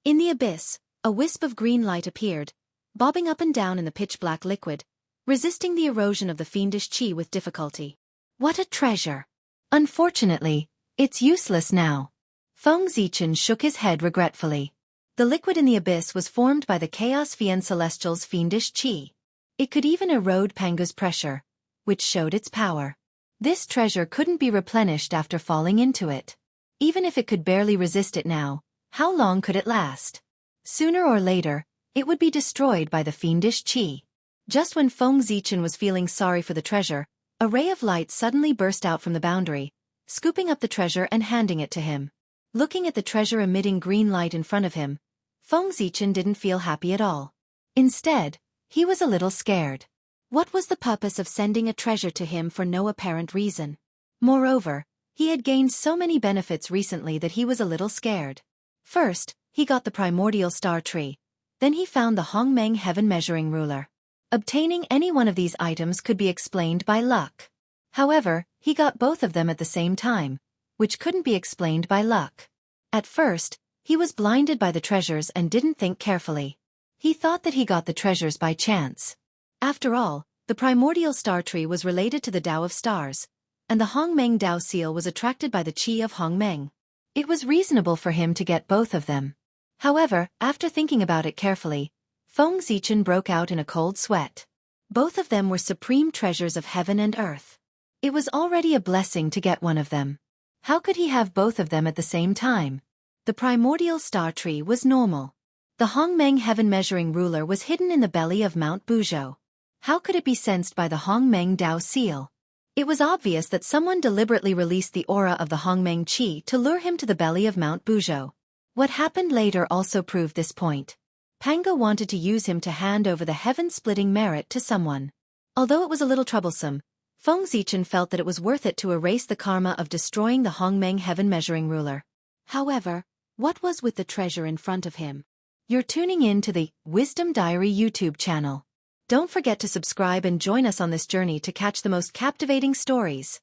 In the abyss, a wisp of green light appeared, bobbing up and down in the pitch-black liquid, resisting the erosion of the fiendish Qi with difficulty. What a treasure! Unfortunately, it's useless now. Feng Zichen shook his head regretfully. The liquid in the abyss was formed by the Chaos Fian Celestial's fiendish Qi. It could even erode Panga's pressure, which showed its power. This treasure couldn't be replenished after falling into it. Even if it could barely resist it now, how long could it last? Sooner or later, it would be destroyed by the fiendish Qi. Just when Feng Zichen was feeling sorry for the treasure, a ray of light suddenly burst out from the boundary, scooping up the treasure and handing it to him. Looking at the treasure emitting green light in front of him, Feng Zichen didn't feel happy at all. Instead, he was a little scared. What was the purpose of sending a treasure to him for no apparent reason? Moreover, he had gained so many benefits recently that he was a little scared. First, he got the primordial star tree. Then he found the Hongmeng heaven measuring ruler. Obtaining any one of these items could be explained by luck. However, he got both of them at the same time, which couldn't be explained by luck. At first, he was blinded by the treasures and didn't think carefully. He thought that he got the treasures by chance. After all, the primordial star tree was related to the Tao of stars, and the Hongmeng Tao seal was attracted by the Qi of Hongmeng. It was reasonable for him to get both of them. However, after thinking about it carefully, Feng Zichen broke out in a cold sweat. Both of them were supreme treasures of heaven and earth. It was already a blessing to get one of them. How could he have both of them at the same time? The primordial star tree was normal. The Hongmeng heaven-measuring ruler was hidden in the belly of Mount Buzhou. How could it be sensed by the Hongmeng Dao seal? It was obvious that someone deliberately released the aura of the Hongmeng Qi to lure him to the belly of Mount Buzhou. What happened later also proved this point. Panga wanted to use him to hand over the heaven-splitting merit to someone. Although it was a little troublesome, Feng Zichen felt that it was worth it to erase the karma of destroying the Hongmeng heaven-measuring ruler. However, what was with the treasure in front of him? You're tuning in to the Wisdom Diary YouTube channel. Don't forget to subscribe and join us on this journey to catch the most captivating stories.